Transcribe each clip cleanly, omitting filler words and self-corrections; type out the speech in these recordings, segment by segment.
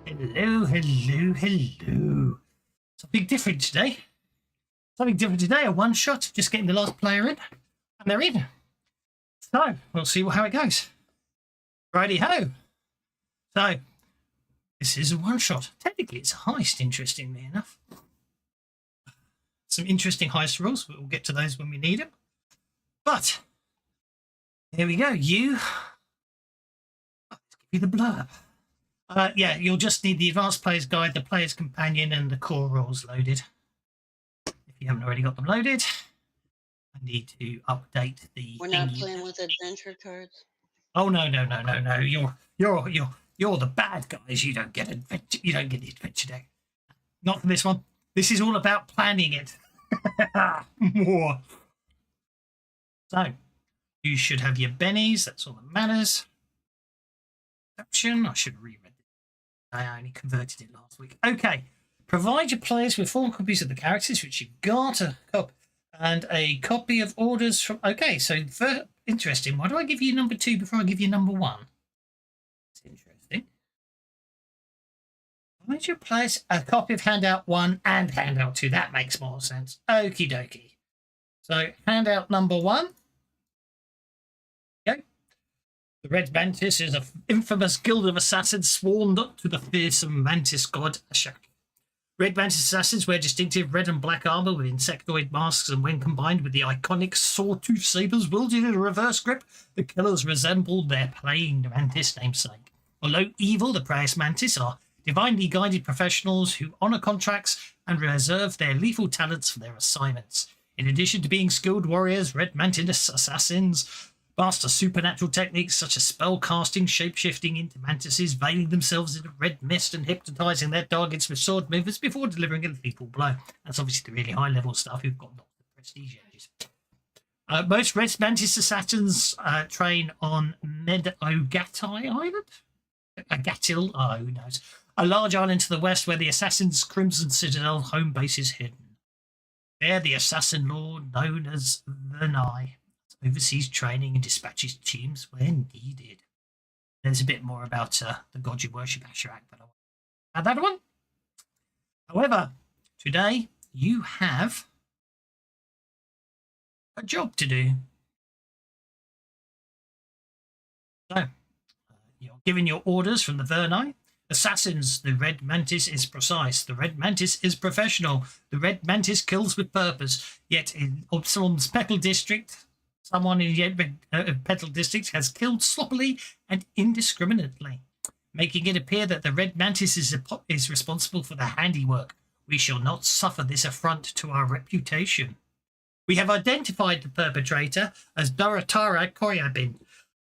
Hello, hello, hello. Something different today. A one shot, just getting the last player in, and they're in. So we'll see how it goes. Righty ho. So this is a one shot. Technically, it's a heist, interestingly enough. Some interesting heist rules, but we'll get to those when we need them. But here we go. Let's give you the blurb. Yeah, you'll just need the advanced player's guide, the player's companion, and the core rules loaded. If you haven't already got them loaded, I need to update the. We're not playing with adventure cards. Oh no! You're the bad guys. You don't get adventure. You don't get the adventure deck. Not for this one. This is all about planning it. More. So you should have your bennies. That's all that matters. Option. I should reread it. I only converted it last week. Okay. Provide your players with 4 copies of the characters, which you've got a copy, and a copy of orders from. Okay, so interesting. Why do I give you number 2 before I give you number 1? That's interesting. Provide your players a copy of handout 1 and handout 2. That makes more sense. Okie dokie. So handout number 1. The Red Mantis is an infamous guild of assassins sworn up to the fearsome mantis god Ashak. Red Mantis assassins wear distinctive red and black armor with insectoid masks, and when combined with the iconic sawtooth sabers wielded in a reverse grip, the killers resemble their playing mantis namesake. Although evil, the Praeus Mantis are divinely guided professionals who honor contracts and reserve their lethal talents for their assignments. In addition to being skilled warriors, Red Mantis assassins master supernatural techniques such as spell casting, shape-shifting into mantises, veiling themselves in a red mist and hypnotizing their targets with sword movements before delivering a lethal blow. That's obviously the really high-level stuff who've got lots of prestige edges. Most Red Mantis assassins train on Medogatai Island? Agatil? Oh, who knows? A large island to the west where the Assassin's Crimson Citadel home base is hidden. There, the assassin lord, known as the Nye, oversees training and dispatches teams when needed. There's a bit more about the god you worship, Asherak, but I won't add that one. However, today you have a job to do. So, you're given your orders from the Verni. Assassins, the Red Mantis is precise. The Red Mantis is professional. The Red Mantis kills with purpose. Yet in Absalom's Petals District, someone in Petals District has killed sloppily and indiscriminately, making it appear that the Red Mantis is responsible for the handiwork. We shall not suffer this affront to our reputation. We have identified the perpetrator as Doratara Koryabin,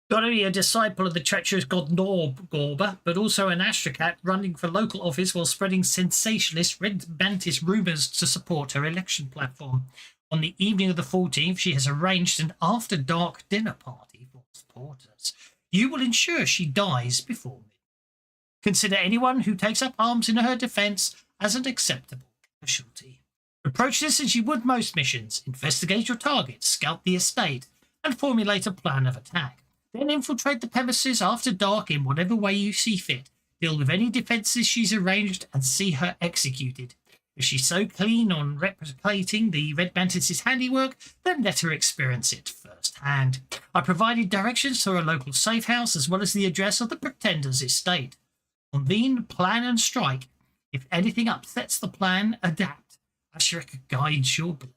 not only a disciple of the treacherous god Norgorber, but also an Astrakat running for local office while spreading sensationalist Red Mantis rumours to support her election platform. On the evening of the 14th, she has arranged an after-dark dinner party for supporters. You will ensure she dies before midnight. Consider anyone who takes up arms in her defence as an acceptable casualty. Approach this as you would most missions. Investigate your targets, scout the estate, and formulate a plan of attack. Then infiltrate the premises after dark in whatever way you see fit. Deal with any defences she's arranged and see her executed. If she's so keen on replicating the Red Mantis' handiwork, then let her experience it firsthand. I provided directions to a local safe house as well as the address of the Pretender's estate. Convene, plan and strike. If anything upsets the plan, adapt. Asherak guides your blade.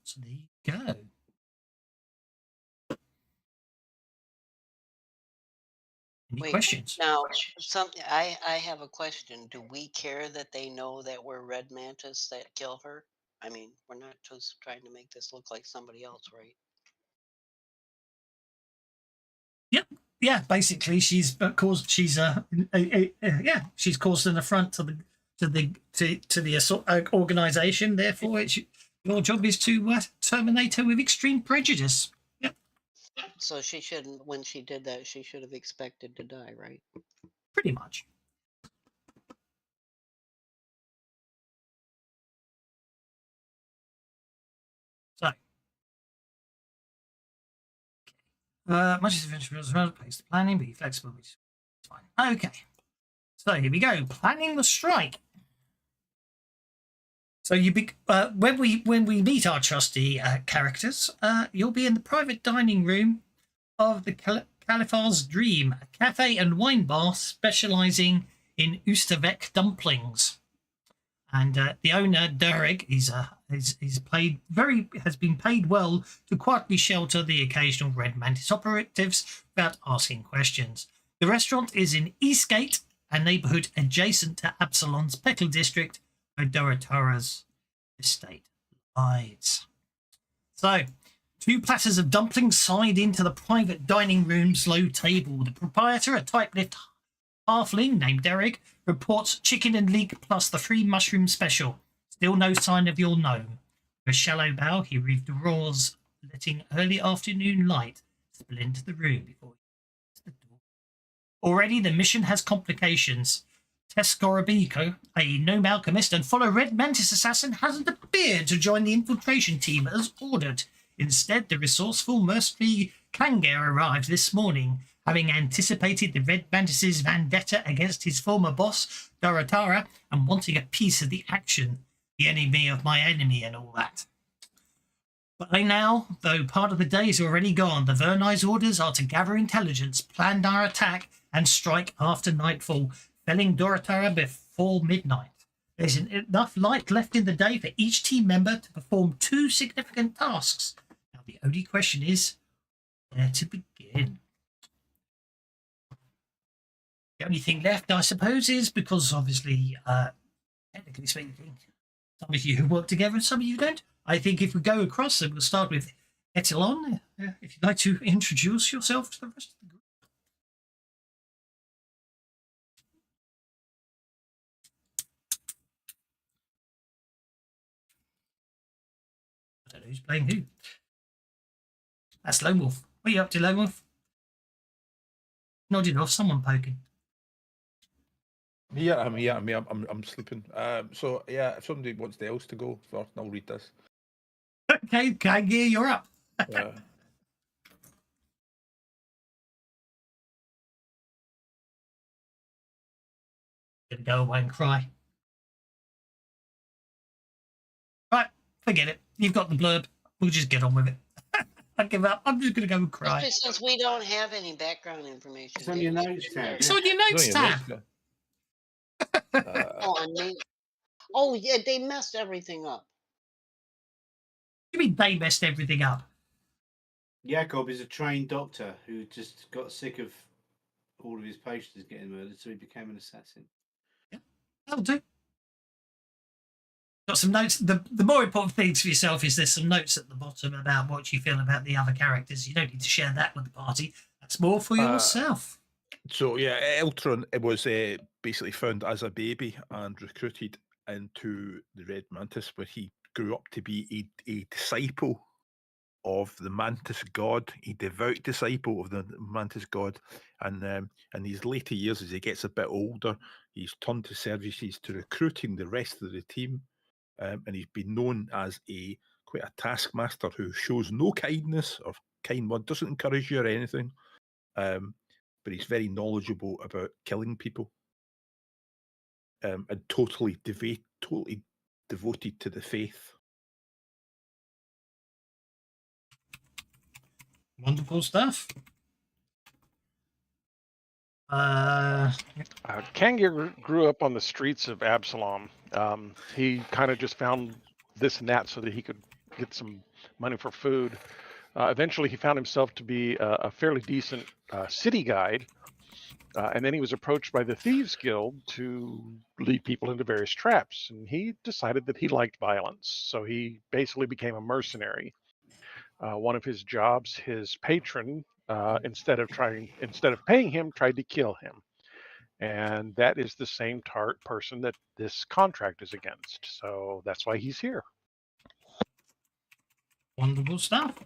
So there you go. Any questions? Now, I have a question. Do we care that they know that we're Red Mantis that kill her? I mean, we're not just trying to make this look like somebody else, right? Yep. Yeah. Basically, she's caused. She's she's caused an affront to the organisation. Therefore, your job is to terminate her with extreme prejudice. Yep. So she shouldn't. When she did that, she should have expected to die, right? Pretty much. So, much as adventure around pace the planning, be flexible, which is fine. Okay. So here we go. Planning the strike. So when we meet our trusty characters, you'll be in the private dining room of the Caliphar's Dream, a cafe and wine bar specializing in Oosterbeek dumplings. And the owner, Derek, has been paid well to quietly shelter the occasional Red Mantis operatives without asking questions. The restaurant is in Eastgate, a neighborhood adjacent to Absalom's Petals District, where Dorotara's estate lies. So, 2 platters of dumplings side into the private dining room's low table. The proprietor, a tight-lipped halfling named Derek, reports chicken and leek plus the free mushroom special. Still no sign of your gnome. With a shallow bow, he withdraws, letting early afternoon light spill into the room before he opens the door. Already the mission has complications. Tess Gorabiko, a gnome alchemist and fellow Red Mantis assassin, hasn't appeared to join the infiltration team as ordered. Instead, the resourceful mercenary Kanger arrived this morning, having anticipated the Red Mantis' vendetta against his former boss, Dorotara, and wanting a piece of the action, the enemy of my enemy and all that. But by now, though part of the day is already gone, the Vernai's orders are to gather intelligence, plan our attack, and strike after nightfall, felling Dorotara before midnight. There's enough light left in the day for each team member to perform 2 significant tasks. Now, the only question is, where to begin? The only thing left, I suppose, is because obviously, technically speaking, some of you work together and some of you don't. I think if we go across, then we'll start with Etalon. If you'd like to introduce yourself to the rest of the group. I don't know who's playing who. That's Lone Wolf. What are you up to, Lone Wolf? Nodded off, someone poking. I'm here. I'm sleeping. So yeah, if somebody wants else to go first, I'll read this. Okay, Kagir, you're up. Uh, Gonna go away and cry. Right, forget it. You've got the blurb. We'll just get on with it. I give up. I'm just gonna go and cry. Especially since we don't have any background information. It's on your notes tab. It's on your notes it's on your tab. notes, Oh, and oh yeah, they messed everything up. You mean they messed everything up? Jakob is a trained doctor who just got sick of all of his patients getting murdered, so he became an assassin. That'll do. Got some notes. The more important things for yourself is there's some notes at the bottom about what you feel about the other characters. You don't need to share that with the party. That's more for yourself. So yeah, Eltron, it was basically found as a baby and recruited into the Red Mantis, where he grew up to be a disciple of the Mantis god, a devout disciple of the Mantis god. And in his later years, as he gets a bit older, he's turned to services to recruiting the rest of the team. And he's been known as quite a taskmaster who shows no kindness or kind word, doesn't encourage you or anything. But he's very knowledgeable about killing people. And totally devoted to the faith. Wonderful stuff. Kangir grew up on the streets of Absalom. He kind of just found this and that so that he could get some money for food. Eventually, he found himself to be a fairly decent city guide. And then he was approached by the Thieves Guild to lead people into various traps. And he decided that he liked violence. So he basically became a mercenary. One of his jobs, his patron, instead of paying him, tried to kill him. And that is the same person that this contract is against. So that's why he's here. Wonderful stuff.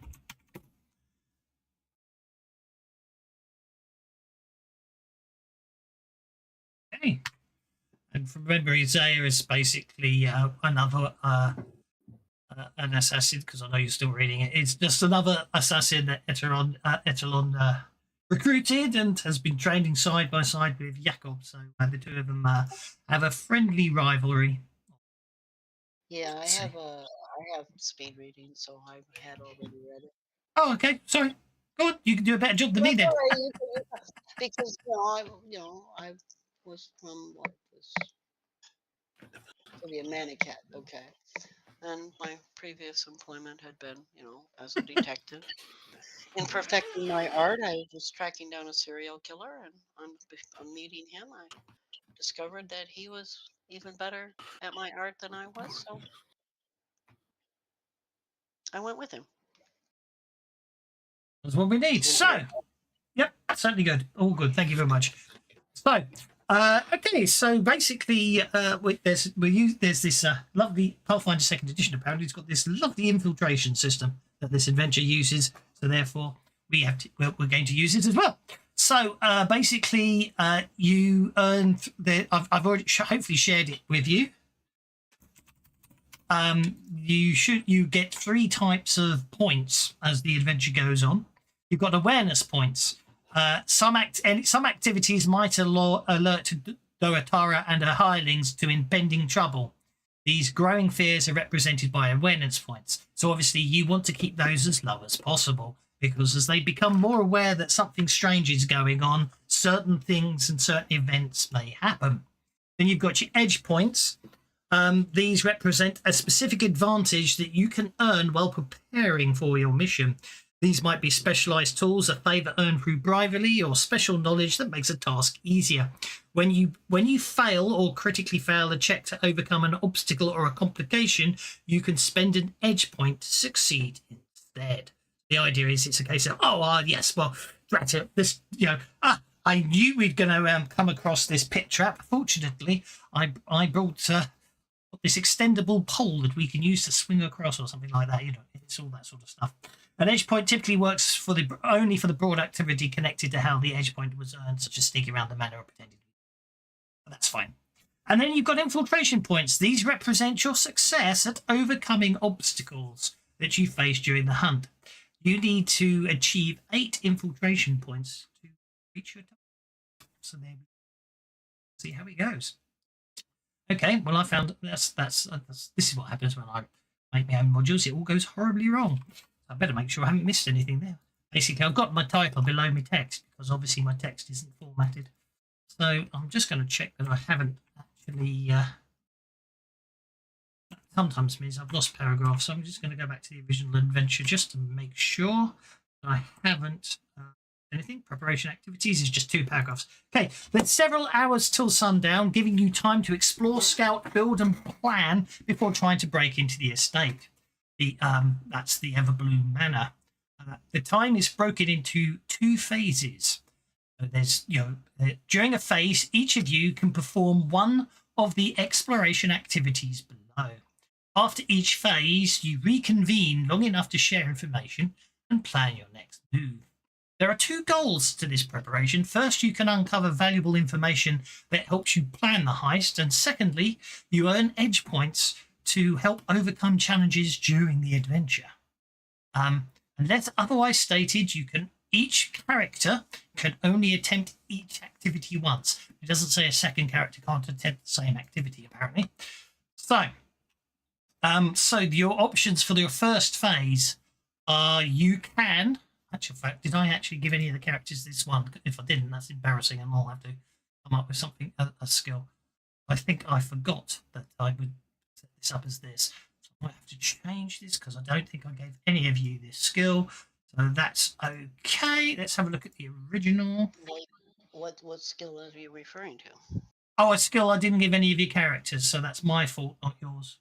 Okay. And from memory, Zaya is basically another an assassin, because I know you're still reading it. It's just another assassin that Etalon recruited and has been training side by side with Jakob. So the two of them have a friendly rivalry. Yeah, I Let's see. have speed reading, so I had already read it. Oh, okay. Sorry. Go on. You can do a better job than me then. That's all right, because I was from what was to be a manicat, okay, and my previous employment had been, as a detective. In perfecting my art, I was tracking down a serial killer, and on meeting him, I discovered that he was even better at my art than I was, so I went with him. That's what we need. So, yep, certainly good. All good. Thank you very much. So, okay. So basically, there's this lovely Pathfinder Second Edition. Apparently, it's got this lovely infiltration system that this adventure uses. So therefore, we're going to use it as well. So basically, you earn. I've already hopefully shared it with you. You get 3 types of points as the adventure goes on. You've got awareness points. Some activities might alert Doatara and her hirelings to impending trouble. These growing fears are represented by awareness points. So obviously you want to keep those as low as possible, because as they become more aware that something strange is going on, certain things and certain events may happen. Then you've got your edge points. These represent a specific advantage that you can earn while preparing for your mission. These might be specialized tools, a favor earned through bribery, or special knowledge that makes a task easier. When you fail or critically fail a check to overcome an obstacle or a complication, you can spend an edge point to succeed instead. The idea is it's a case of, yes, well, that's it. This, I knew we'd going to come across this pit trap. Fortunately, I brought this extendable pole that we can use to swing across or something like that. It's all that sort of stuff. An edge point typically works only for the broad activity connected to how the edge point was earned, such as sneaking around the manor or pretending. But that's fine. And then you've got infiltration points. These represent your success at overcoming obstacles that you face during the hunt. You need to achieve 8 infiltration points to reach your target. So there we see how it goes. Okay, well, I found this is what happens when I make my own modules. It all goes horribly wrong. I better make sure I haven't missed anything there. Basically, I've got my title below my text because obviously my text isn't formatted. So I'm just going to check that I haven't actually. Sometimes means I've lost paragraphs, so I'm just going to go back to the original adventure just to make sure that I haven't. Anything. Preparation activities is just 2 paragraphs. Okay, there's several hours till sundown, giving you time to explore, scout, build, and plan before trying to break into the estate. That's the Everbloom Manor. The time is broken into 2 phases. So there's, during a phase, each of you can perform one of the exploration activities below. After each phase, you reconvene long enough to share information and plan your next move. There are 2 goals to this preparation. First, you can uncover valuable information that helps you plan the heist. And secondly, you earn edge points to help overcome challenges during the adventure. Unless otherwise stated, each character can only attempt each activity once. It doesn't say a second character can't attempt the same activity, apparently. So your options for your first phase are you can... Actual fact, did I actually give any of the characters this one? If I didn't, that's embarrassing, and I'll have to come up with something, a skill. I think I forgot that I would set this up as this. So I might have to change this because I don't think I gave any of you this skill. So that's okay. Let's have a look at the original. What skill are you referring to? Oh, a skill I didn't give any of your characters, so that's my fault, not yours.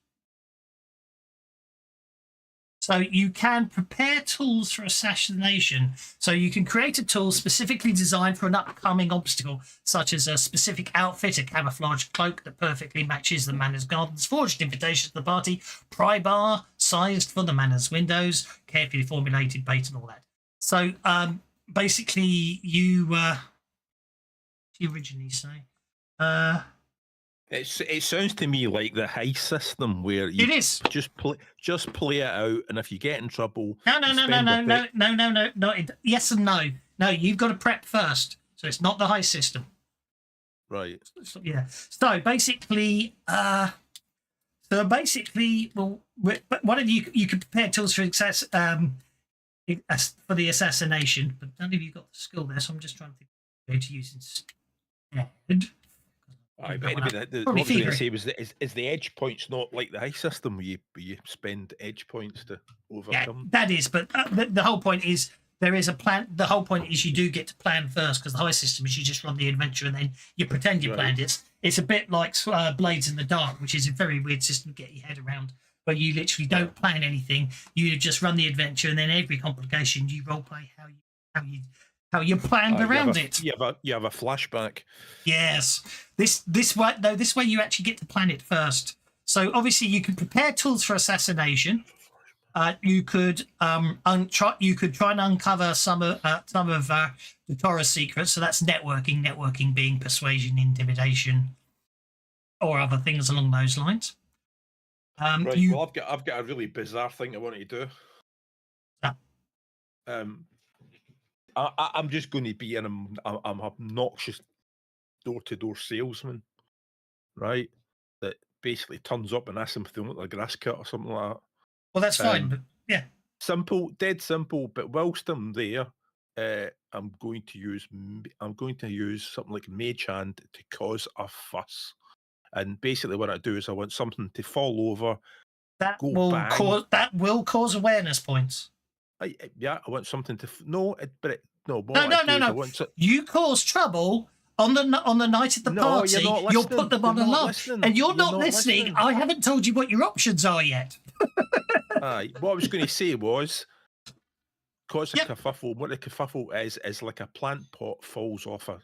So you can prepare tools for assassination. So you can create a tool specifically designed for an upcoming obstacle, such as a specific outfit, a camouflage cloak that perfectly matches the manor's gardens, forged invitation to the party, pry bar sized for the manor's windows, carefully formulated bait and all that. So basically you, what did you originally say? It sounds to me like the heist system where you It is. just play it out, and if you get in trouble, No. Yes and no. No, you've got to prep first. So it's not the heist system. Right. Yeah. So basically, well, but one of you can prepare tools for for the assassination, but none of you got the skill there. So I'm just trying to think of to use instead. Aye, but anyway, what I Probably was going to thievery. say was is the edge points not like the heist system where you spend edge points to Yeah, overcome? that is. But the whole point is there is a plan. The whole point is you do get to plan first, because the heist system is you just run the adventure and then you pretend you Right. planned it. It's a bit like Blades in the Dark, which is a very weird system to get your head around, where you literally don't plan anything. You just run the adventure, and then every complication you roleplay how you planned around it. You have a flashback. Yes. This way you actually get to plan it first. So obviously you can prepare tools for assassination. You could try and uncover some of the Torah's secrets. So that's networking. Networking being persuasion, intimidation, or other things along those lines. Right. Well, I've got a really bizarre thing I want to do. Yeah. I'm just going to be I'm obnoxious door-to-door salesman, right? That basically turns up and asks them if they want a grass cut or something like that. Well, that's fine. But yeah. Simple, dead simple. But whilst I'm there, I'm going to use something like Mage Hand to cause a fuss. And basically, what I do is I want something to fall over. That Go will bang. cause awareness points. I want something to no. You cause trouble on the night of the party. You'll put them on alarm, and you're not listening. I haven't told you what your options are yet. Aye, what I was going to say was, cause a kerfuffle. What a kerfuffle is like a plant pot falls off a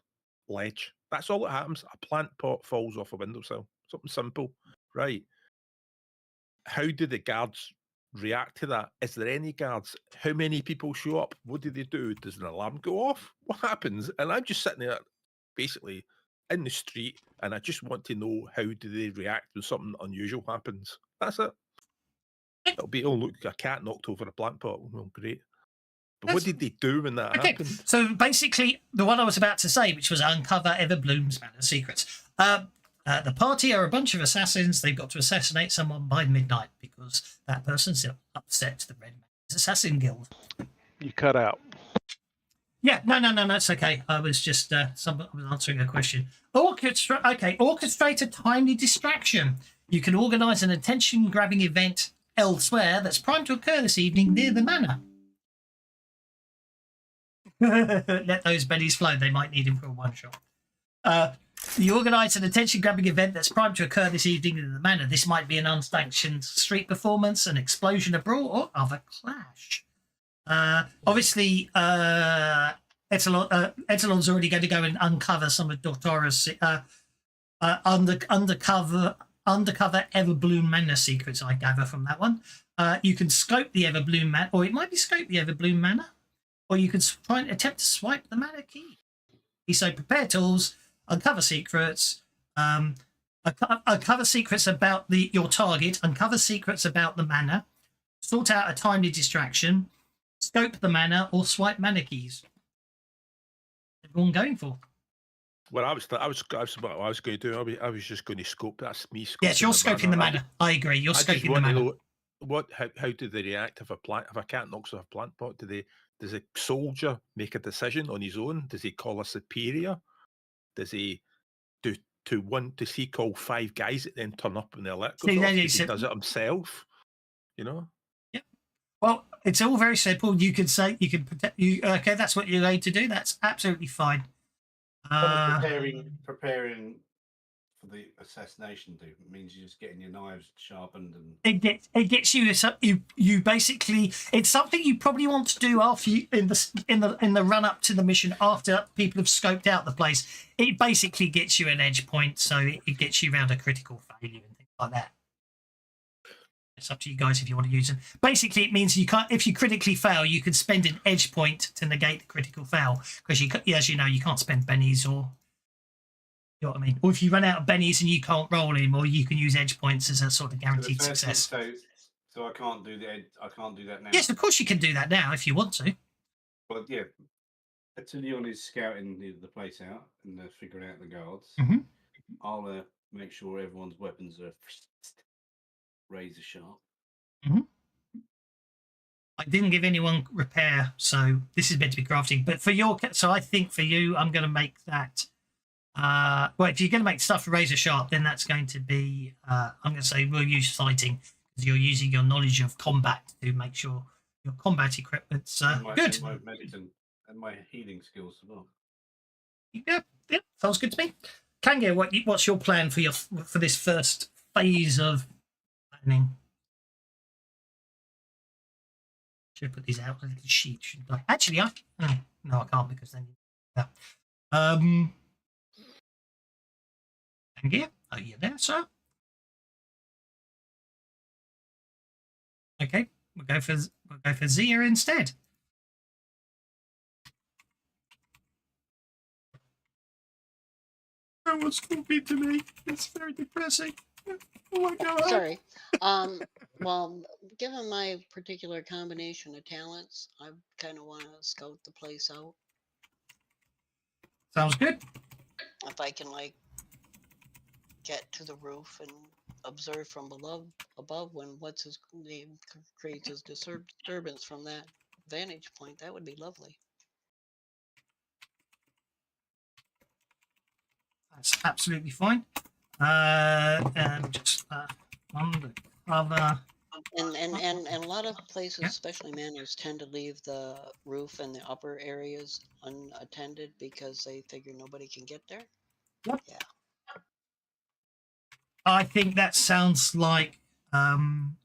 ledge. That's all that happens. A plant pot falls off a windowsill. Something simple, right? How do the guards react to that? Is there any guards? How many people show up? What do they do? Does an alarm go off? What happens? And I'm just sitting there basically in the street, and I just want to know how do they react when something unusual happens. That's it. It'll look, a cat knocked over a plant pot. Well, great. But what did they do when that happened? So basically, the one I was about to say, which was uncover Everbloom's manor secrets. The party are a bunch of assassins. They've got to assassinate someone by midnight because that person's upset the Red Mantis Assassin Guild. You cut out. Yeah, no, it's okay. I was just I was answering a question. Orchestrate a timely distraction. You can organise an attention-grabbing event elsewhere that's primed to occur this evening near the manor. Let those bellies flow. They might need him for a one-shot. You organise an attention-grabbing event that's primed to occur this evening in the manor. This might be an unsanctioned street performance, an explosion, a brawl, or other clash. Obviously, Etalon's already going to go and uncover some of Dortora's undercover Everbloom Manor secrets, I gather from that one. You can scope the Everbloom Manor, or it might be scope the Everbloom Manor, or you can try and attempt to swipe the manor key. So prepare tools, uncover secrets, uncover secrets about your target, uncover secrets about the manor, sort out a timely distraction, scope the manor, or swipe manor keys. Everyone going for? Well, I was what I was going to do. I was just going to scope. That's me. Yes, you're scoping the manor. I agree. You're scoping the manor. How do they react if a cat knocks off a plant pot? Does a soldier make a decision on his own? Does he call a superior? Does he does he call 5 guys that then turn up when the alert goes off? He does it himself, you know? Yeah. Well, it's all very simple. You could say you can protect you. Okay, that's what you're going to do. That's absolutely fine. Preparing for the assassination do? It means you're just getting your knives sharpened and it gets you basically, it's something you probably want to do after you in the run up to the mission, after people have scoped out the place. It basically gets you an edge point, so it gets you around a critical failure and things like that. It's up to you guys if you want to use them. Basically, it means you can't. If you critically fail, you can spend an edge point to negate the critical fail, because as you know, you can't spend bennies, or you know what I mean. Or if you run out of bennies and you can't roll him, or you can use edge points as a sort of guaranteed success. So I can't do that now. Yes, of course you can do that now if you want to. Well, yeah. Attilion is scouting the place out and figuring out the guards. Mhm. I'll make sure everyone's weapons are razor sharp. I didn't give anyone repair, so this is meant to be crafting. But for your, so I think for you, I'm going to make that. Well, if you're going to make stuff razor sharp, then that's going to be. I'm going to say we'll use fighting because you're using your knowledge of combat to make sure your combat equipment's good. And my medicine and my healing skills as well. Yeah, sounds good to me. Kange, what's your plan for this first phase of planning? Should put these out on a little sheet, shouldn't I? Actually, no, I can't because then. Yeah. Kange, are you there, sir? Okay, we'll go for Zia instead. Oh, what's talking to me? It's very depressing. Oh my god. Sorry. Well, given my particular combination of talents, I kind of want to scout the place out. Sounds good. If I can, like, get to the roof and observe from above when what's his name creates his disturbance from that vantage point, that would be lovely. That's absolutely fine. Just undercover. And a lot of places, especially manors, tend to leave the roof and the upper areas unattended because they figure nobody can get there. Yep. Yeah. I think that sounds like one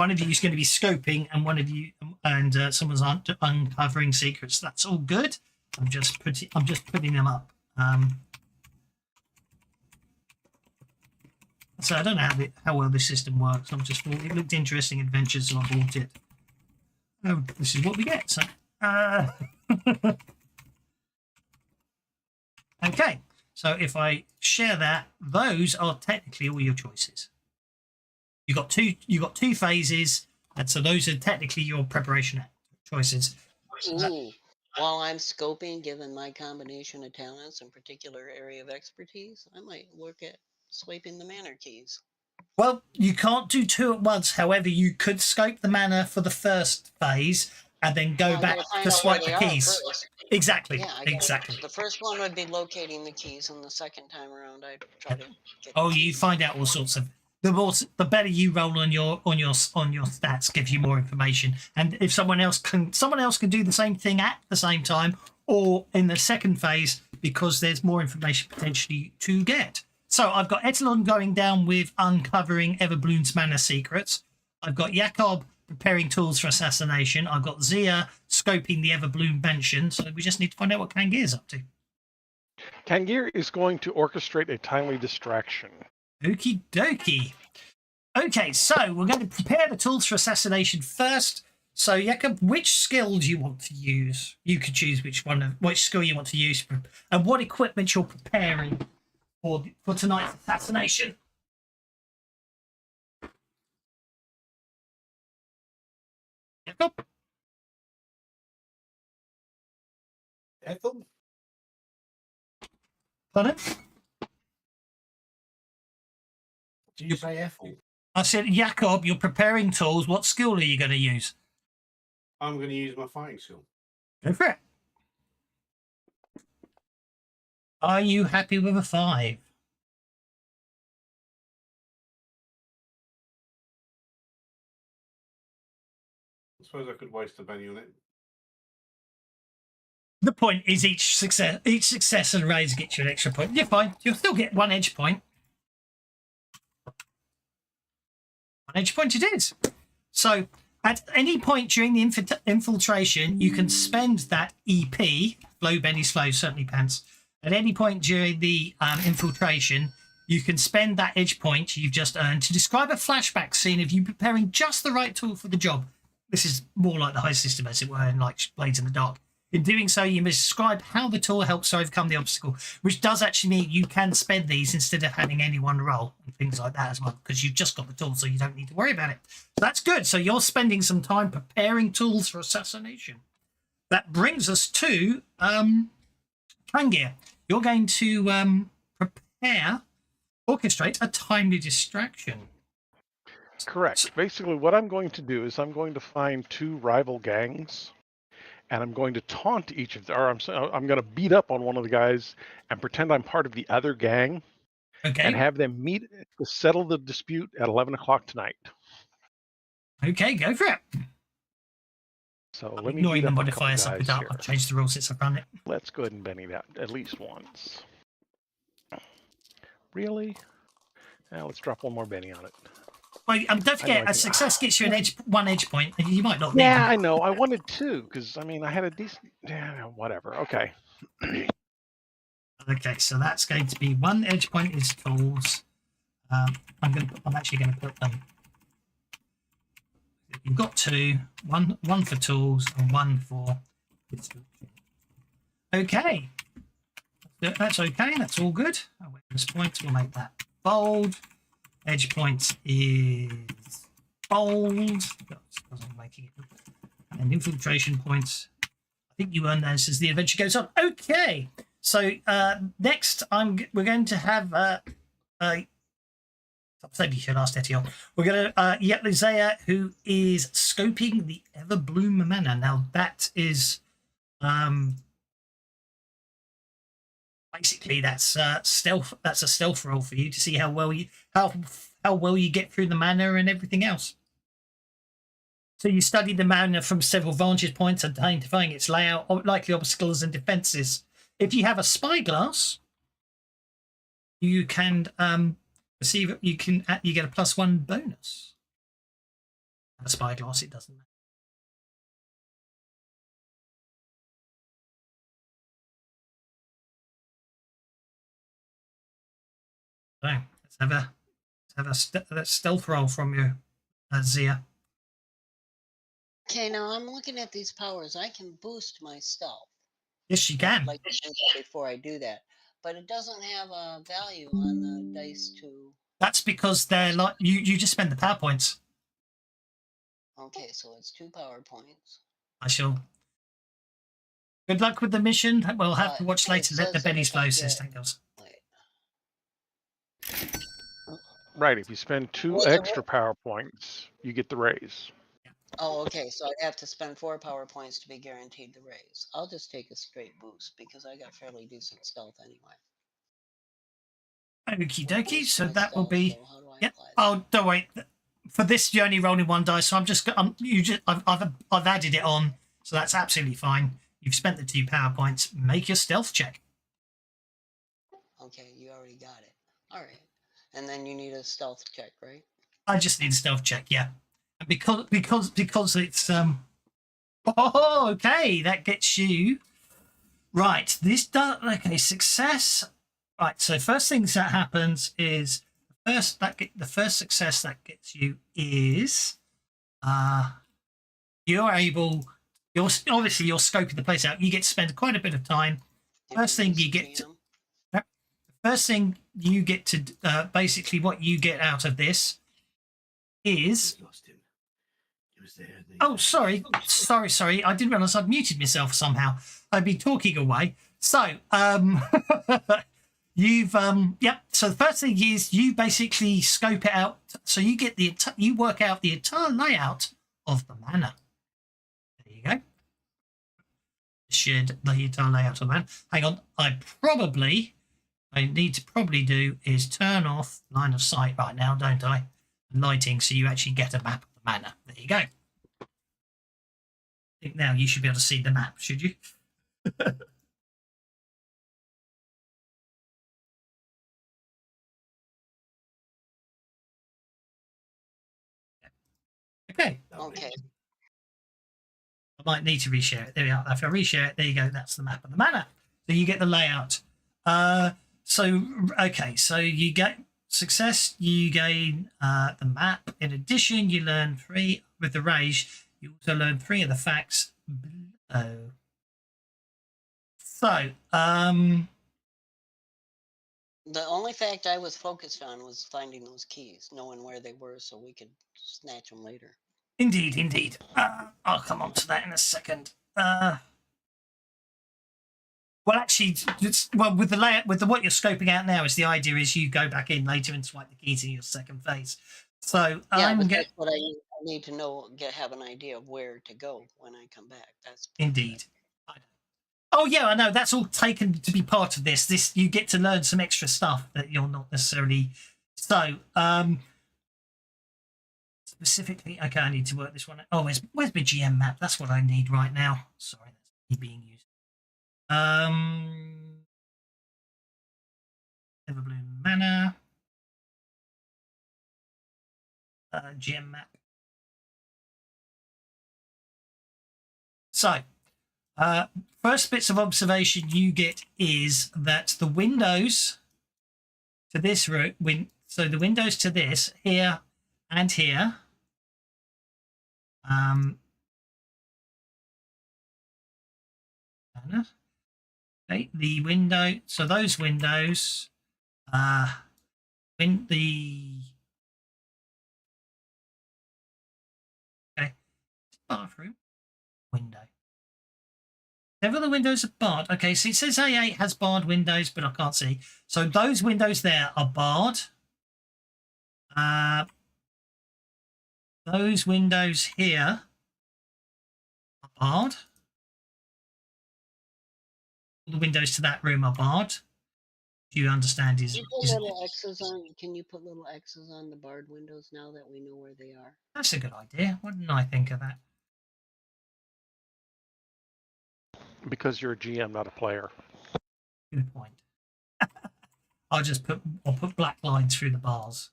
of you is going to be scoping, and one of you and someone's uncovering secrets. That's all good. I'm just putting them up. So I don't know how well this system works. It looked interesting, adventures, so I bought it. Oh, this is what we get. So, okay. So if I share that, those are technically all your choices. You got two phases, and so those are technically your preparation choices. Ooh. While I'm scoping, given my combination of talents and particular area of expertise, I might look at swiping the manor keys. Well, you can't do two at once. However, you could scope the manor for the first phase and then go back to swipe the keys. Exactly. Yeah, exactly. The first one would be locating the keys, and the second time around, I'd try to get. Oh, you find out all sorts of. The better you roll on your stats gives you more information. And if someone else can do the same thing at the same time, or in the second phase, because there's more information potentially to get. So I've got Etalon going down with uncovering Everbloom's manor secrets. I've got Jakob preparing tools for assassination. I've got Zia scoping the Everbloom mansion. So we just need to find out what Kangir is up to. Kangir is going to orchestrate a timely distraction. Okie dokie. Okay, so we're going to prepare the tools for assassination first. So, Jakob, which skill do you want to use? You could choose which skill you want to use, and what equipment you're preparing for tonight's assassination. Jakob? Ethel? Pardon? Did you say Ethel? I said, Jakob, you're preparing tools. What skill are you going to use? I'm going to use my fighting skill. Go for it. Are you happy with a 5? I suppose I could waste a penny on it. The point is each success and raise gets you an extra point. You're fine. You'll still get 1 edge point. 1 edge point it is. So at any point during the infiltration, you can spend that EP, flow benny's flow, certainly pants. At any point during the infiltration, you can spend that edge point you've just earned to describe a flashback scene of you preparing just the right tool for the job. This is more like the high system, as it were, in like Blades in the Dark. In doing so, you must describe how the tool helps to overcome the obstacle, which does actually mean you can spend these instead of having anyone roll and things like that as well, because you've just got the tool, so you don't need to worry about it. So that's good. So you're spending some time preparing tools for assassination. that brings us to Trangir. You're going to orchestrate a timely distraction. Correct. Basically, what I'm going to do is I'm going to find 2 rival gangs, and I'm going to taunt each of them, or I'm going to beat up on one of the guys and pretend I'm part of the other gang, Okay. and have them meet to settle the dispute at 11 o'clock tonight. Okay, go for it. So I'm let me ignoring beat the up a couple modifiers I guys put up. here. I've changed the rules since I've run it. Let's go ahead and Benny that at least once. Really? Now let's drop one more Benny on it. Well, don't forget, a success gets you one edge point. You might not need Yeah, them. I know. I wanted 2 because I mean I had a decent. Yeah, whatever. Okay. Okay, so that's going to be 1 edge point is tools. I'm actually going to put them. You've got 2, one for tools and 1 for destruction. Okay, that's okay. That's all good. Awareness points. We'll make that bold. Edge points is bold. Doesn't make it. And infiltration points. I think you earn those as the adventure goes on. Okay. So next, we're going to have maybe you should ask Etienne. We're going to Yetlizea, who is scoping the Everbloom Manor. Now that is basically that's stealth. That's a stealth roll for you to see how well you get through the manor and everything else. So you study the manor from several vantage points, identifying its layout, likely obstacles, and defenses. If you have a spyglass, you can receive. You get a +1 bonus. A spyglass, it doesn't matter. So let's have a stealth roll from you, Zia. Okay, now I'm looking at these powers. I can boost my stealth. Yes, you can. Like before I do that, but it doesn't have a value on the dice to. That's because they're like you just spend the power points. Okay, so it's 2 power points. I shall. Good luck with the mission. We'll have to watch later. Let the bennies flow, says Tangles. Right. If you spend 2 extra power points, you get the raise. Oh, okay. So I have to spend 4 power points to be guaranteed the raise. I'll just take a straight boost because I got fairly decent stealth anyway. Okie dokie. So that will Stealth, be. so how do I Yep. apply that? Oh, don't worry. For this, you're only rolling 1 dice, so I've added it on, so that's absolutely fine. You've spent the 2 power points. Make your stealth check. Okay, you already got it. All right, and then you need a stealth check, right? I just need a stealth check, yeah. And because it's oh, okay, that gets you right. This does okay. Success. Right. So first things that happens is the first success that gets you is you're obviously scoping the place out. You get to spend quite a bit of time. First thing you get to basically what you get out of this is. Lost him. He was there. Oh, sorry. I didn't realise I'd muted myself somehow. I'd been talking away. So, you've So the first thing is you basically scope it out. So you get you work out the entire layout of the manor. There you go. The entire layout of the manor. Hang on. I need to probably do is turn off line of sight right now, don't I? Lighting, so you actually get a map of the manor. There you go. I think now you should be able to see the map, should you? Okay. Okay. I might need to reshare it. There we are. If I reshare it, there you go. That's the map of the manor. So you get the layout. So you get success. You gain the map. In addition, you learn 3 with the rage. You also learn 3 of the facts below. So, the only fact I was focused on was finding those keys, knowing where they were, so we could snatch them later. Indeed. I'll come on to that in a second. Well, actually, with the layout, with what you're scoping out now, is the idea is you go back in later and swipe the keys in your second phase. So Yeah, I'm but get that's what I need to know. Have an idea of where to go when I come back. That's indeed. I know. Oh yeah, I know. That's all taken to be part of this. This you get to learn some extra stuff that you're not necessarily. So specifically, okay, I need to work this one. Oh, where's my GM map? That's what I need right now. Sorry, that's being used. Everbloom Manor. GM map. So, first bits of observation you get is that the windows to this room, so the windows to this here and here, okay, the window, so those windows, when the bathroom window. Several of the windows are barred. Okay, so it says A8 has barred windows, but I can't see. So those windows there are barred. Those windows here are barred. The windows to that room are barred. Do you understand? Can you put little X's on? Can you put little X's on the barred windows now that we know where they are? That's a good idea. What didn't I think of that? Because you're a GM, not a player. Good point. I'll put black lines through the bars.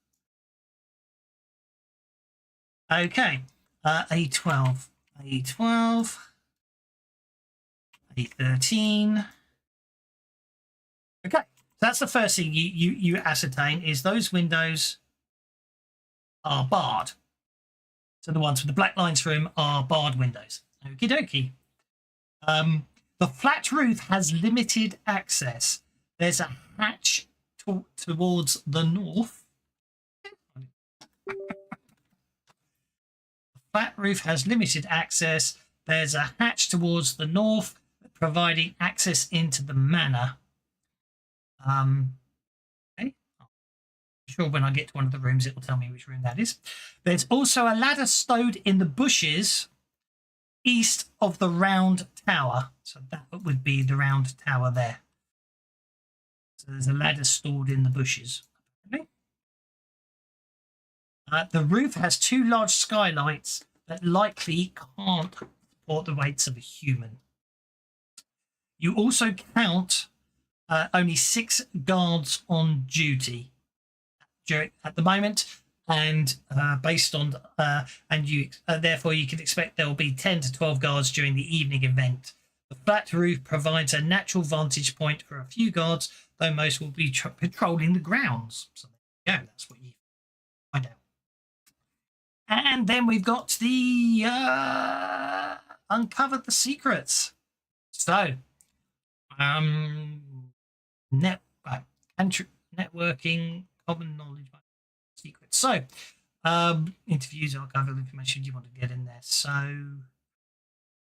Okay. A12. A12. A13. Okay. So that's the first thing you ascertain is those windows are barred. So the ones with the black lines through them are barred windows. Okie dokie. The flat roof has limited access. There's a hatch towards the north. The flat roof has limited access. There's a hatch towards the north, providing access into the manor. Okay. I'm sure when I get to one of the rooms, it will tell me which room that is. There's also a ladder stowed in the bushes east of the round tower. So that would be the round tower there. So there's a ladder stored in the bushes. Okay. The roof has 2 large skylights that likely can't support the weights of a human. You also count only 6 guards on duty at the moment. And based on therefore you can expect there will be 10 to 12 guards during the evening event. The flat roof provides a natural vantage point for a few guards, though most will be patrolling the grounds. So there you go, that's what you find out. And then we've got the uncovered the secrets. So networking, common knowledge. Secrets. So, interviews, archival information you want to get in there. So,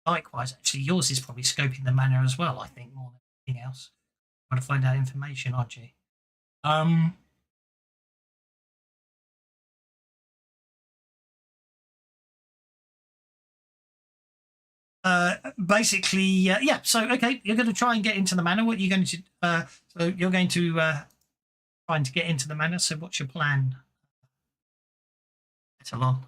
likewise, actually, yours is probably scoping the manor as well, I think, more than anything else. Trying to find out information, aren't you? Basically, yeah. So, okay, you're going to try and get into the manor. What are you going to? So, you're going to trying to get into the manor. So, what's your plan? It's along.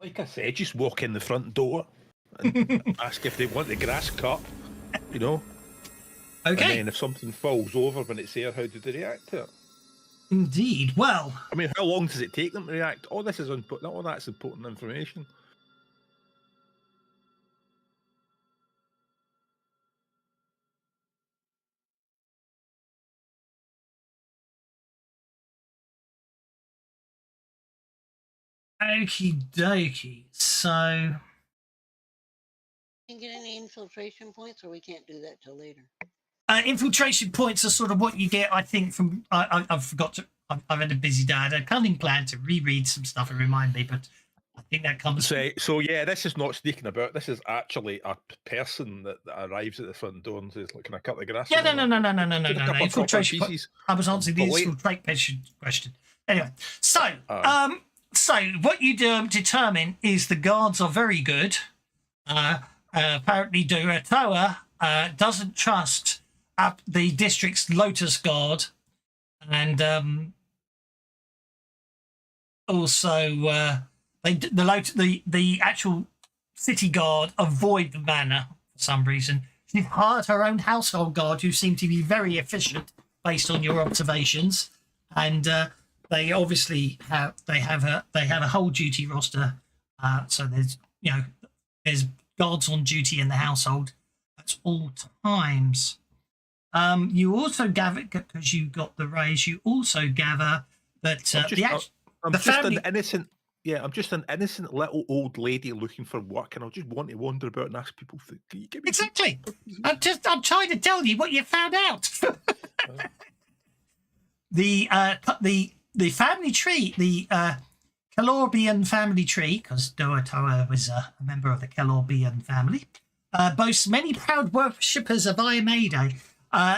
Like I said, just walk in the front door and ask if they want the grass cut, you know. Okay. And then if something falls over when it's there, how do they react to it? Indeed. Well, I mean, how long does it take them to react? All this is important. All that's important information. okie dokie. So, Can you get any infiltration points, or we can't do that till later? infiltration points are sort of what you get, I think, from. I've forgot to. I've had a busy day. I had a cunning plan to reread some stuff and remind me, but I think that comes. So yeah, this is not sneaking about. This is actually a person that arrives at the front door and says, "Look, can I cut the grass?" Yeah, no. Just a couple of proper Infiltration. pieces. I was answering the Polite. infiltration question. Anyway, so what you determine is the guards are very good. Apparently, Duratoa doesn't trust the district's Lotus Guard, and also the actual city guard avoid the manor for some reason. She's hired her own household guard, who seem to be very efficient based on your observations, and they obviously have a whole duty roster. So there's guards on duty in the household at all times. You also gather, because you got the raise, you also gather that I'm the just family. an innocent. Yeah, I'm just an innocent little old lady looking for work, and I just want to wander about and ask people, "Can you give me Exactly. I'm trying to tell you what you found out. The family tree, the Golarion family tree, because Duratoa was a member of the Golarion family, boasts many proud worshippers of Iamade.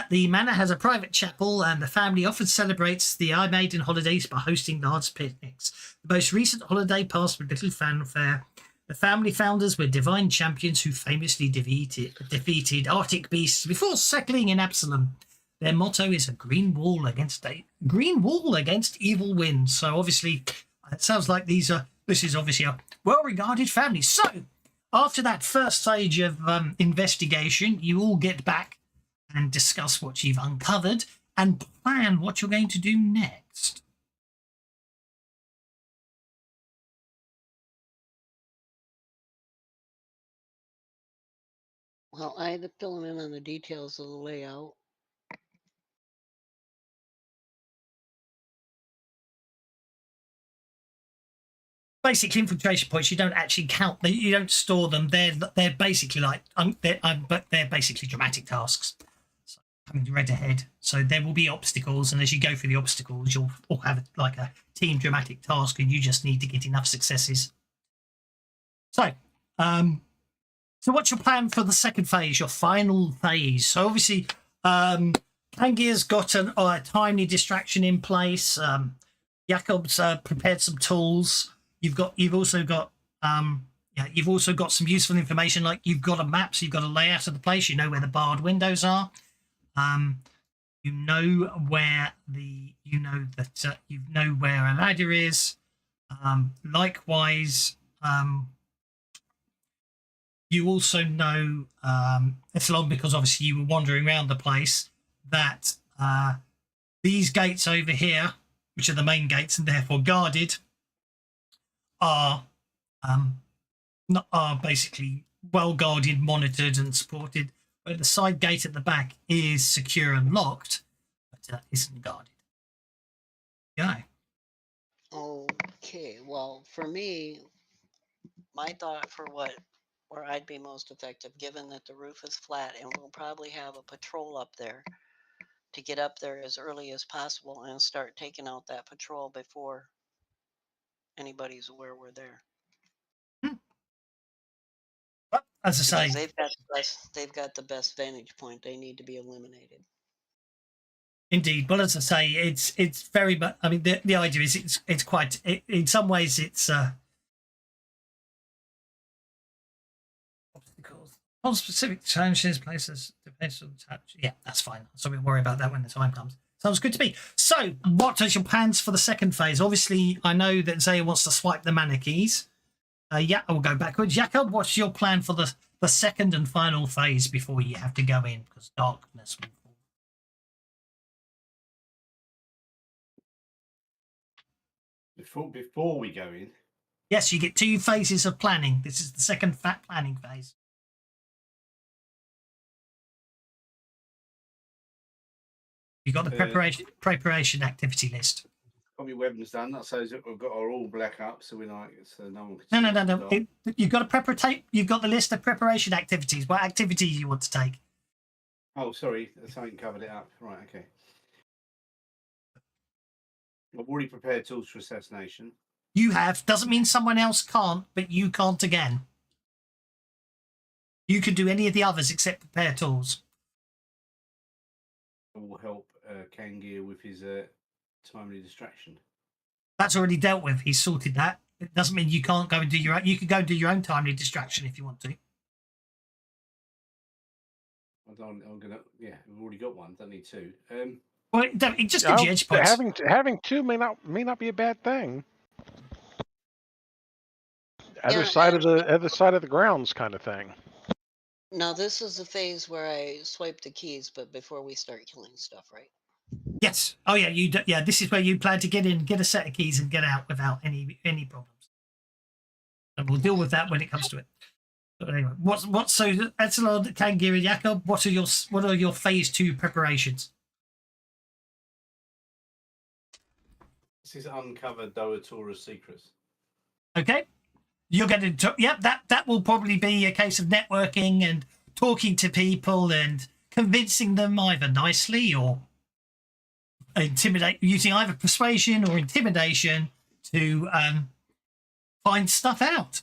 The manor has a private chapel, and the family often celebrates the Iamaden holidays by hosting large picnics. The most recent holiday passed with little fanfare. The family founders were divine champions who famously defeated Arctic beasts before settling in Absalom. Their motto is a green wall against evil winds. So obviously, it sounds like this is obviously a well-regarded family. So after that first stage of investigation, you all get back and discuss what you've uncovered and plan what you're going to do next. Well, I had to fill him in on the details of the layout. Basic infiltration points, you don't actually count. You don't store them. They're basically like but they're basically dramatic tasks. So coming read ahead. So there will be obstacles, and as you go through the obstacles, you'll all have like a team dramatic task, and you just need to get enough successes. So, what's your plan for the second phase, your final phase? So obviously, Kangir's got a timely distraction in place. Jakob's prepared some tools. You've also got some useful information, like you've got a map, so you've got a layout of the place. You know where the barred windows are. You know where a ladder is. Likewise, you also know, it's long because obviously you were wandering around the place, that these gates over here, which are the main gates and therefore guarded, are basically well guarded, monitored, and supported. But the side gate at the back is secure and locked, but isn't guarded. Yeah. Okay, well, for me, my thought for where I'd be most effective, given that the roof is flat, and we'll probably have a patrol up there, to get up there as early as possible and start taking out that patrol before anybody's aware we're there. But as I Because say, they've got the best vantage point. They need to be eliminated. indeed. Well, as I say, it's very much. I mean, the idea is it's quite. In some ways, it's obstacles. On specific challenges, places depends on touch. Yeah, that's fine. So we'll worry about that when the time comes. Sounds good to me. So, what are your plans for the second phase? Obviously, I know that Zaya wants to swipe the mana keys. Yeah, I will go backwards. Jakob, what's your plan for the second and final phase before you have to go in, because darkness will fall? Before we go in. Yes, you get 2 phases of planning. This is the second planning phase. You've got the preparation activity list. Got my weapons done. That says that we've got our all black up, so we're like, so no one can see. No. You've got you've got the list of preparation activities. What activities you want to take? Oh, sorry, something covered it up. Right, okay. I've already prepared tools for assassination. You have. Doesn't mean someone else can't, but you can't again. You can do any of the others except prepare tools. It will help Kangir with his timely distraction. That's already dealt with. He's sorted that. It doesn't mean you can't go and do your own. You can go and do your own timely distraction if you want to. I'm gonna. Yeah, we've already got one. Don't need two. Well, it just gives you edge points. Having two may not be a bad thing. Other side of the grounds, kind of thing. Now this is the phase where I swipe the keys, but before we start killing stuff, right? Yes. Oh yeah. Yeah. This is where you plan to get in, get a set of keys, and get out without any problems. And we'll deal with that when it comes to it. But anyway, so Absalom, Kangir, and Jakob, what are your phase 2 preparations? This is uncover Doatora's secrets. Okay. You're going to, that will probably be a case of networking and talking to people and convincing them either nicely or using either persuasion or intimidation to find stuff out.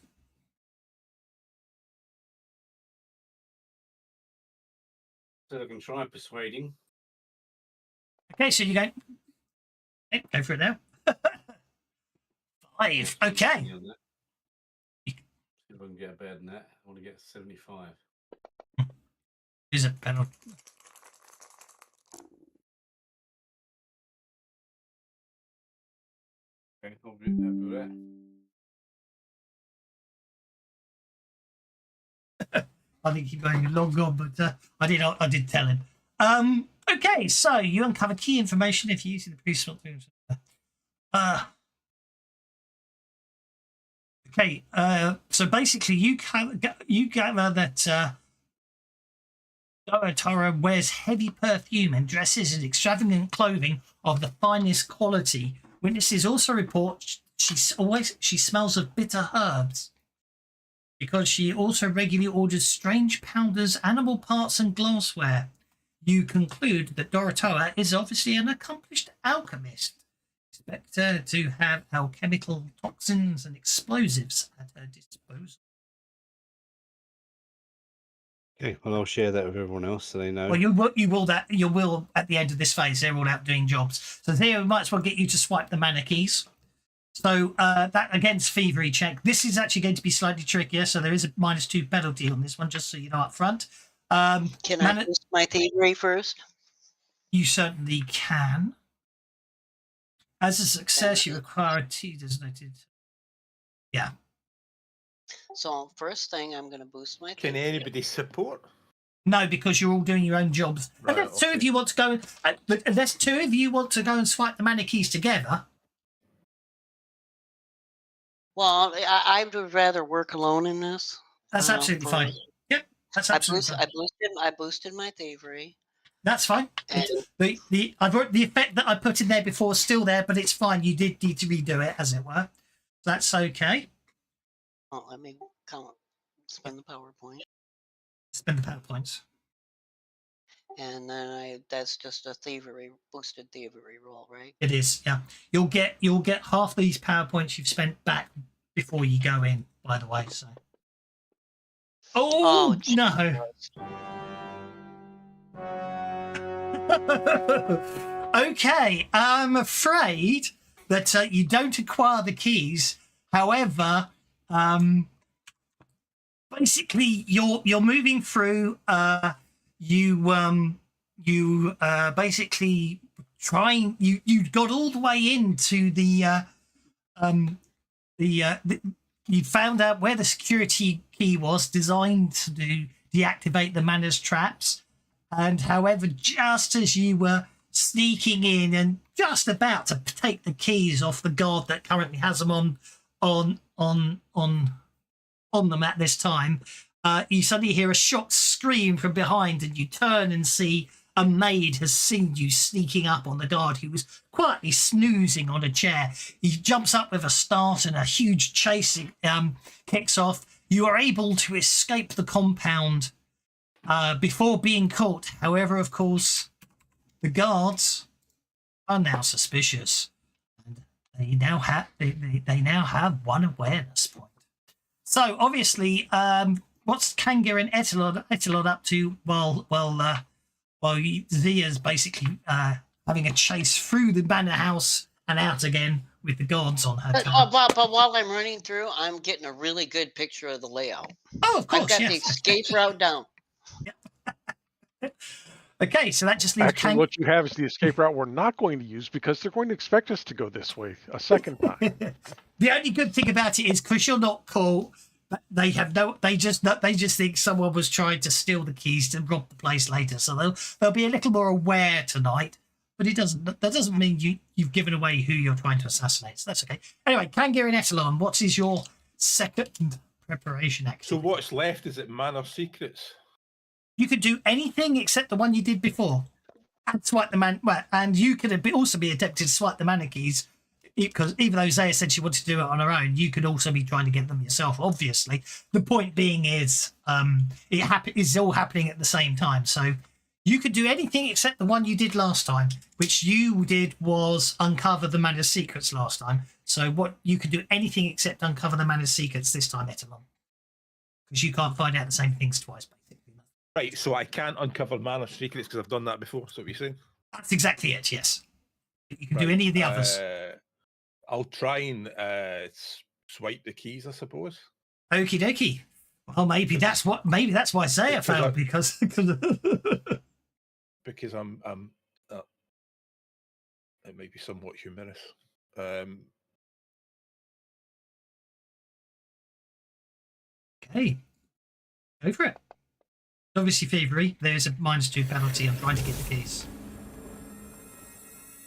So I can try persuading. Okay, so you're going. Okay, go for it now. 5. Okay. See if I can get better than that. I want to get 75. Is a penalty. Okay, I'll be happy with that. I think you're going long gone, but I did tell him. Okay, so you uncover key information if you're using the previous. Okay, so basically you gather that Doratara wears heavy perfume and dresses in extravagant clothing of the finest quality. Witnesses also report she smells of bitter herbs, because she also regularly orders strange powders, animal parts, and glassware. You conclude that Doratara is obviously an accomplished alchemist. Expect her to have alchemical toxins and explosives at her disposal. Okay, well, I'll share that with everyone else so they know. Well, you will at the end of this phase. They're all out doing jobs. So here we might as well get you to swipe the mana keys. So that against thievery check. This is actually going to be slightly trickier. So there is a -2 penalty on this one, just so you know up front. Can I boost my thievery first? You certainly can. As a success, you require a T designated. Yeah. So first thing, I'm going to boost my Can thievery. anybody support? No, because you're all doing your own jobs. Right, Unless two of you want to go, unless two of you want to go and swipe the mana keys together. Well, I would rather work alone in this. That's absolutely fine. Yep, that's absolutely fine. I boosted my thievery. That's fine. And The effect that I put in there before is still there, but it's fine. You did need to redo it, as it were. That's okay. oh, let me spend the PowerPoint. Spend the power points. And then that's just a boosted thievery roll, right? It is, yeah. You'll get half these power points you've spent back before you go in, by the way. So. Oh no. Okay, I'm afraid that you don't acquire the keys. However, basically you're moving through. You basically trying. You got all the way into you found out where the security key was designed to deactivate the manor's traps. And however, just as you were sneaking in and just about to take the keys off the guard that currently has them on them at this time, you suddenly hear a shocked scream from behind, and you turn and see a maid has seen you sneaking up on the guard, who was quietly snoozing on a chair. He jumps up with a start, and a huge chase kicks off. You are able to escape the compound before being caught. However, of course, the guards are now suspicious, and they now have one awareness point. So obviously, what's Kanga and Etalon up to while Zia's basically having a chase through the manor house and out again with the guards on her tail? But while I'm running through, I'm getting a really good picture of the layout. Oh, of course, I've got yes. the escape route down. Okay, so that just leaves Actually, what you have is the escape route we're not going to use because they're going to expect us to go this way a second time. The only good thing about it is because you're not caught, they just think someone was trying to steal the keys to rob the place later, so they'll be a little more aware tonight. But that doesn't mean you've given away who you're trying to assassinate. So that's okay. Anyway, Kanga and Etalon, what is your second preparation activity? So what's left is it manor secrets? You could do anything except the one you did before, and swipe the man. Well, and you could also be attempting to swipe the manor keys, because even though Zaya said she wanted to do it on her own, you could also be trying to get them yourself. Obviously, the point being is it's all happening at the same time. So you could do anything except the one you did last time, which you did was uncover the manor's secrets last time. So what you could do anything except uncover the manor's secrets this time, Etalon, because you can't find out the same things twice, basically. Right, so I can't uncover manor secrets because I've done that before. So what you're saying? That's exactly it. Yes, you can do any of the others. I'll try and swipe the keys, I suppose. Okie dokie. Well, maybe that's why Zaya failed because because I'm it might be somewhat humorous. Okay, go for it. Obviously, thievery. There's a -2 penalty. I'm trying to get the keys.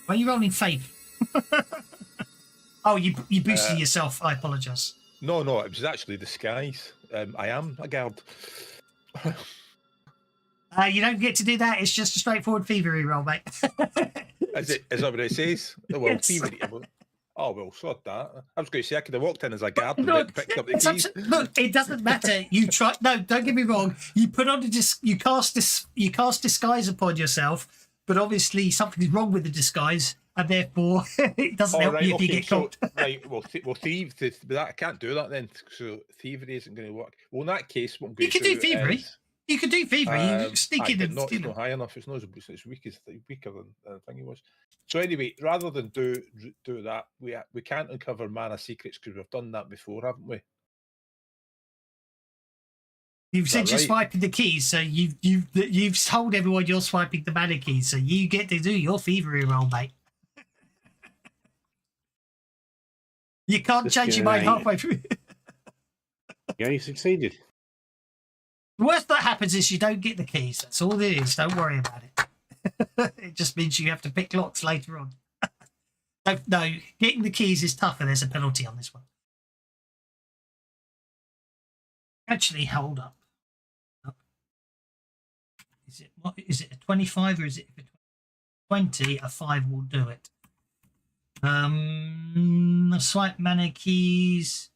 Why are you rolling faith? Oh, you boosted yourself. I apologise. No, it was actually disguise. I am a guard. You don't get to do that. It's just a straightforward thievery roll, mate. Is that what it says? Oh, well, Yes. thievery. Oh, well, sort that. I was going to say I could have walked in as a guard and Look, picked up the keys. Look, it doesn't matter. You try. No, don't get me wrong. You put on you cast disguise upon yourself, but obviously something is wrong with the disguise, and therefore it doesn't help you if you get caught. Right, well, thieves. But I can't do that then. So thievery isn't going to work. Well, in that case, what I'm going You could do thievery. You could do thievery. You sneak in and it's not high enough. It's weaker than the thing it was. So anyway, rather than do that, we can't uncover mana secrets because we've done that before, haven't we? You've said you're right? swiping the keys, so you've told everyone you're swiping the mana keys, so you get to do your thievery roll, mate. You can't change your mind halfway through. Yeah, you succeeded. The worst that happens is you don't get the keys. That's all it is. Don't worry about it. It just means you have to pick locks later on. No, getting the keys is tougher. There's a penalty on this one. Actually, hold up. Is it a 25 or is it a 20? A 5 will do it. Swipe mana keys.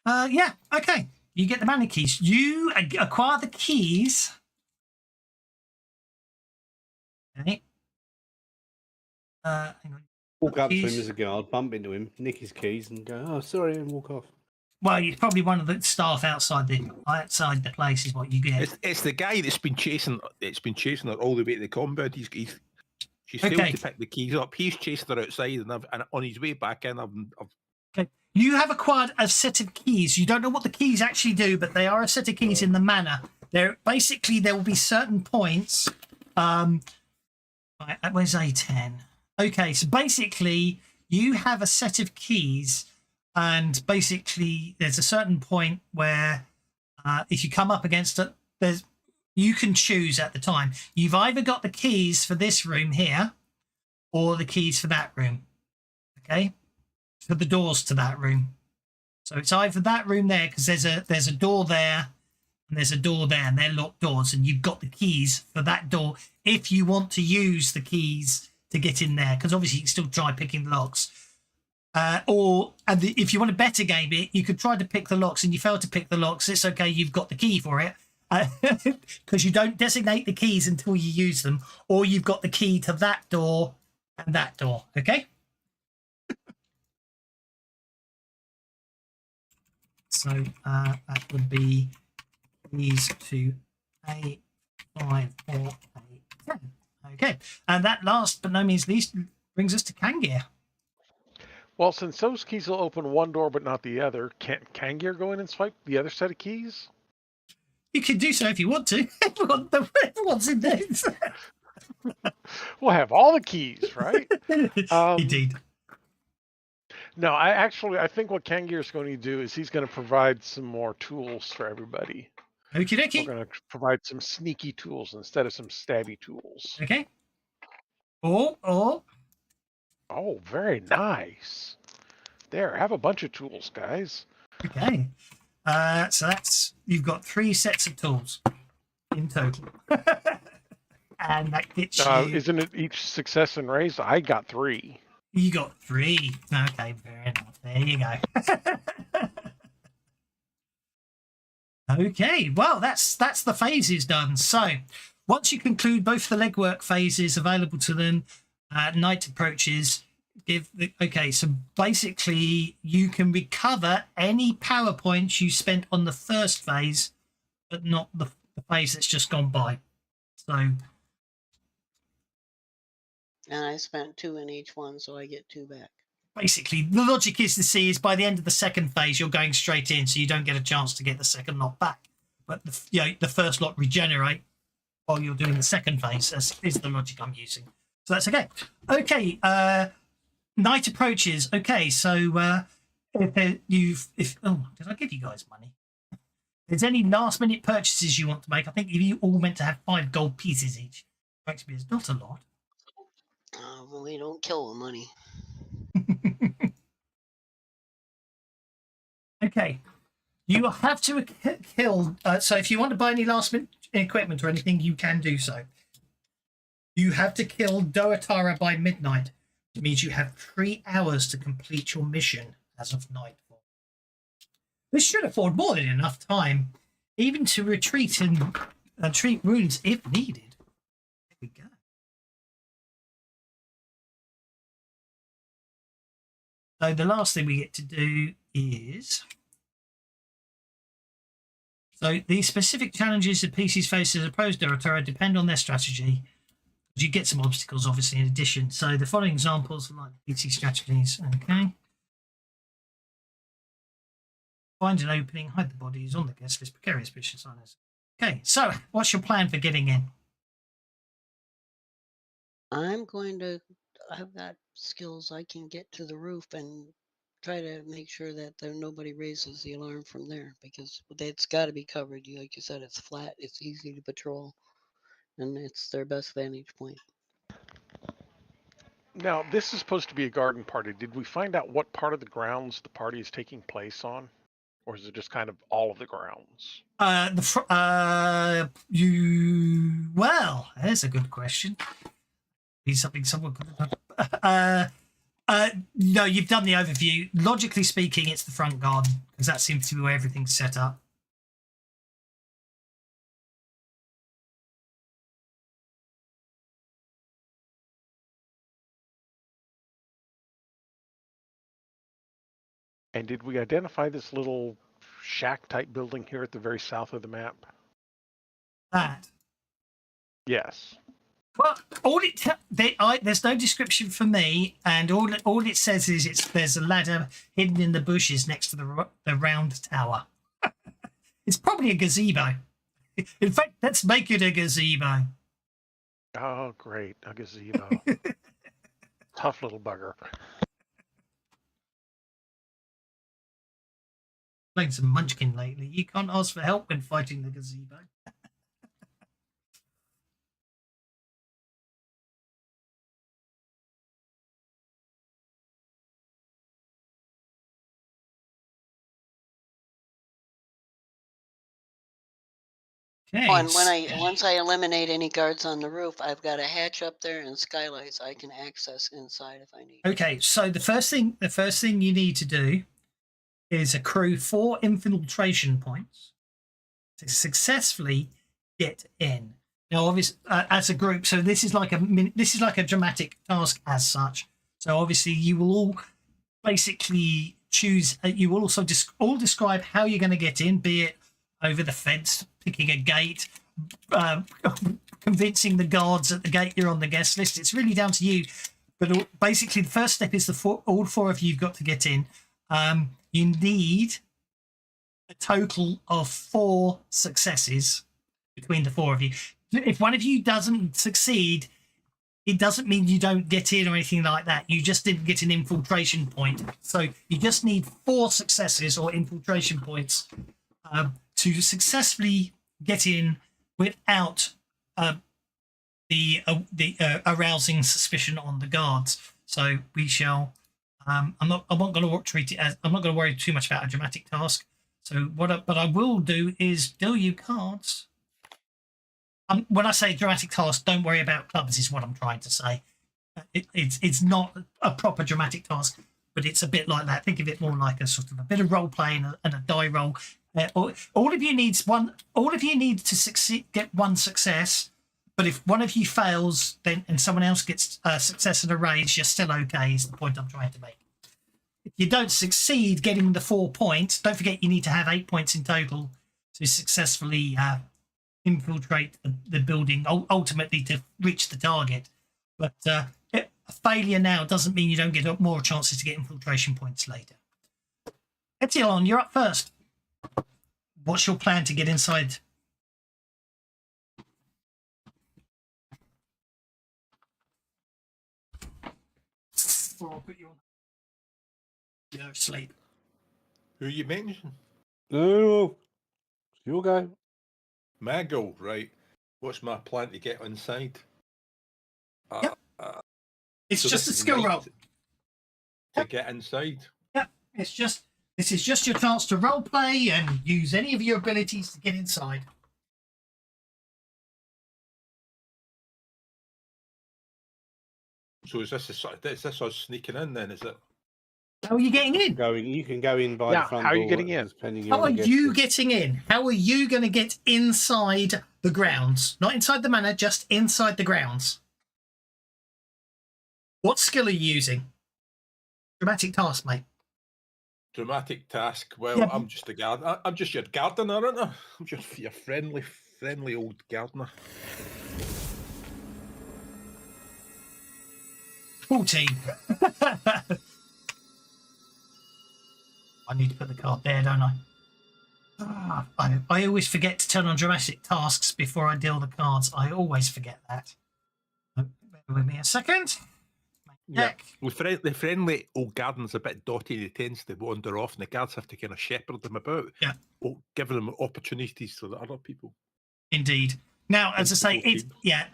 Yeah, okay. You get the mana keys. You acquire the keys. Okay. Hang on. Walk up to him Keys. as a guard, bump into him, nick his keys, and go, "Oh, sorry," and walk off. Well, it's probably one of the staff outside the place is what you get. It's the guy that's been chasing. It's been chasing her all the way to the compound. She's failed Okay. to pick the keys up. He's chasing her outside, and on his way back in, I've Okay. You have acquired a set of keys. You don't know what the keys actually do, but they are a set of keys in the manor. There will be certain points. Right, where's A10? Okay, so basically you have a set of keys, and basically there's a certain point where if you come up against it, you can choose at the time. You've either got the keys for this room here or the keys for that room. Okay? For the doors to that room. So it's either that room there, because there's a door there and there's a door there, and they're locked doors, and you've got the keys for that door if you want to use the keys to get in there, because obviously you can still try picking the locks. If you want to better game it, you could try to pick the locks and you fail to pick the locks. It's okay, you've got the key for it, because you don't designate the keys until you use them, or you've got the key to that door and that door. Okay. So that would be these two A5 or A10. Okay, and that last but no means least brings us to Kangir. Well, since those keys will open one door but not the other, can't Kangir go in and swipe the other set of keys? You can do so if you want to. Everyone's in there. We'll have all the keys, right? Indeed. No, I think what Kangir is going to do is he's going to provide some more tools for everybody. Okie We're dokie. going to provide some sneaky tools instead of some stabby tools. Okay. Or. Oh, very nice. There, have a bunch of tools, guys. Okay. So that's, you've got 3 sets of tools in total. And that gets you. Isn't it each success and raise? I got 3. You got 3. Okay, fair enough. There you go. Okay, well, that's the phases done. So once you conclude both the legwork phases available to them, night approaches. So basically you can recover any power points you spent on the first phase, but not the phase that's just gone by. So. And I spent 2 in each one, so I get 2 back. Basically, the logic is to see is by the end of the second phase, you're going straight in, so you don't get a chance to get the second lot back. But the first lot regenerate while you're doing the second phase. That is the logic I'm using. So that's okay. Okay, night approaches. Okay, so did I give you guys money? If there's any last minute purchases you want to make, I think you all meant to have 5 gold pieces each. Strikes me as not a lot. Well, we don't kill the money. Okay, you have to kill. So if you want to buy any last minute equipment or anything, you can do so. You have to kill Doatara by midnight, which means you have 3 hours to complete your mission as of nightfall. This should afford more than enough time, even to retreat and treat wounds if needed. There we go. So the last thing we get to do is. So the specific challenges that PCs face as opposed to Doatara depend on their strategy. You get some obstacles, obviously, in addition. So the following examples are like PC strategies. Okay. Find an opening, hide the bodies on the guest list, precarious business owners. Okay, so what's your plan for getting in? I've got skills I can get to the roof and try to make sure that nobody raises the alarm from there, because it's got to be covered. Like you said, it's flat, it's easy to patrol, and it's their best vantage point. Now, this is supposed to be a garden party. Did we find out what part of the grounds the party is taking place on? Or is it just kind of all of the grounds? Well, there's a good question. Be something someone could have done. No, you've done the overview. Logically speaking, it's the front garden, because that seems to be where everything's set up. And did we identify this little shack type building here at the very south of the map? That. Yes. Well, there's no description for me, and all it says is there's a ladder hidden in the bushes next to the round tower. It's probably a gazebo. In fact, let's make it a gazebo. Oh, great, a gazebo. Tough little bugger. Playing some Munchkin lately. You can't ask for help when fighting the gazebo. Okay. Once I eliminate any guards on the roof, I've got a hatch up there and skylights I can access inside if I need. Okay, so the first thing you need to do is accrue 4 infiltration points to successfully get in. Now, obviously, as a group, so this is like a dramatic task as such. So obviously, you will all basically choose. You will also all describe how you're going to get in, be it over the fence, picking a gate, convincing the guards at the gate you're on the guest list. It's really down to you. But basically, the first step is all four of you've got to get in. You need a total of 4 successes between the 4 of you. If one of you doesn't succeed, it doesn't mean you don't get in or anything like that. You just didn't get an infiltration point. So you just need 4 successes or infiltration points to successfully get in without the arousing suspicion on the guards. So we shall. I'm not going to treat it as. I'm not going to worry too much about a dramatic task. So but I will do is deal you cards. When I say dramatic task, don't worry about clubs. Is what I'm trying to say. It's not a proper dramatic task, but it's a bit like that. Think of it more like a sort of a bit of role playing and a die roll. All of you need to succeed, get 1 success. But if one of you fails, then and someone else gets a success and a raise, you're still okay. Is the point I'm trying to make. If you don't succeed getting the 4 points, don't forget you need to have 8 points in total to successfully infiltrate the building, ultimately to reach the target. But a failure now doesn't mean you don't get more chances to get infiltration points later. Epsilon, you're up first. What's your plan to get inside? Or I'll put you on. You're asleep. Who are you mentioning? No. You'll go. Maggle, right. What's my plan to get inside? Yep. It's so just a this is skill night roll. To get inside. Yep. This is just your chance to role play and use any of your abilities to get inside. So is this us sneaking in then, is it? How are you getting in? You can go in by Yeah, the front how are you door, getting in? depending How on are the guest you list. getting in? How are you going to get inside the grounds? Not inside the manor, just inside the grounds. What skill are you using? Dramatic task, mate. Dramatic task. Well, Yeah. I'm just a gardener. I'm just your gardener, aren't I? I'm just your friendly old gardener. 14. I need to put the card there, don't I? I always forget to turn on dramatic tasks before I deal the cards. I always forget that. Bear with me a second. Yeah. The friendly old gardener's a bit dotty. He tends to wander off, and the guards have to kind of shepherd them about. Yeah. Well, giving them opportunities so that other people. Indeed. Now, as I say,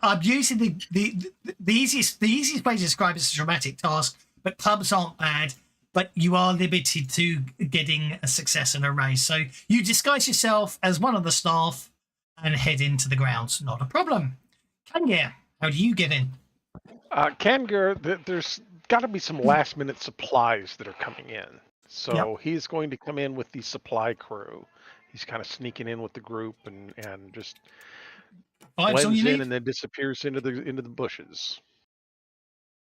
I'm using the easiest way to describe it as a dramatic task, but clubs aren't bad, but you are limited to getting a success and a raise. So you disguise yourself as one of the staff and head into the grounds. Not a problem. Kanya, how do you get in? Kangar, there's got to be some last minute supplies that are coming in. So he's going to come in with the supply crew. He's kind of sneaking in with the group and just blends in and then disappears into the bushes.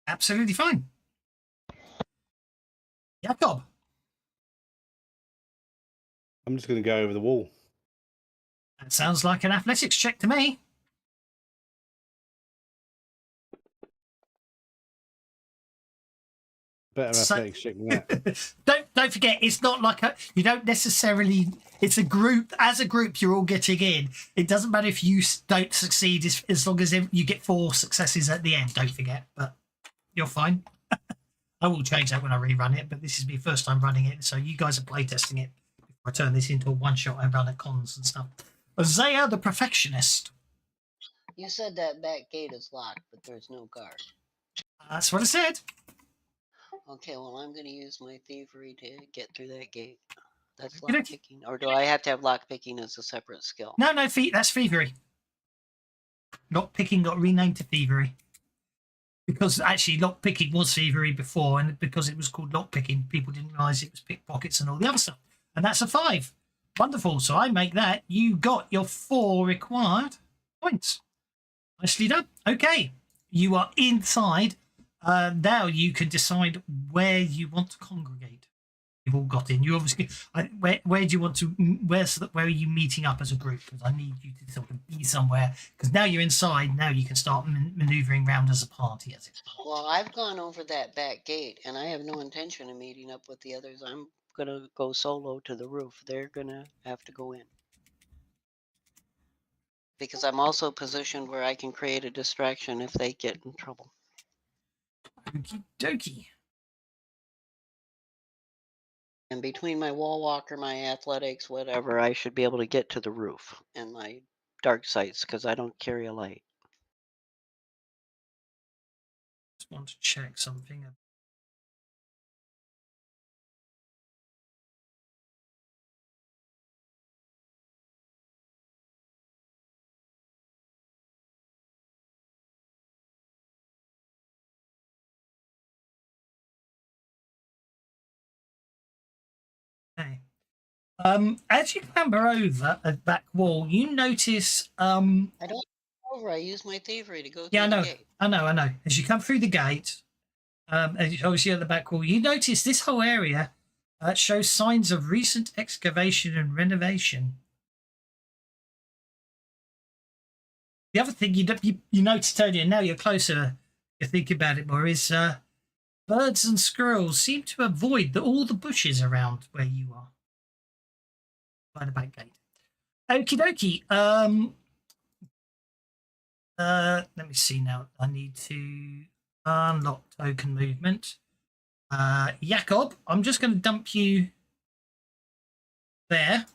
Absolutely fine. Jakob. I'm just going to go over the wall. That sounds like an athletics check to me. Better athletics check than that. Don't forget, it's not like you don't necessarily. It's a group. As a group, you're all getting in. It doesn't matter if you don't succeed, as long as you get 4 successes at the end. Don't forget, but you're fine. I will change that when I rerun it, but this is my first time running it, so you guys are playtesting it. Before I turn this into a one-shot I run at cons and stuff. Isaiah the Perfectionist. You said that back gate is locked, but there's no guard. That's what I said. Okay, well, I'm going to use my thievery to get through that gate. That's Okey-dokey. lock picking. Or do I have to have lock picking as a separate skill? No, that's thievery. Lock picking got renamed to thievery. Because actually lock picking was thievery before, and because it was called lock picking, people didn't realise it was pickpockets and all the other stuff. And that's a 5. Wonderful. So I make that. You got your 4 required points. Nicely done. Okay. You are inside. Now you can decide where you want to congregate. You've all got in. You obviously. Where do you want to? Where are you meeting up as a group? Because I need you to sort of be somewhere. Because now you're inside. Now you can start maneuvering around as a party. As it's. Well, I've gone over that back gate, and I have no intention of meeting up with the others. I'm gonna go solo to the roof. They're gonna have to go in. Because I'm also positioned where I can create a distraction if they get in trouble. Okie dokie. And between my wall walker, my athletics, whatever, I should be able to get to the roof and my dark sights because I don't carry a light. Just want to check something. Okay. As you clamber over a back wall, you notice. I don't go over. I use my thievery to go through Yeah, I know. the gate. I know. As you come through the gate, as you obviously at the back wall, you notice this whole area shows signs of recent excavation and renovation. The other thing you noticed earlier, now you're closer, you think about it more, is birds and squirrels seem to avoid all the bushes around where you are by the back gate. Okie dokie. Let me see now. I need to unlock token movement. Jakob, I'm just going to dump you there,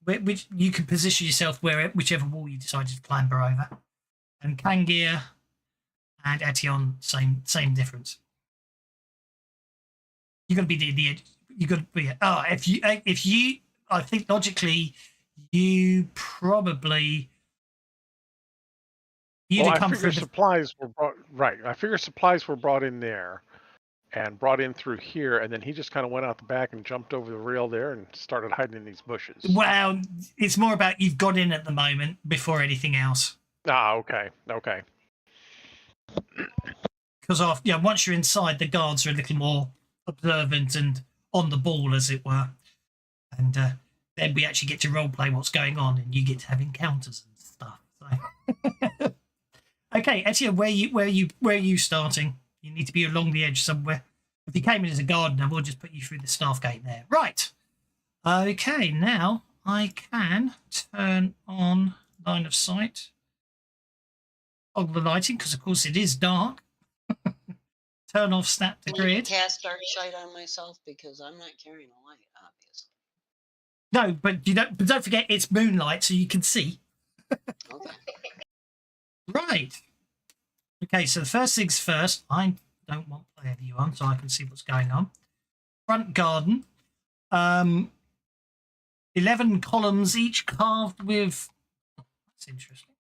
which you can position yourself whichever wall you decided to clamber over. And Kangir and Etienne, same difference. You're going to be the edge. You're going to be. Oh, if you, I think logically, you probably. Well, I figure supplies were brought right. I figure supplies were brought in there, and brought in through here, and then he just kind of went out the back and jumped over the rail there and started hiding in these bushes. Well, it's more about you've got in at the moment before anything else. Ah, okay. Because once you're inside, the guards are a little more observant and on the ball, as it were, and then we actually get to role play what's going on, and you get to have encounters and stuff. So. Okay, Etienne, where are you starting? You need to be along the edge somewhere. If you came in as a gardener, we'll just put you through the staff gate there. Right. Okay, now I can turn on line of sight. Toggle the lighting, because of course it is dark. Turn off snap to grid. Cast dark sight on myself because I'm not carrying a light, obviously. No, but don't forget it's moonlight, so you can see. Okay. Right. Okay, so the first things first, I don't want player view on, so I can see what's going on. Front garden. 11 columns, each carved with. That's interesting.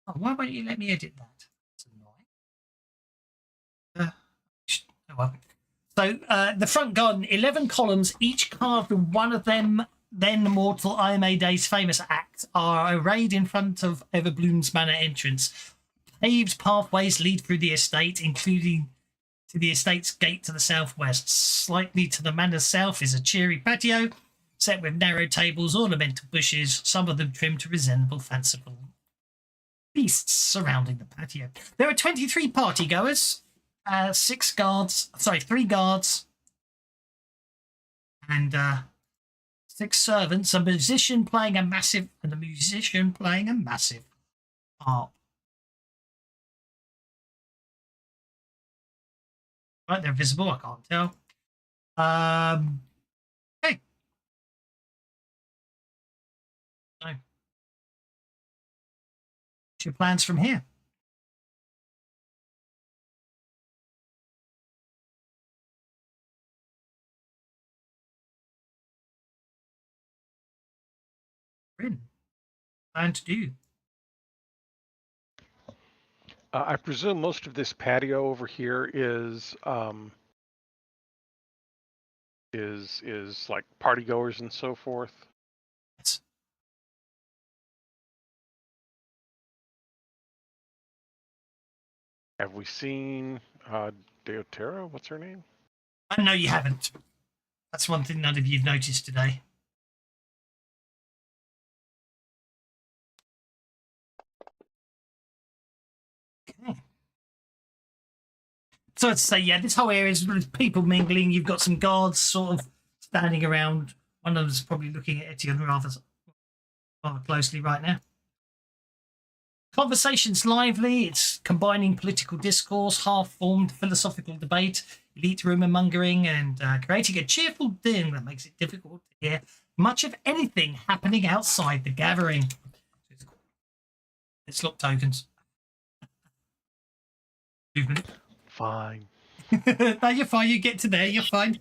Oh, why won't you let me edit that? That's annoying. Oh well. So the front garden, 11 columns, each carved with one of them. Then mortal Iomede's famous act are arrayed in front of Everbloom's manor entrance. Paved pathways lead through the estate, including to the estate's gate to the southwest. Slightly to the manor's south is a cheery patio, set with narrow tables, ornamental bushes, some of them trimmed to resemble fanciful beasts surrounding the patio. There are 23 partygoers, 3 guards, and 6 servants, a musician playing a massive harp. Right, they're visible. I can't tell. Okay. So, what's your plans from here? Plan to do. I presume most of this patio over here is is like party goers and so forth. Yes. Have we seen Deotera? What's her name? I know you haven't. That's one thing none of you've noticed today. Okay. So I'd say, yeah, this whole area is with people mingling. You've got some guards sort of standing around. One of them's probably looking at Etienne rather closely right now. Conversation's lively. It's combining political discourse, half-formed philosophical debate, elite rumour mongering, and creating a cheerful din that makes it difficult to hear much of anything happening outside the gathering. Let's look tokens. Movement. Fine. No, you're fine. You get to there. You're fine.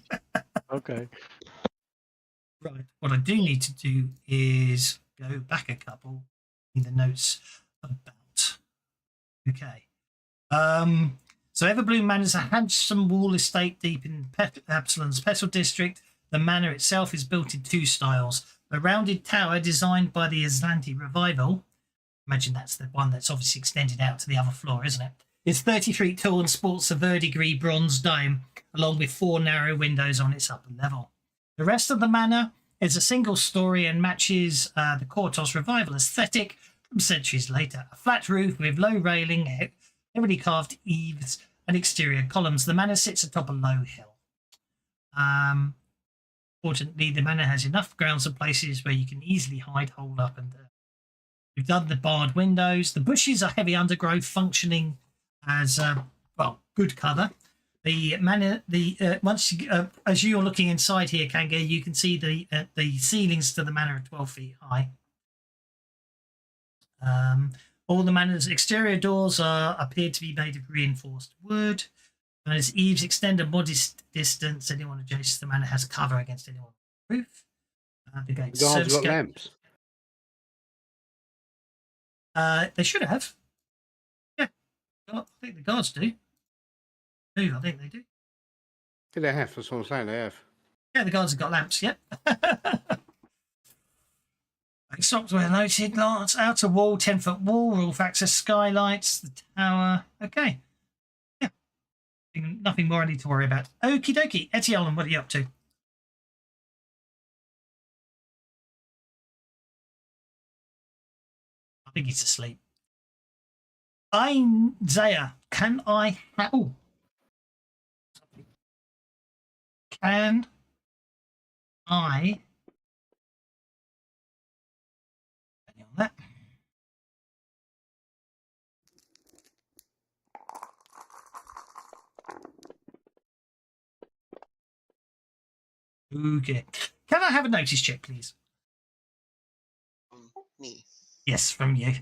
Okay. Right. What I do need to do is go back a couple in the notes about. Okay. So Everbloom Manor is a handsome wall estate deep in Absalom's Petals District. The manor itself is built in two styles. A rounded tower designed by the Aslanti Revival. Imagine that's the one that's obviously extended out to the other floor, isn't it? It's 30 feet tall and sports a verdigris bronze dome, along with 4 narrow windows on its upper level. The rest of the manor is a single story and matches the Cortos Revival aesthetic from centuries later. A flat roof with low railing, heavily carved eaves and exterior columns. The manor sits atop a low hill. Fortunately, the manor has enough grounds and places where you can easily hide, hold up, and we've done the barred windows. The bushes are heavy undergrowth, functioning as good cover. The manor, as you're looking inside here, Kanga, you can see the ceilings to the manor are 12 feet high. All the manor's exterior doors appear to be made of reinforced wood. And as eaves extend a modest distance, anyone adjacent to the manor has cover against anyone on the roof. The gates The guards service got lamps. They should have. Yeah, I think the guards do. I think they do. Yeah, they have. That's what I'm saying. They have. Yeah, the guards have got lamps. Yep. Software noted. Lance, outer wall, 10-foot wall, roof access skylights, the tower. Okay. Yeah. Nothing more I need to worry about. Okie dokie. Etienne, what are you up to? I think he's asleep. Zaya, can I have... Oh. Can I... on that. Okay. Can I have a notice check, please? Me. Yes, from you.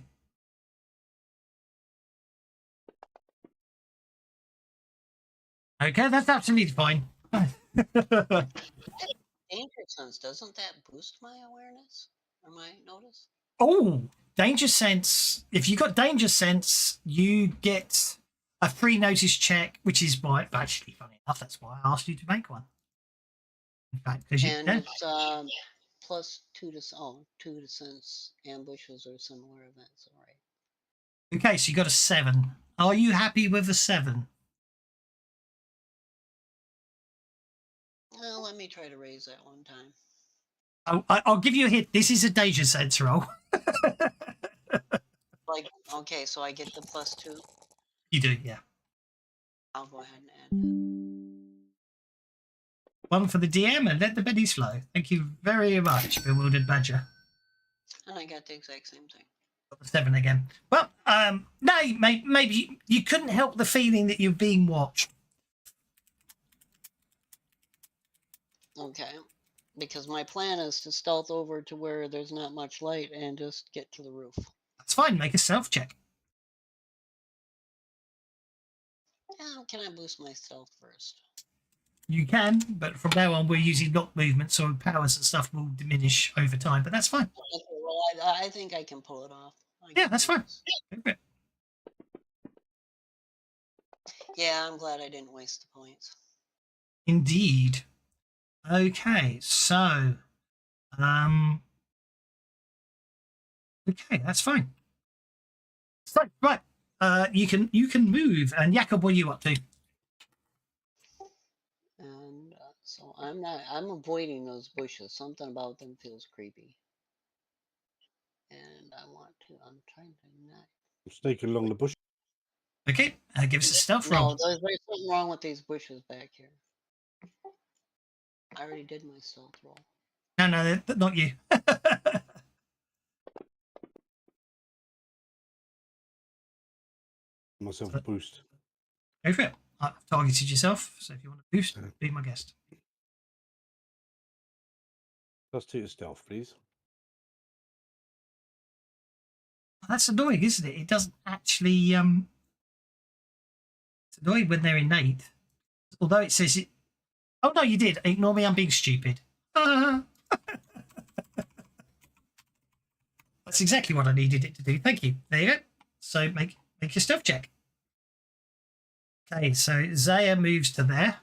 Okay, that's absolutely fine. Danger sense, doesn't that boost my awareness or my notice? Oh, danger sense. If you got danger sense, you get a free notice check, which is why, actually, funny enough, that's why I asked you to make one. In fact, because And it's plus 2 to sense ambushes or similar events. All right. okay, so you got a 7. Are you happy with a 7? Well, let me try to raise that one time. I'll give you a hint. This is a danger sense roll. Like, okay, so I get the plus 2. You do, yeah. I'll go ahead and add that. One for the DM and let the bennies flow. Thank you very much, Bewildered Badger. And I got the exact same thing. Got the 7 again. Well, no, maybe you couldn't help the feeling that you're being watched. Okay. Because my plan is to stealth over to where there's not much light and just get to the roof. That's fine. Make a self check. How can I boost my stealth first? You can, but from now on, we're using lock movement, so powers and stuff will diminish over time, but that's fine. Okay, well, I think I can pull it off. Yeah, that's fine. Go for it. Yeah, I'm glad I didn't waste the points. Indeed. Okay, so okay, that's fine. So right, you can move. And Jakob, what are you up to? And so I'm avoiding those bushes. Something about them feels creepy. And I'm trying to not. Sneaking along the bush. Okay, give us a stealth No, roll. there's something wrong with these bushes back here. I already did my stealth roll. No, not you. Myself a boost. Go for it. I've targeted yourself, so if you want to boost, be my guest. +2 to stealth, please. That's annoying, isn't it? It doesn't actually. It's annoying when they're innate. Although it says it. Oh no, you did. Ignore me. I'm being stupid. That's exactly what I needed it to do. Thank you. There you go. So make your stealth check. Okay, so Zaya moves to there.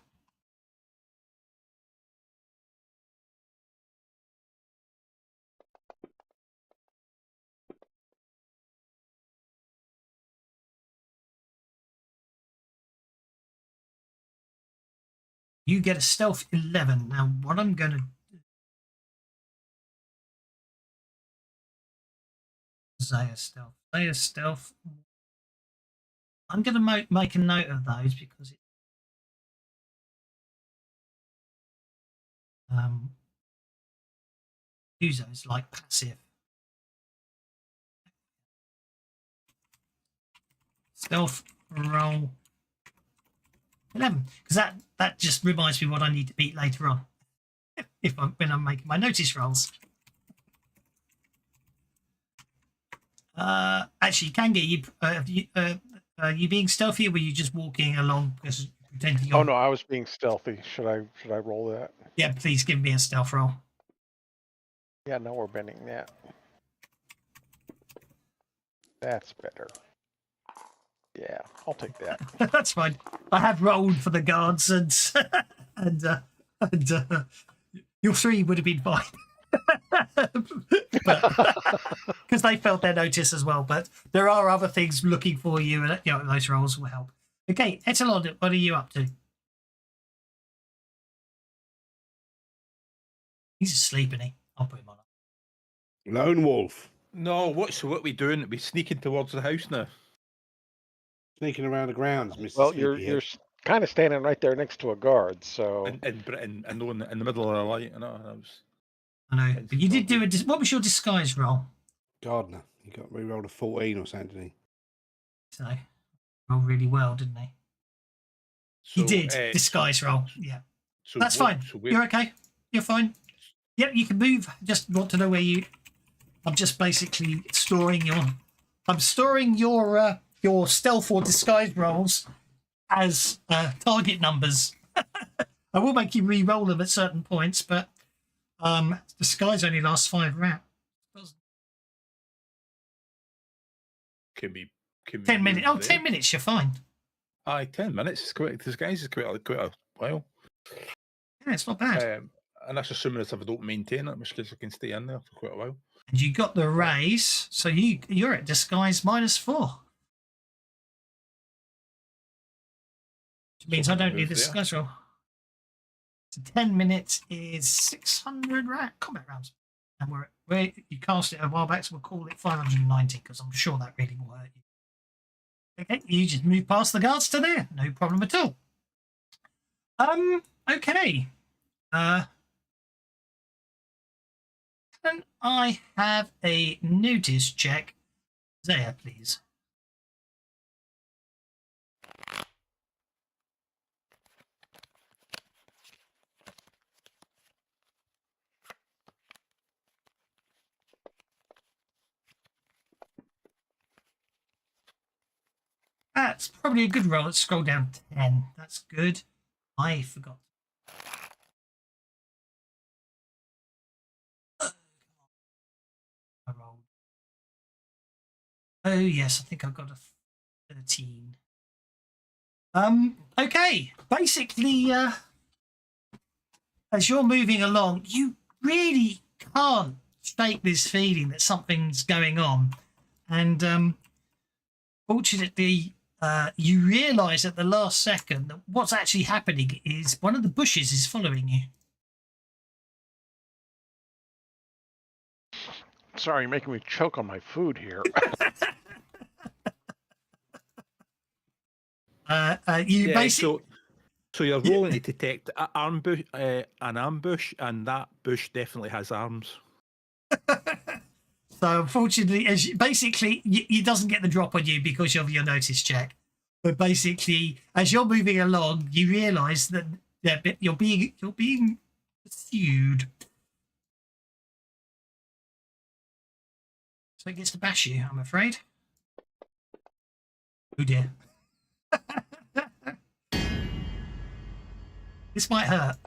You get a stealth 11. Now, what I'm going to do... Zaya stealth. I'm going to make a note of those because it... use those like passive. Stealth roll 11, because that just reminds me what I need to beat later on when I'm making my notice rolls. Actually, you can get you being stealthy, or were you just walking along because pretending? Oh no, I was being stealthy. Should I roll that? Yeah, please give me a stealth roll. Yeah, no, we're bending that. That's better. Yeah, I'll take that. That's fine. I have rolled for the guards, and your 3 would have been fine. Because they felt their notice as well. But there are other things looking for you, and those rolls will help. Okay, Etalon, what are you up to? He's asleep, isn't he? I'll put him on. Lone wolf. No, what we doing? We sneaking towards the house now. Sneaking around the grounds, Mr. Well, Sleepyhead. you're kind of standing right there next to a guard, so In Britain, I know in the middle of the light. I know. I know, but you did do what was your disguise roll? Gardener. He got re-rolled a 14 or something, didn't he? So, rolled really well, didn't he? He did disguise roll. Yeah, So that's fine. You're okay. You're fine. Yep, you can move. Just want to know where you. I'm just basically storing your. I'm storing your stealth or disguise rolls as target numbers. I will make you re-roll them at certain points, but disguise only lasts 5 rounds. Can we 10 minutes. Oh, there? 10 minutes. You're fine. Aye, 10 minutes. It's quite. This guy's is quite a while. Yeah, it's not bad. And that's assuming if I don't maintain it, in which case I can stay in there for quite a while. And you got the raise, so you're at disguise -4. Which means I don't need the disguise roll. So 10 minutes is 600 combat rounds. And we're you cast it a while back, so we'll call it 590 because I'm sure that really will hurt you. Okay, you just move past the guards to there, no problem at all. Okay. Can I have a notice check there, please? That's probably a good roll. Let's scroll down 10. That's good. I forgot. I rolled. Oh yes, I think I've got a 13. Okay. Basically, as you're moving along, you really can't shake this feeling that something's going on. And fortunately, you realise at the last second that what's actually happening is one of the bushes is following you. Sorry, you're making me choke on my food here. You basically... So you're rolling to detect an ambush, and that bush definitely has arms. So unfortunately, basically, it doesn't get the drop on you because of your notice check. But basically, as you're moving along, you realise that you're being pursued. So it gets to bash you, I'm afraid. Oh dear. This might hurt.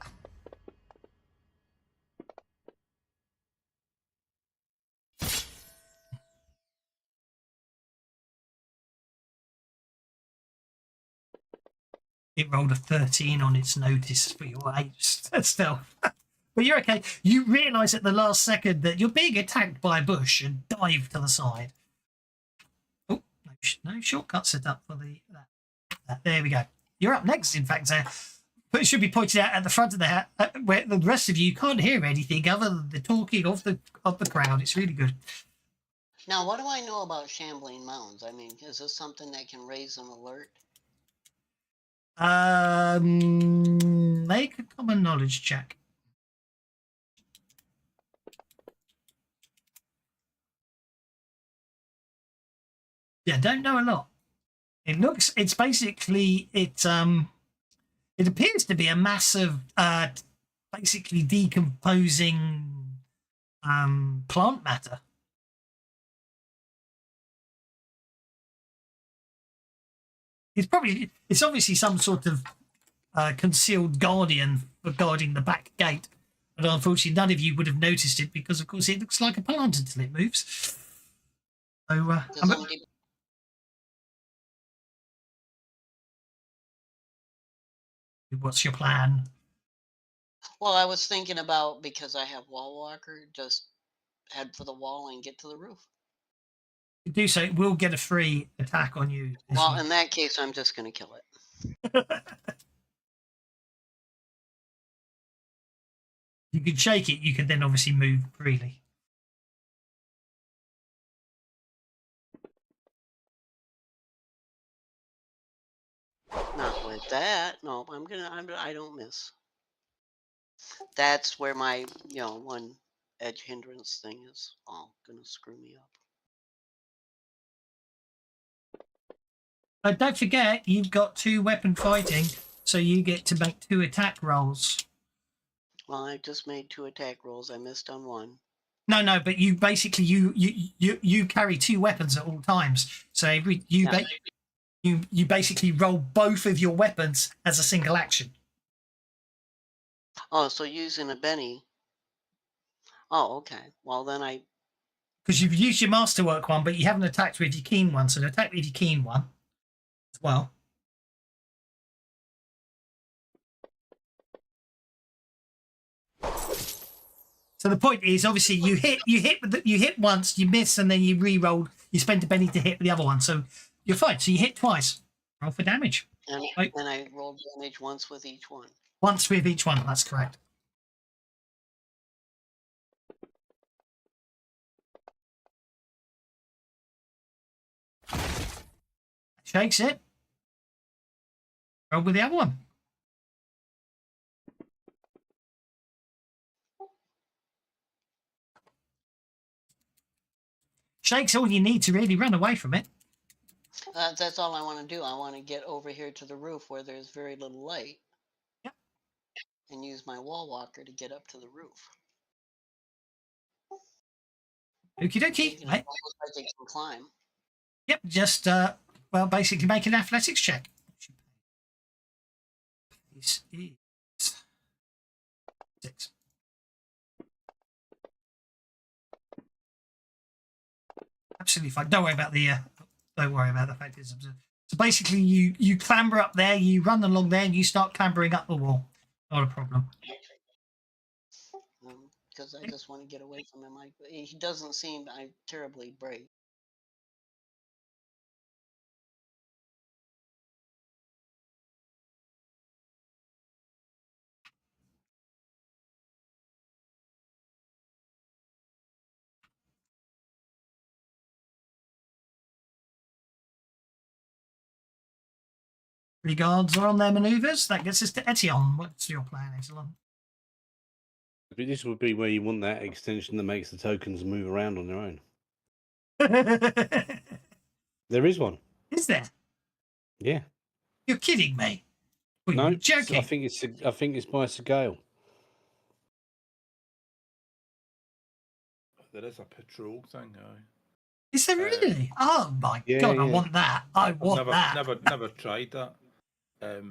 It rolled a 13 on its notice for your 8 stealth. But you're okay. You realise at the last second that you're being attacked by a bush and dive to the side. Oh, no shortcut set up for that. There we go. You're up next, in fact, but it should be pointed out at the front of the hat where the rest of you can't hear anything other than the talking of the crowd. It's really good. Now, what do I know about shambling mounds? I mean, is this something that can raise an alert? Make a common knowledge check. Yeah, don't know a lot. It's basically, it appears to be a massive, basically decomposing plant matter. It's obviously some sort of concealed guardian guarding the back gate. But unfortunately, none of you would have noticed it because, of course, it looks like a plant until it moves. So, what's your plan? Well, I was thinking about, because I have wall walker, just head for the wall and get to the roof. You do so, it will get a free attack on you. Well, in that case, I'm just going to kill it. You can shake it. You can then obviously move freely. Not with that. No, I don't miss. That's where my, one edge hindrance thing is all going to screw me up. But don't forget, you've got 2 weapon fighting, so you get to make 2 attack rolls. Well, I just made 2 attack rolls. I missed on 1. No, but you basically you carry 2 weapons at all times. So you basically roll both of your weapons as a single action. Oh, so using a Benny. Oh, okay. Well, then because you've used your masterwork one, but you haven't attacked with your keen one. So attack with your keen one as well. So the point is, obviously, you hit once, you miss, and then you re-roll. You spend a penny to hit the other one, so you're fine. So you hit twice. Roll for damage. And I rolled damage once with each one. Once with each one. That's correct. Shakes it. Roll with the other one. Shakes all you need to really run away from it. That's all I want to do. I want to get over here to the roof where there's very little light. Yep. And use my wall walker to get up to the roof. Okie dokie. Almost like they can climb. Yep, just, well, basically make an athletics check. This is 6. Absolutely fine. Don't worry about the fact it's observed. So basically, you clamber up there, you run along there, and you start clambering up the wall. Not a problem. because I just want to get away from him. He doesn't seem terribly brave. Regards are on their manoeuvres. That gets us to Etion. What's your plan, Absalom? But this would be where you want that extension that makes the tokens move around on their own. There is one. Is there? Yeah. You're kidding me. Well, No, you're joking. I think it's by Segale. There is a patrol thing. Is there really? Oh my yeah, god! I yeah. want that. I want that. Never tried that.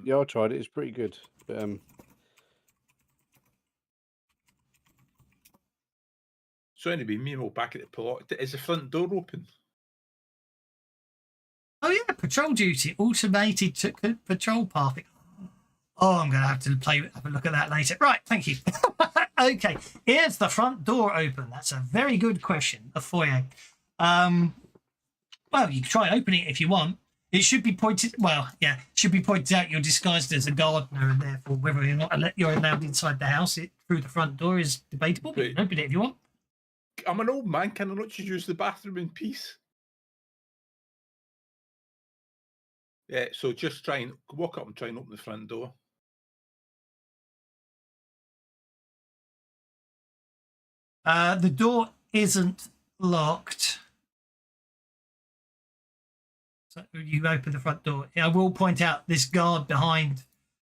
Yeah, I tried it. It's pretty good. But So anyway, meanwhile, back at the plot, is the front door open? Oh yeah, patrol duty, automated patrol path. Oh, I'm going to have to have a look at that later. Right, thank you. Okay, is the front door open? That's a very good question. A foyer. Well, you can try opening it if you want. It should be pointed. Well, yeah, it should be pointed out you're disguised as a gardener, and therefore whether or not you're allowed inside the house through the front door is debatable. But you can open it if you want. I'm an old man. Can I not just use the bathroom in peace? Yeah, so just try and walk up and try and open the front door. The door isn't locked. So you open the front door. I will point out this guard behind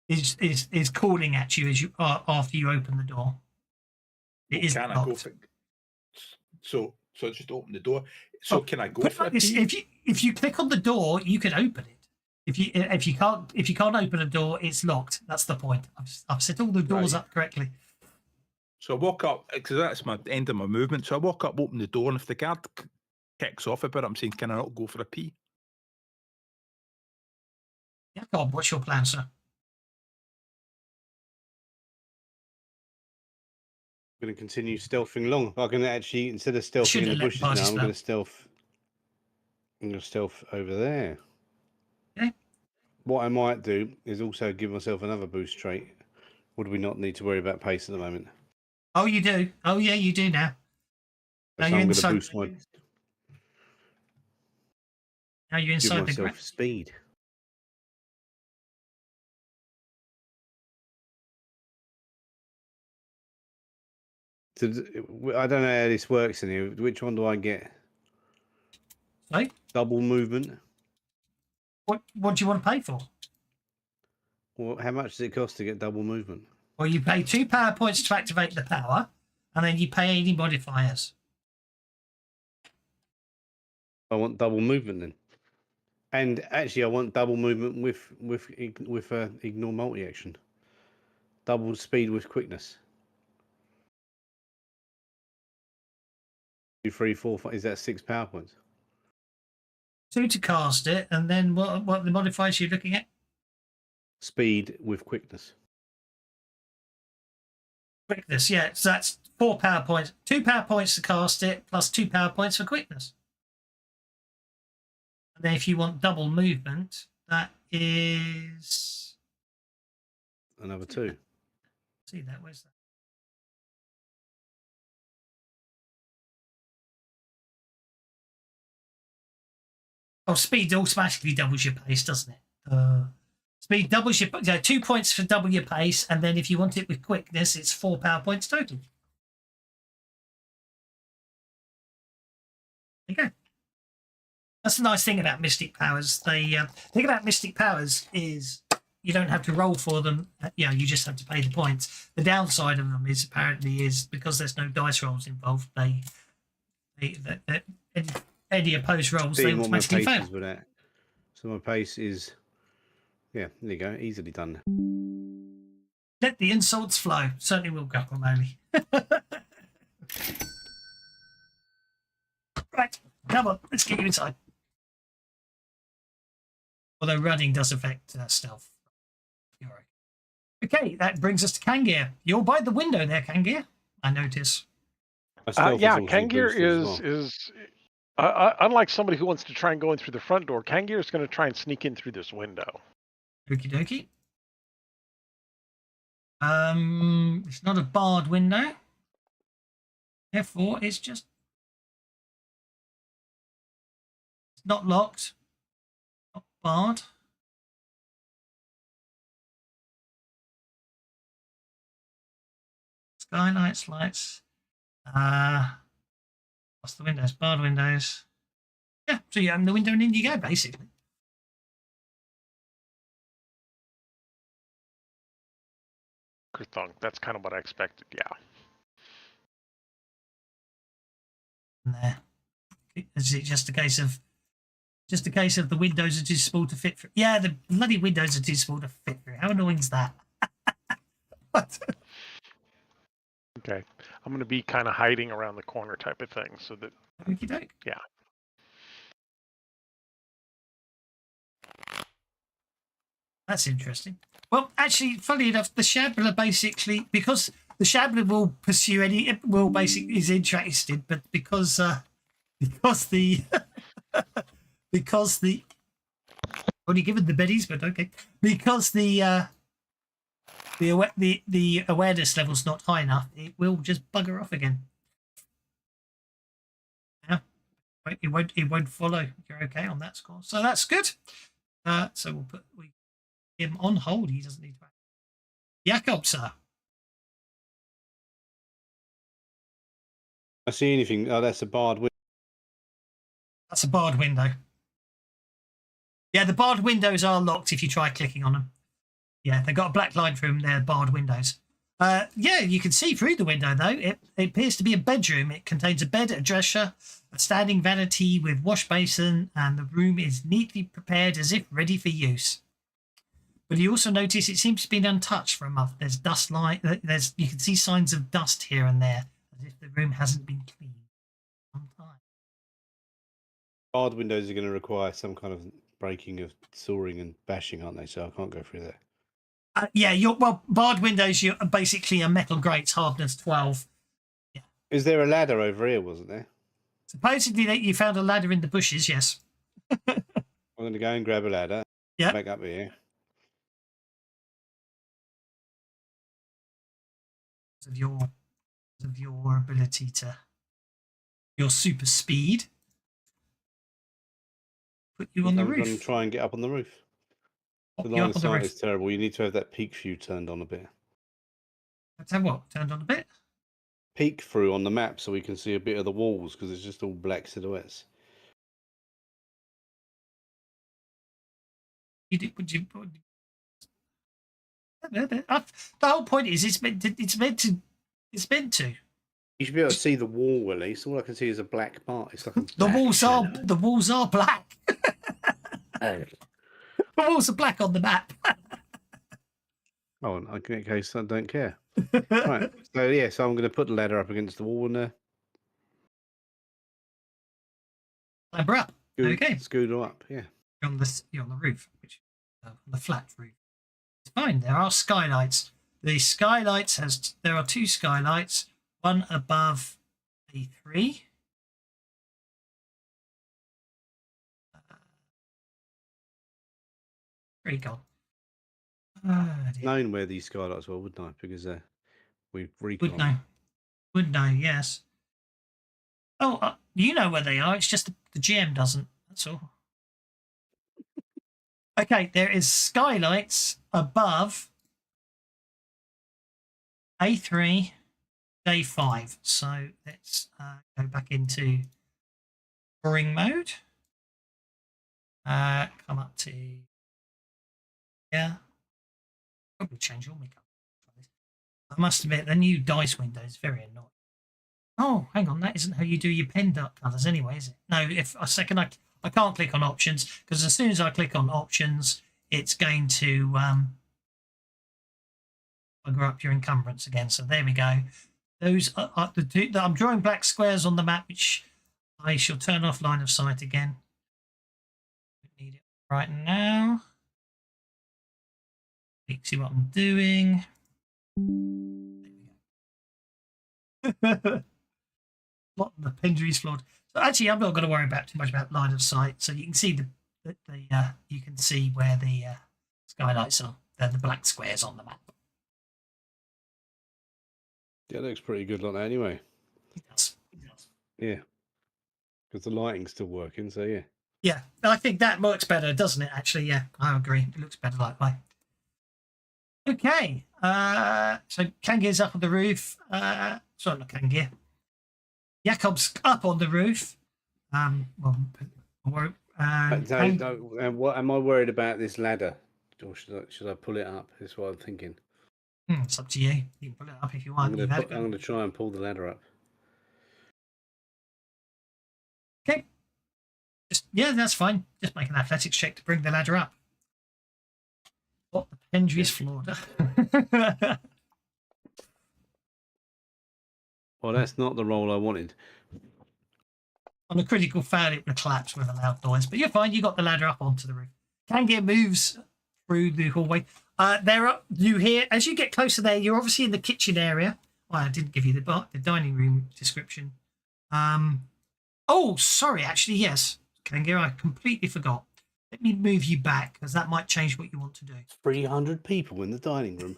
is calling at you as you after you open the door. It is Can I locked. go for? So just open the door. So can I go Put it for like a this, pee? if you click on the door, you can open it. If you can't open a door, it's locked. That's the point. I've set all the doors Right. up correctly. So I walk up because that's my end of my movement. So I walk up, open the door, and if the guard kicks off a bit, I'm saying, "Can I not go for a pee?" Yeah, God, what's your plan, sir? I'm going to continue stealthing along. I can actually, instead of stealthing in Should've the let bushes now, party I'm spell. going to stealth. I'm going to stealth over there. Okay. What I might do is also give myself another boost trait. Or do we not need to worry about pace at the moment? Oh, you do. Oh, yeah, you do now. Now So you're I'm going to inside. boost my, Now you're give inside the myself ground. speed. So, I don't know how this works in here. Which one do I get? Sorry? Double movement? What do you want to pay for? Well, how much does it cost to get double movement? Well, you pay 2 power points to activate the power, and then you pay any modifiers. I want double movement then. And actually, I want double movement with ignore multi action. Double speed with quickness. 2, 3, 4, 5. Is that 6 power points? 2 to cast it, and then what the modifiers you're looking at? Speed with quickness. Quickness, yeah. So that's 4 power points. 2 power points to cast it, plus 2 power points for quickness. And then if you want double movement, that is... Another 2. See that, where's that? Oh, speed automatically doubles your pace, doesn't it? Speed doubles your 2 points for double your pace, and then if you want it with quickness, it's 4 power points total. There you go. That's the nice thing about Mystic Powers. The thing about Mystic Powers is you don't have to roll for them. You just have to pay the points. The downside of them is apparently because there's no dice rolls involved. Any opposed rolls, they Seeing what my automatically pace fail. is with that. So my pace is, yeah, there you go, easily done. Let the insults flow. Certainly will, Guacamole. Right, come on, let's get you inside. Although running does affect stealth. You're right. Okay, that brings us to Kangir. You're by the window there, Kangir. I notice. My stealth Yeah, is also Kangir boosted as well. is unlike somebody who wants to try and go in through the front door. Kangir is going to try and sneak in through this window. Okie dokie. It's not a barred window. Therefore, it's not locked. Not barred. Skylights, lights. What's the windows? Barred windows. Yeah, so you open the window and in you go, basically. Kerthunk. That's kind of what I expected. Yeah. And there. Is it just a case of the windows are too small to fit through? Yeah, the bloody windows are too small to fit through. How annoying is that? What? Okay. I'm going to be kind of hiding around the corner type of thing, so that Okie doke. yeah. That's interesting. Well, actually, funny enough, the Shambler basically, because the Shambler will pursue is interested, but because the only given the biddies, but okay, because the awareness level's not high enough, it will just bugger off again. Yeah, it won't follow. You're okay on that score, so that's good. So we'll put him on hold. He doesn't need to. Jakob, sir. I see anything. Oh, that's a barred window. That's a barred window. Yeah, the barred windows are locked if you try clicking on them. Yeah, they've got a black line through them. They're barred windows. Yeah, you can see through the window, though. It appears to be a bedroom. It contains a bed, a dresser, a standing vanity with wash basin, and the room is neatly prepared as if ready for use. But you also notice it seems to be untouched for a month. There's dust light. You can see signs of dust here and there, as if the room hasn't been cleaned for some time. Barred windows are going to require some kind of breaking of sawing and bashing, aren't they? So I can't go through there. Yeah, barred windows. You're basically a metal grates, hardness 12. Yeah. Is there a ladder over here? Wasn't there? Supposedly you found a ladder in the bushes. Yes. I'm going to go and grab a ladder. Yeah. Back up here. Of your ability to your super speed, put you on the I'm roof. going to try and get up on the roof. Pop The you line up of on the sight roof. is terrible. You need to have that peek view turned on a bit. Let's have what? Turned on a bit? Peek through on the map so we can see a bit of the walls because it's just all black silhouettes. The whole point is it's meant to. You should be able to see the wall at least. All I can see is a black part. It's like a The black shadow. walls are black. Oh. The walls are black on the map. Oh, in that case, I don't care. Right. So yeah, so I'm going to put the ladder up against the wall and Climber up. Okay. Scooter up. Yeah. You're on the roof, which on the flat roof. It's fine. There are skylights. There are two skylights, one above A3. Where you gone? Known where these skylights were, wouldn't I? Because we've recon. Would know, yes. Oh, you know where they are. It's just the GM doesn't. That's all. Okay, there is skylights above A3, A5. So let's go back into drawing mode. Come up to probably change your makeup. I must admit, the new dice window is very annoying. Oh, hang on, that isn't how you do your pen dot colours anyway, is it? No, if a second I can't click on options because as soon as I click on options, it's going to bugger up your encumbrance again. So there we go. Those are the two. I'm drawing black squares on the map, which I shall turn off line of sight again. Don't need it right now. See what I'm doing. What the Pendry's flawed. So actually, I'm not going to worry about too much about line of sight. So you can see you can see where the skylights are. They're the black squares on the map. Yeah, it looks pretty good like that anyway. It does. Yeah. Because the lighting's still working, so yeah. Yeah, I think that works better, doesn't it? Actually, yeah, I agree. It looks better that way. Okay, so Kangir's up on the roof. Sorry, not Kangir. Jakob's up on the roof. What am I worried about this ladder? Or should I pull it up? That's what I'm thinking. It's up to you. You can pull it up if you want. I'm going to try and pull the ladder up. Okay. Yeah, that's fine. Just make an athletics check to bring the ladder up. What the Pendry's flawed. Well, that's not the roll I wanted. On a critical fail, it would collapse with a loud noise. But you're fine. You got the ladder up onto the roof. Kangir moves through the hallway. You hear as you get closer there. You're obviously in the kitchen area. Well, I didn't give you the dining room description. Oh, sorry. Actually, yes, Kangir, I completely forgot. Let me move you back because that might change what you want to do. 300 people in the dining room.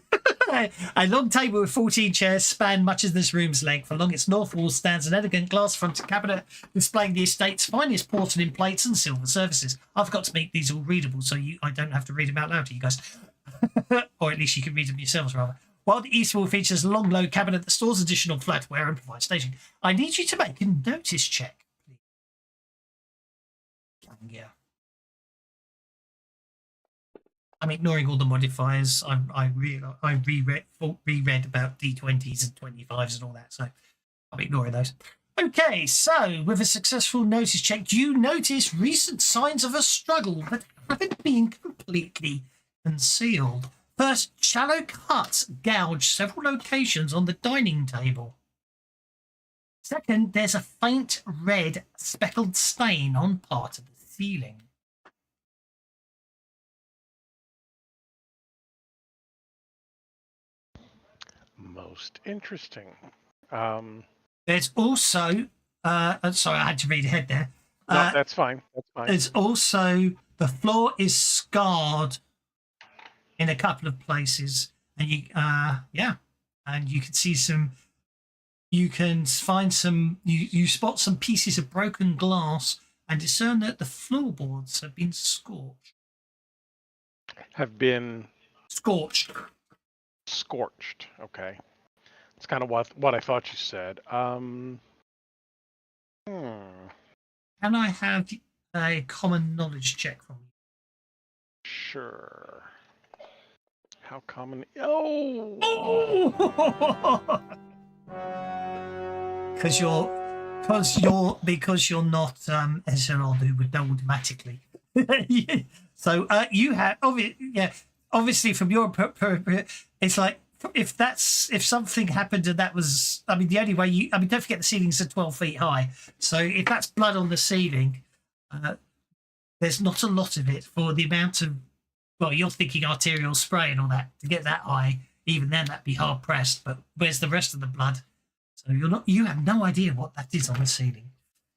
A long table with 14 chairs span much of this room's length. Along its north wall stands an elegant glass-fronted cabinet displaying the estate's finest porcelain plates and silver services. I forgot to make these all readable, so I don't have to read them out loud to you guys. Or at least you can read them yourselves, rather. While the east wall features a long, low cabinet that stores additional flatware and provides staging. I need you to make a notice check, please. Yeah. I'm ignoring all the modifiers. I reread about D20s and 25s and all that, so I'm ignoring those. Okay, so with a successful notice check, you notice recent signs of a struggle that haven't been completely concealed. First, shallow cuts gouge several locations on the dining table. Second, there's a faint red speckled stain on part of the ceiling. Most interesting. There's also, sorry, I had to read ahead there. No, that's fine. That's fine. There's also, the floor is scarred in a couple of places, and and you can see you can find you spot some pieces of broken glass and discern that the floorboards have been scorched. Scorched. Okay. It's kind of what I thought you said. Can I have a common knowledge check from you? Sure. How common? Oh! Because you're not Esmeralda, who would know automatically. So you have obviously from your it's like if something happened and that was, I mean, the only way don't forget the ceilings are 12 feet high, so if that's blood on the ceiling, there's not a lot of it for the amount of, well, you're thinking arterial spray and all that to get that high. Even then, that'd be hard pressed. But where's the rest of the blood? So you have no idea what that is on the ceiling.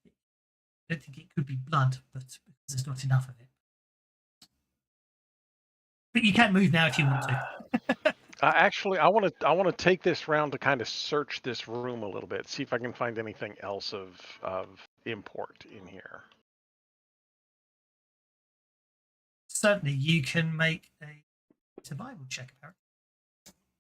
I don't think it could be blood, but there's not enough of it. But you can move now if you want to. Actually, I want to take this round to kind of search this room a little bit, see if I can find anything else of import in here. Certainly, you can make a survival check, apparently.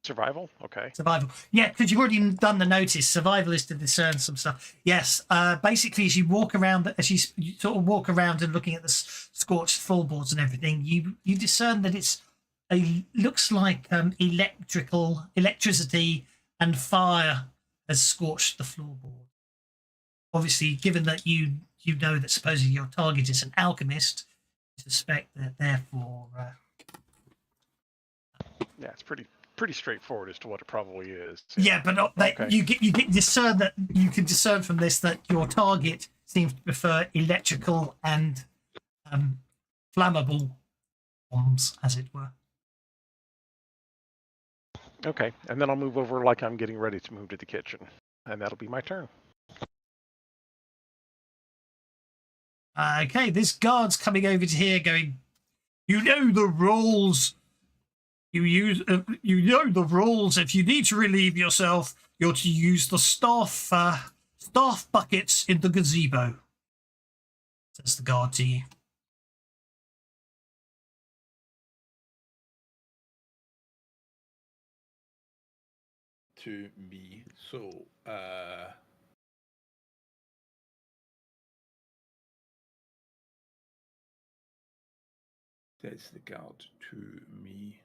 Survival? Okay. Survival. Yeah, because you've already done the notice. Survival is to discern some stuff. Yes. Basically, as you walk around, you sort of walk around and looking at the scorched floorboards and everything, you discern that looks like electricity and fire has scorched the floorboard. Obviously, given that you know that supposedly your target is an alchemist, you suspect that therefore. Yeah, it's pretty straightforward as to what it probably is. Yeah, but not that Okay. you can discern from this that your target seems to prefer electrical and flammable bombs, as it were. Okay, and then I'll move over like I'm getting ready to move to the kitchen. and that'll be my turn. Okay, this guard's coming over to here going, you know the rules. You know the rules. If you need to relieve yourself, you're to use the staff buckets in the gazebo. Says the guard to you. To me. So, that's the guard to me.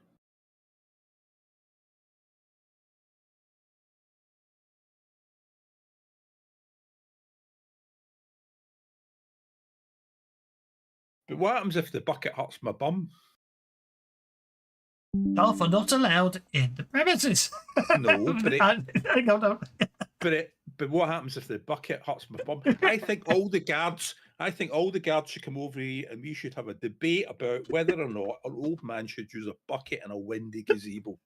But what happens if the bucket hurts my bum? Staff are not allowed in the premises. No, but Hang on. but what happens if the bucket hurts my bum? I think all the guards should come over here and we should have a debate about whether or not an old man should use a bucket in a windy gazebo.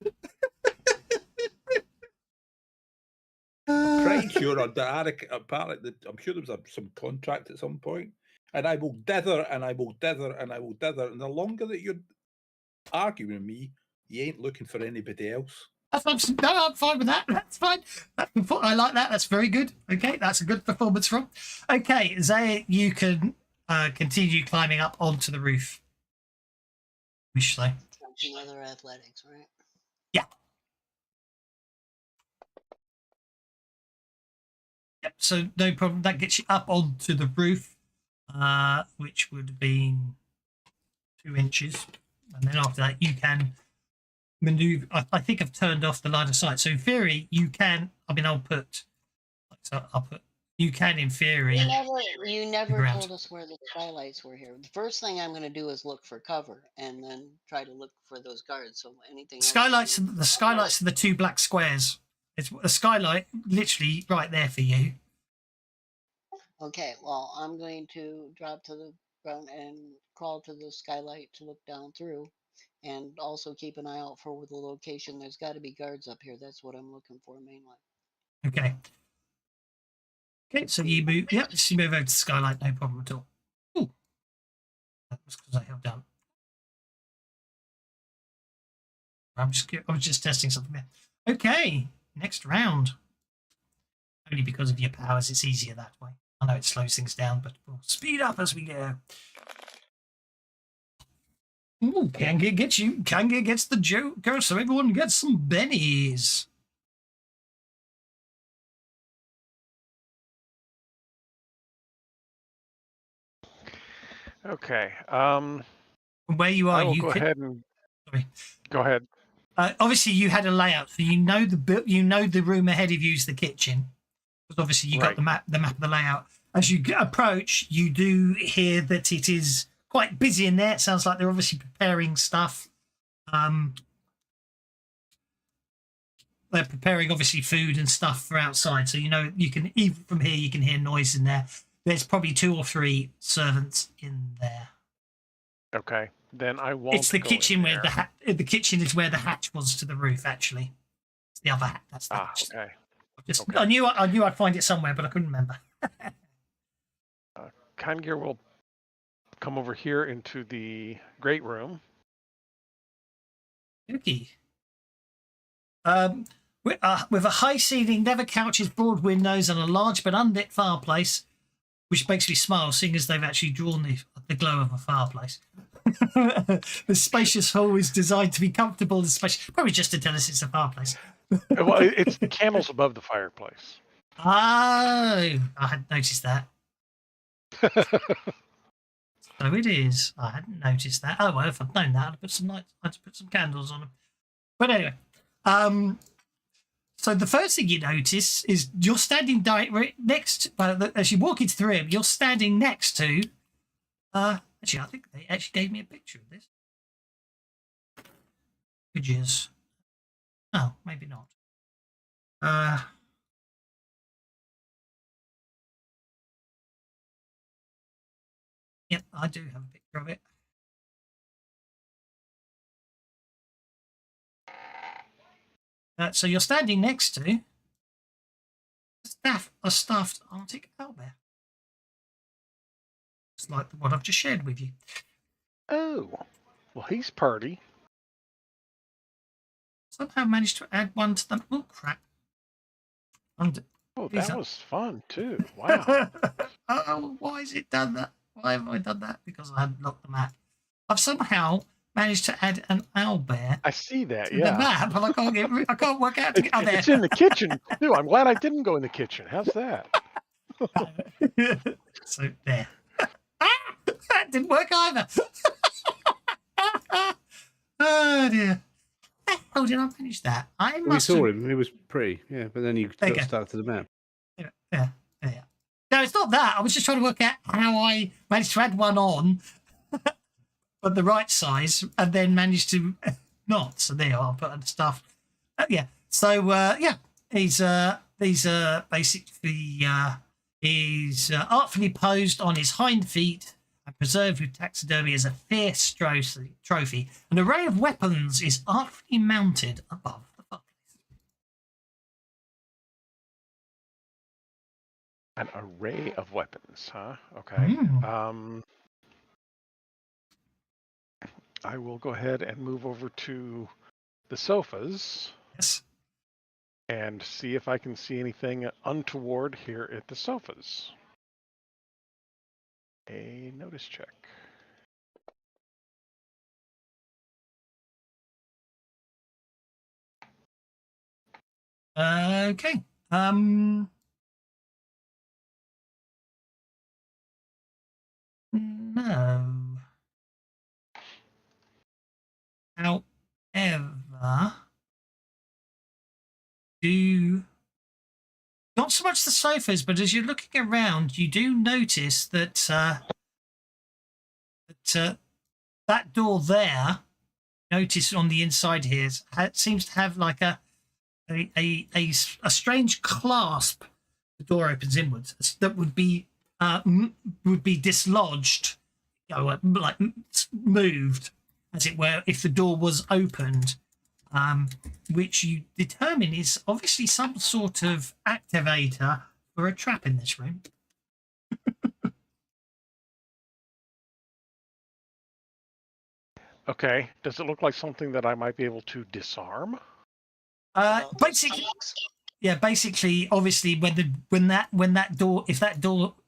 I'm pretty sure I'm sure there was some contract at some point. And I will dither and I will dither and I will dither. And the longer that you're arguing with me, you ain't looking for anybody else. I'm fine with that. That's fine. I like that. That's very good. Okay, that's a good performance from. Okay, Zaya, you can continue climbing up onto the roof. Wish so. Another athletics, right? Yeah. Yep. So no problem. That gets you up onto the roof, which would have been 2 inches, and then after that you can maneuver. I think I've turned off the line of sight. So in theory, you can. I mean, I'll put. You can, in theory. You never told us where the skylights were here. The first thing I'm going to do is look for cover, and then try to look for those guards. So anything. Skylights. The skylights are the 2 black squares. It's a skylight, literally right there for you. Okay. Well, I'm going to drop to the ground and crawl to the skylight to look down through. And also keep an eye out for the location. There's got to be guards up here. That's what I'm looking for mainly. Okay. Okay, so you move. Yep, so you move over to skylight, no problem at all. Ooh. That was because I held down. I was just testing something there. Okay, next round. Only because of your powers, it's easier that way. I know it slows things down, but we'll speed up as we go. Ooh, Kanga gets you. Kanga gets the Joker, so everyone gets some bennies. Okay. From where you are, I will you go can. ahead and. Sorry. Go ahead. Obviously, you had a layout, so you know the room ahead of you is the kitchen. Because obviously, you got the map of the layout. As you approach, you do hear that it is quite busy in there. It sounds like they're obviously preparing stuff. They're preparing obviously food and stuff for outside. So you can, even from here, you can hear noise in there. There's probably 2 or 3 servants in there. Okay, then I won't. It's the go kitchen in where there. the kitchen is where the hatch was to the roof. Actually, it's the other hatch. That's the hatch. Okay. Okay. I knew I'd find it somewhere, but I couldn't remember. Kangir will come over here into the great room. Okay. With a high ceiling, never couches, broad windows, and a large but unlit fireplace, which makes me smile, seeing as they've actually drawn the glow of a fireplace. The spacious hall is designed to be comfortable and spacious. Probably just to tell us it's a fireplace. Well, it's the candles above the fireplace. Oh, I hadn't noticed that. So it is. I hadn't noticed that. Oh well, if I'd known that, I'd put some candles on them. But anyway, so the first thing you notice is you're standing next. As you walk into the room, you're standing next to. Actually, I think they actually gave me a picture of this. Images. Oh, maybe not. Yep, I do have a picture of it. So you're standing next to a stuffed Arctic owlbear. It's like the one I've just shared with you. Oh, well, he's purty. Somehow managed to add one to the... Oh, crap. And Oh, He's that a- was fun, too. Wow. oh, why has it done that? Why have I done that? Because I hadn't locked the map. I've somehow managed to add an owlbear I see that, to the yeah. map, and I can't work out to get out there. It's in the kitchen, too. I'm glad I didn't go in the kitchen. How's that? So there. That didn't work either. Oh dear. How did I manage that? I We must saw have... him. It was pretty, yeah. But then you There you got go. stuck to the map. Yeah. No, it's not that. I was just trying to work out how I managed to add one on but the right size and then managed to not. So there you are, putting stuff. Yeah. So yeah, he's basically he's artfully posed on his hind feet and preserved with taxidermy as a fierce trophy. An array of weapons is artfully mounted above the fireplace. An array of weapons, huh? Okay. Mm. I will go ahead and move over to the sofas Yes. and see if I can see anything untoward here at the sofas. A notice check. Okay. No. However, not so much the sofas, but as you're looking around, you do notice that that door there. Notice on the inside here seems to have like a strange clasp. The door opens inwards. That would be dislodged, like moved, as it were, if the door was opened, which you determine is obviously some sort of activator for a trap in this room. Okay. Does it look like something that I might be able to disarm? Basically, yeah. Basically, obviously, when that door, if that locked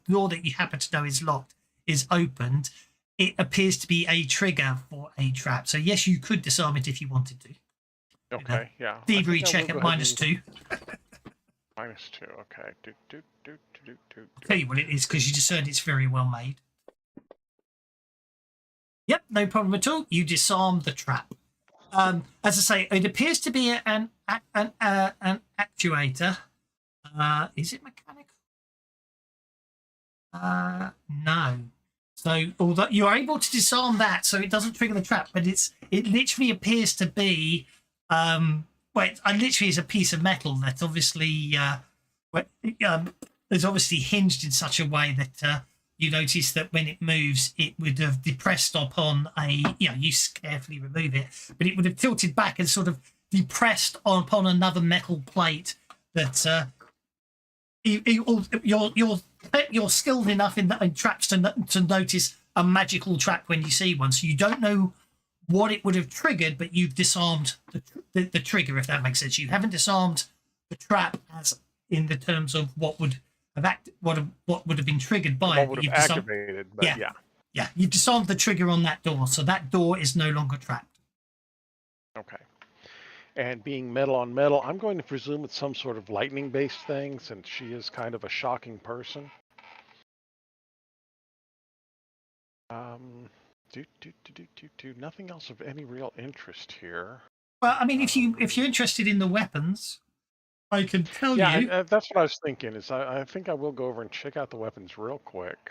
door that you happen to know is locked is opened, it appears to be a trigger for a trap. So yes, you could disarm it if you wanted to. Okay, yeah. Thievery check at -2. -2, okay. I'll tell you what it is because you discerned it's very well made. Yep, no problem at all. You disarm the trap. As I say, it appears to be an actuator. Is it mechanical? No. So although you're able to disarm that, so it doesn't trigger the trap, but it literally appears to be it literally is a piece of metal that obviously is obviously hinged in such a way that you notice that when it moves, it would have depressed upon you carefully remove it, but it would have tilted back and sort of depressed upon another metal plate that you're skilled enough in traps to notice a magical trap when you see one. So you don't know what it would have triggered, but you've disarmed the trigger, if that makes sense. You haven't disarmed the trap as in the terms of what would have what would have been triggered by What it. would But have you've activated, but yeah. Yeah, you've disarmed the trigger on that door, so that door is no longer trapped. Okay. And being metal on metal, I'm going to presume it's some sort of lightning-based thing, since she is kind of a shocking person. Nothing else of any real interest here. Well, I mean, if you're interested in the weapons, I can tell you. Yeah, that's what I was thinking. Is I think I will go over and check out the weapons real quick.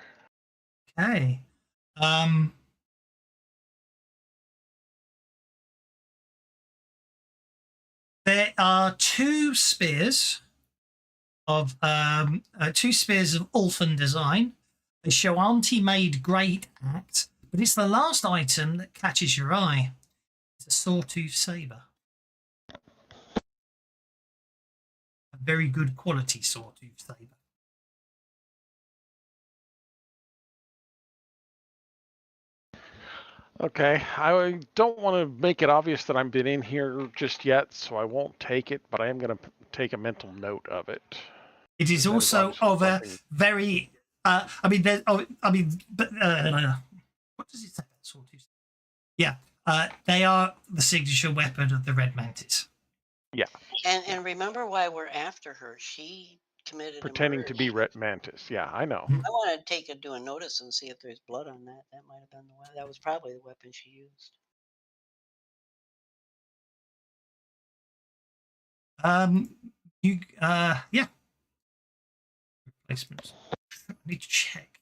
Okay. There are two spears of Ulfan design. They show auntie-made great axe, but it's the last item that catches your eye. It's a sawtooth saber. A very good quality sawtooth saber. Okay, I don't want to make it obvious that I've been in here just yet, so I won't take it, but I am going to take a mental note of it. It is That also obviously of a something- very. But what does it say about sawtooth? Yeah, they are the signature weapon of the Red Mantis. And remember why we're after her. She committed a Pretending murder. to be Red Mantis. Yeah, I know. Mhm. I want to take a do a notice and see if there's blood on that. That might have been the weapon. That was probably the weapon she used. Yeah. Replacements. I need to check.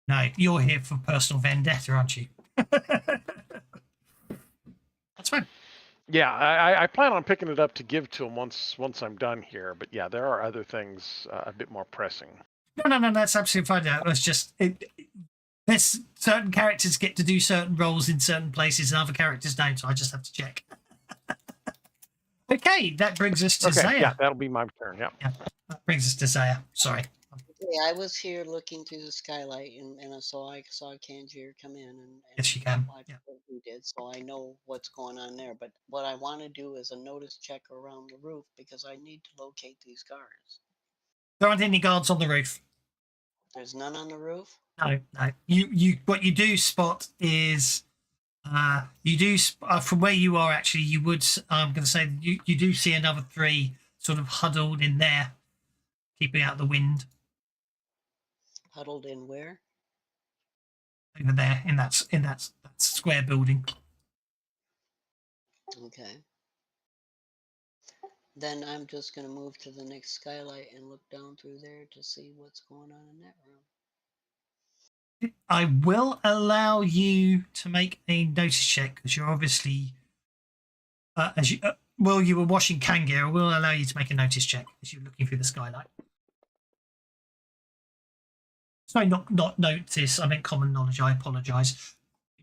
No, you're here for personal vendetta, aren't you? That's fine. Yeah, I plan on picking it up to give to him once I'm done here. But yeah, there are other things a bit more pressing. No, that's absolutely fine. It was just there's certain characters get to do certain roles in certain places and other characters don't, so I just have to check. Okay, that brings us to Okay, Zaya. yeah, that'll be my turn. Yeah. That brings us to Zaya. Sorry. Yeah, I was here looking through the skylight, and I saw Kanjir come in, and Yes, you can. watch Yeah. what we did, so I know what's going on there. But what I want to do is a notice check around the roof because I need to locate these guards. There aren't any guards on the roof. There's none on the roof. No. You what you do spot is from where you are actually. You would. I'm going to say you do see another 3 sort of huddled in there, keeping out the wind Huddled in where? over there in that square building. Okay. Then I'm just going to move to the next skylight and look down through there to see what's going on in that room. I will allow you to make a notice check because you're obviously you were washing Kangir. I will allow you to make a notice check as you're looking through the skylight. Sorry, not notice. I meant common knowledge. I apologise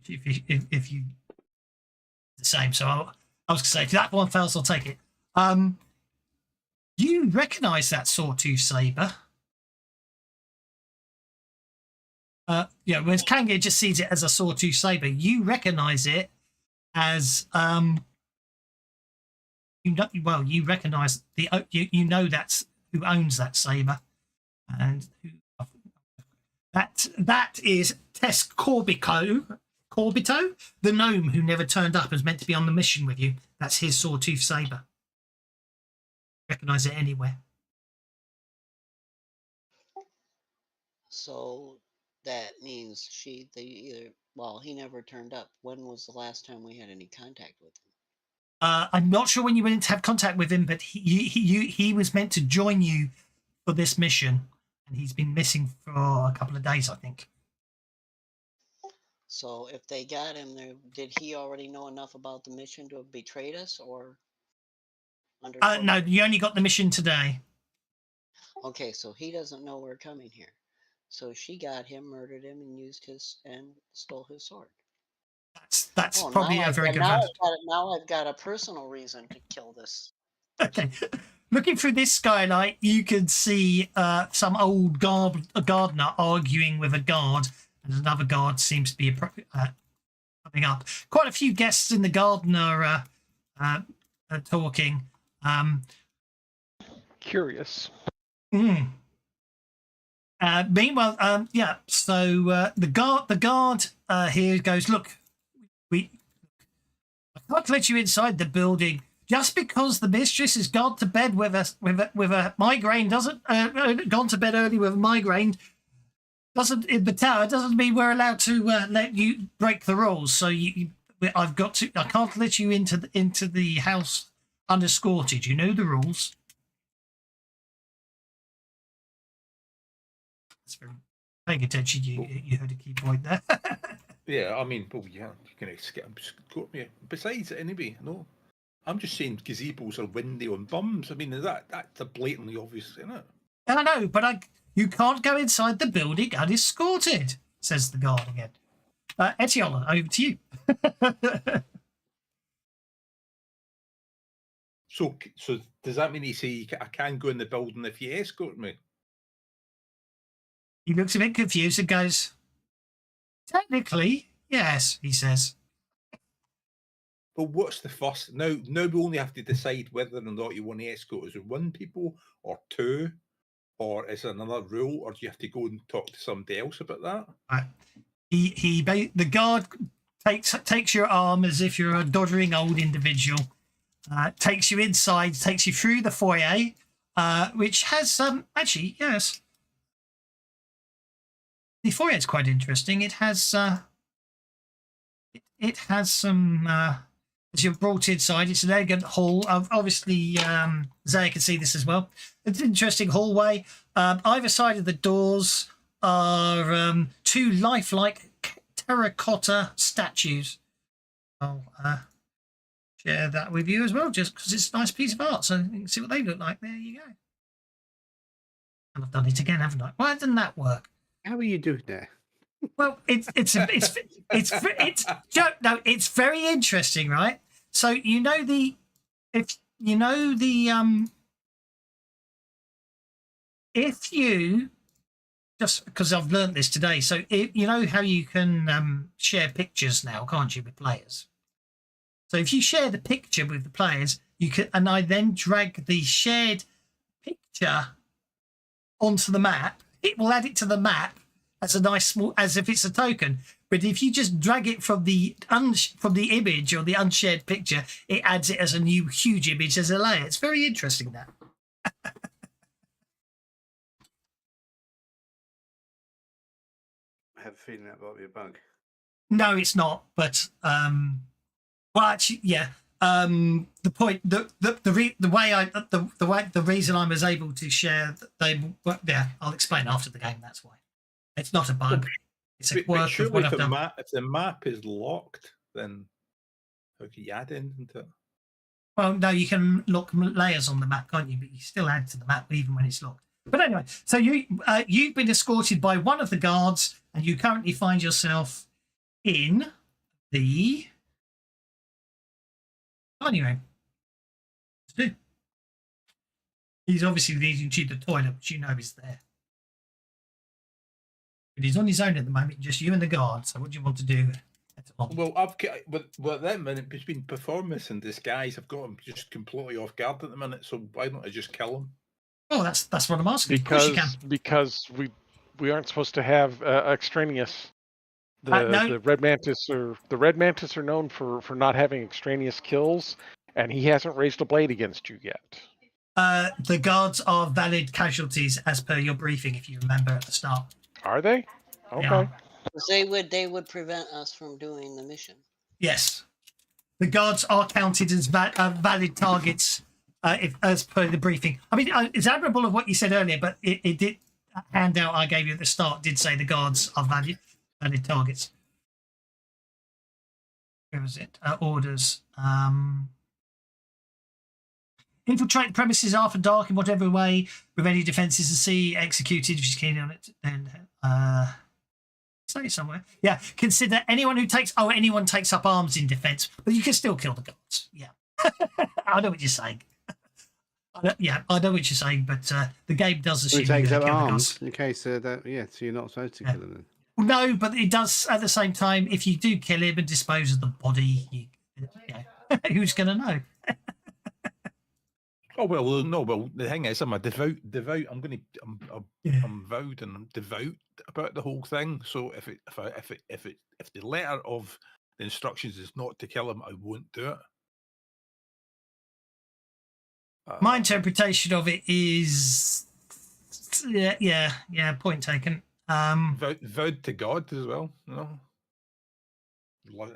if you the same. So I was going to say if that one fails, I'll take it. You recognise that sawtooth saber? Whereas Kangir just sees it as a sawtooth saber, you recognise it as you recognise you know that's who owns that saber, and that is Tess Corbito, the gnome who never turned up, is meant to be on the mission with you. That's his sawtooth saber. Recognise it anywhere. So that means he never turned up. When was the last time we had any contact with him? I'm not sure when you went to have contact with him, but he was meant to join you for this mission, and he's been missing for a couple of days, I think. So if they got him there, did he already know enough about the mission to have betrayed us, or under? No, you only got the mission today. Okay, so he doesn't know we're coming here. So she got him, murdered him, and stole his sword. That's probably a very good one. Now I've got a personal reason to kill this. Okay. Looking through this skylight, you can see some old gardener arguing with a guard, and another guard seems to be coming up. Quite a few guests in the gardener are talking. Curious. Meanwhile, so the guard here goes, look, I can't let you inside the building just because the mistress has gone to bed with a migraine doesn't gone to bed early with a migraine doesn't in the tower doesn't mean we're allowed to let you break the rules. So I can't let you into the house unescorted. You know the rules. That's very paying attention. You heard a key point there. Yeah, I mean, well, yeah, you can escort me. Besides, anyway, no, I'm just saying gazebos are windy on bums. I mean, that's a blatantly obvious, isn't it? I know, but you can't go inside the building unescorted, says the guard again. Etiola, over to you. So does that mean he say I can go in the building if you escort me? He looks a bit confused and goes, technically, yes, he says. Well, what's the first? Now we only have to decide whether or not you want to escort. Is it 1 people or 2? Or is there another rule? Or do you have to go and talk to somebody else about that? Right. The guard takes your arm as if you're a doddering old individual, takes you inside, takes you through the foyer, which has actually, yes, the foyer is quite interesting. It has it has some as you're brought inside, it's an elegant hall. Obviously, Zaya can see this as well. It's an interesting hallway. Either side of the doors are 2 lifelike terracotta statues. I'll share that with you as well, just because it's a nice piece of art, so you can see what they look like. There you go. And I've done it again, haven't I? Why didn't that work? How are you doing there? Well, it's very interesting, right? So if you just because I've learned this today, so you know how you can share pictures now, can't you, with players? So if you share the picture with the players, you can, and I then drag the shared picture onto the map, it will add it to the map as a nice small, as if it's a token. But if you just drag it from the image or the unshared picture, it adds it as a new huge image as a layer. It's very interesting, that. I have a feeling that might be a bug. No, it's not. But well, actually, yeah. The point, the reason I was able to share I'll explain after the game. That's why. It's not a bug. It's a quirk of what I've done. If the map is locked, then how can you add anything to it? Well, no, you can lock layers on the map, can't you? But you still add to the map even when it's locked. But anyway, so you've been escorted by one of the guards, and you currently find yourself in the dining room. He's obviously leading you to the toilet, which you know is there. But he's on his own at the moment, just you and the guard. So what do you want to do? Well, at that minute, between performance and disguise, I've got him just completely off guard at the minute. So why don't I just kill him? Oh, that's what I'm asking. Because we aren't supposed to have extraneous. The Red Mantis are known for not having extraneous kills, and he hasn't raised a blade against you yet. The guards are valid casualties as per your briefing, if you remember at the start. Are they? Okay. They would prevent us from doing the mission. Yes, the guards are counted as valid targets as per the briefing. I mean, it's admirable of what you said earlier, but it did handout I gave you at the start did say the guards are valid targets. Where was it? Orders. Infiltrate premises after dark in whatever way, with any defences to see executed, if you're keen on it. And say it somewhere. Yeah. Consider anyone takes up arms in defence, but you can still kill the guards. Yeah. I know what you're saying. I know what you're saying, but the game does assume it takes you're up kill arms. the guards. Okay, so so you're not supposed to kill them then. Well, no, but it does at the same time. If you do kill him and dispose of the body, who's going to know? Oh well, no. Well, the thing is, I'm a devout. I'm vowed and I'm devout about the whole thing. So if the letter of the instructions is not to kill him, I won't do it. My interpretation of it is, yeah. Point taken. Vowed to God as well. No.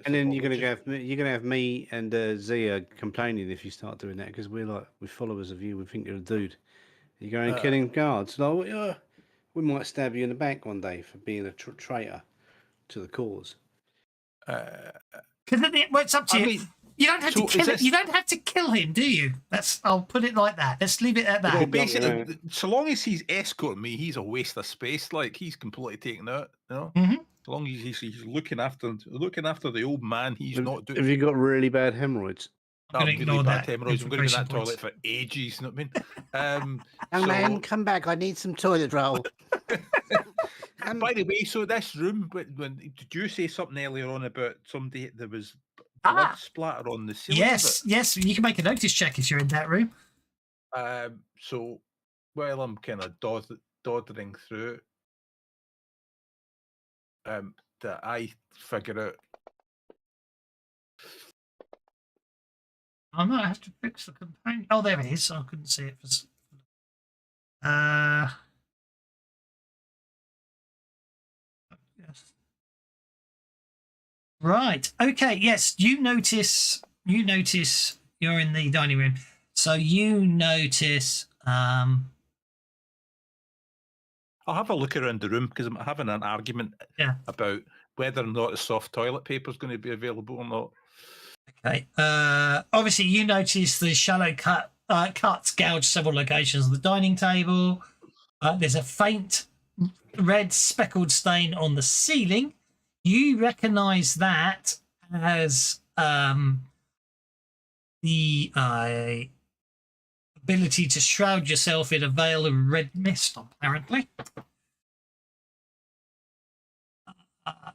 And then you're gonna have me and Zia complaining if you start doing that, because we're followers of you. We think you're a dude. You're going killing guards. No, we might stab you in the back one day for being a traitor to the cause. Because it's up to you. You don't have to kill him. You don't have to kill him, do you? I'll put it like that. Let's leave it at that. Well, basically, so long as he's escorting me, he's a waste of space. Like he's completely taken out. You know. Mm-hmm. As long as he's looking after the old man, he's not doing. Have you got really bad hemorrhoids? I'm going to ignore that. Hemorrhoids. I'm going to be in that information toilet points. for ages. You know what I mean? Young man, come back. I need some toilet roll. By the way, so this room, when did you say something earlier on about somebody there was Ah! blood splatter on the ceiling? Yes, you can make a notice check if you're in that room. So while I'm kind of doddering through, that I figure out. I might have to fix the companion. Oh, there it is. I couldn't see it. Yes. Right. Okay. Yes. You notice. You're in the dining room, so you notice. I'll have a look around the room because I'm having an argument about whether or not the soft toilet paper is going to be available or not. Okay. Obviously, you notice the shallow cuts gouge several locations on the dining table. There's a faint red speckled stain on the ceiling. You recognise that as the ability to shroud yourself in a veil of red mist, apparently.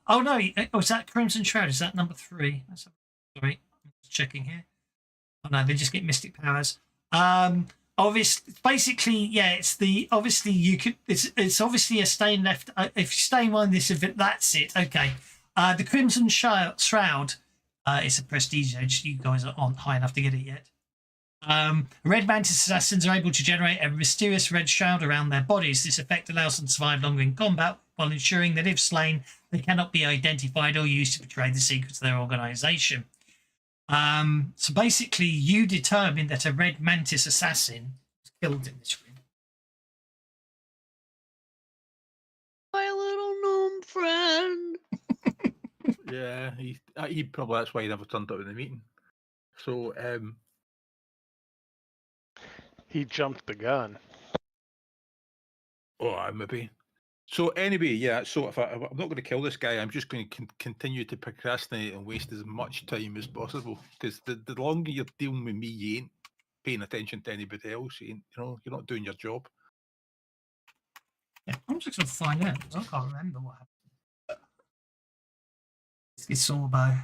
Oh no! Oh, is that Crimson Shroud? Is that number 3? Sorry, I'm just checking here. Oh no, they just get mystic powers. Obviously, basically, yeah, it's the obviously you could. It's obviously a stain left. If you stain on this event, that's it. Okay. The Crimson Shroud is a prestige edge. You guys aren't high enough to get it yet. Red Mantis assassins are able to generate a mysterious red shroud around their bodies. This effect allows them to survive longer in combat while ensuring that if slain, they cannot be identified or used to betray the secrets of their organisation. So basically, you determine that a Red Mantis assassin was killed in this room. My little gnome friend. Yeah, he probably that's why he never turned up in the meeting. So He jumped the gun. Maybe. So anyway, yeah. So if I'm not going to kill this guy, I'm just going to continue to procrastinate and waste as much time as possible. Because the longer you're dealing with me, you ain't paying attention to anybody else. You ain't, you're not doing your job. Yeah, I'm just going to find out because I can't remember what happened. It's all about.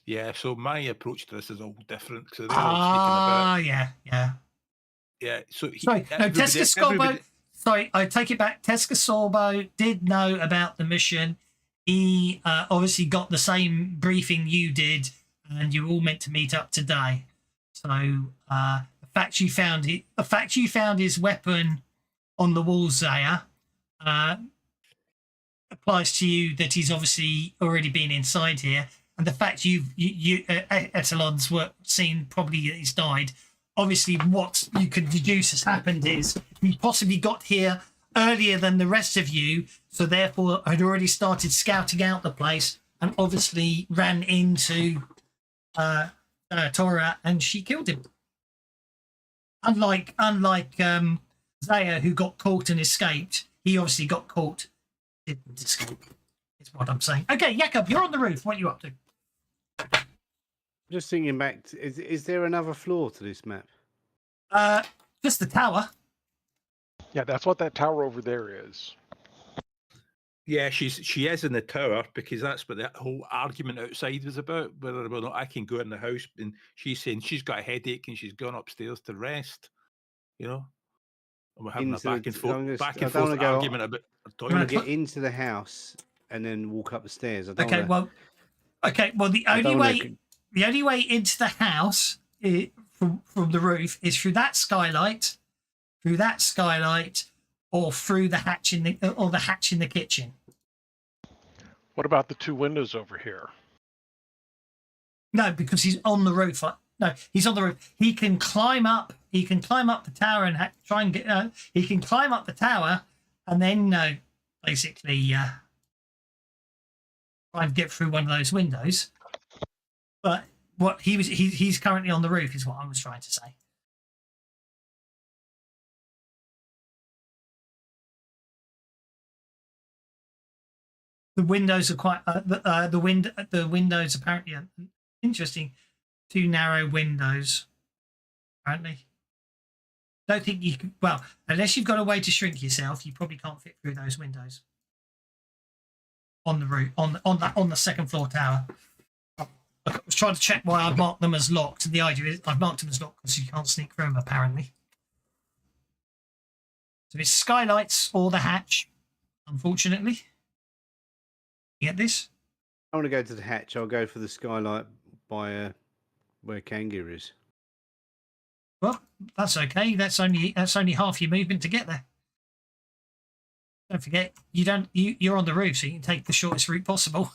Yeah, so my approach to this is all different. So they're all sneaking about. Yeah. So Sorry, no, Tesca Sorbo. Sorry, I take it back. Tesca Sorbo did know about the mission. He obviously got the same briefing you did, and you were all meant to meet up today. So the fact you found his weapon on the wall, Zaya, applies to you that he's obviously already been inside here. And the fact you Etalon's work seen probably that he's died. Obviously, what you could deduce has happened is he possibly got here earlier than the rest of you, so therefore had already started scouting out the place, and obviously ran into Tora, and she killed him. Unlike Zaya, who got caught and escaped, he obviously got caught, didn't escape. Is what I'm saying. Okay, Jakob, you're on the roof. What are you up to? Just thinking back, is there another floor to this map? Just the tower. Yeah, that's what that tower over there is. Yeah, she is in the tower because that's what that whole argument outside was about, whether or not I can go in the house, and she's saying she's got a headache and she's gone upstairs to rest. And we're having a back and forth argument about. I want to get into the house and then walk up the stairs. Well, the only way into the house from the roof is through that skylight, or through the hatch in the kitchen. What about the 2 windows over here? No, because he's on the roof. No, he's on the roof. He can climb up. He can climb up the tower and try and get. He can climb up the tower and then basically try and get through one of those windows. But what he's currently on the roof is what I was trying to say. the windows are quite the windows apparently are interesting. 2 narrow windows. Apparently, don't think you can. Well, unless you've got a way to shrink yourself, you probably can't fit through those windows on the roof on the second floor tower. I was trying to check why I've marked them as locked, and the idea is I've marked them as locked because you can't sneak through them apparently. So it's skylights or the hatch, unfortunately. You get this? I want to go to the hatch. I'll go for the skylight by where Kangir is. Well, that's okay. That's only half your movement to get there. Don't forget, you're on the roof, so you can take the shortest route possible.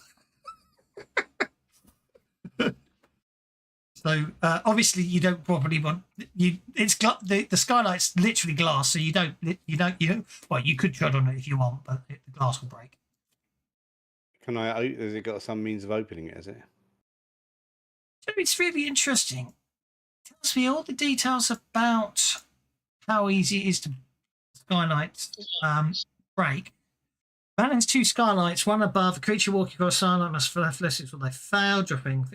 So obviously you don't probably want the skylight's literally glass, so you don't. Well, you could tread on it if you want, but the glass will break. Can I? Has it got some means of opening it? Has it? So it's really interesting. It tells me all the details about how easy it is to skylight break. Balance 2 skylights, one above. A creature walking across skylight must fail athletics or they fail, dropping.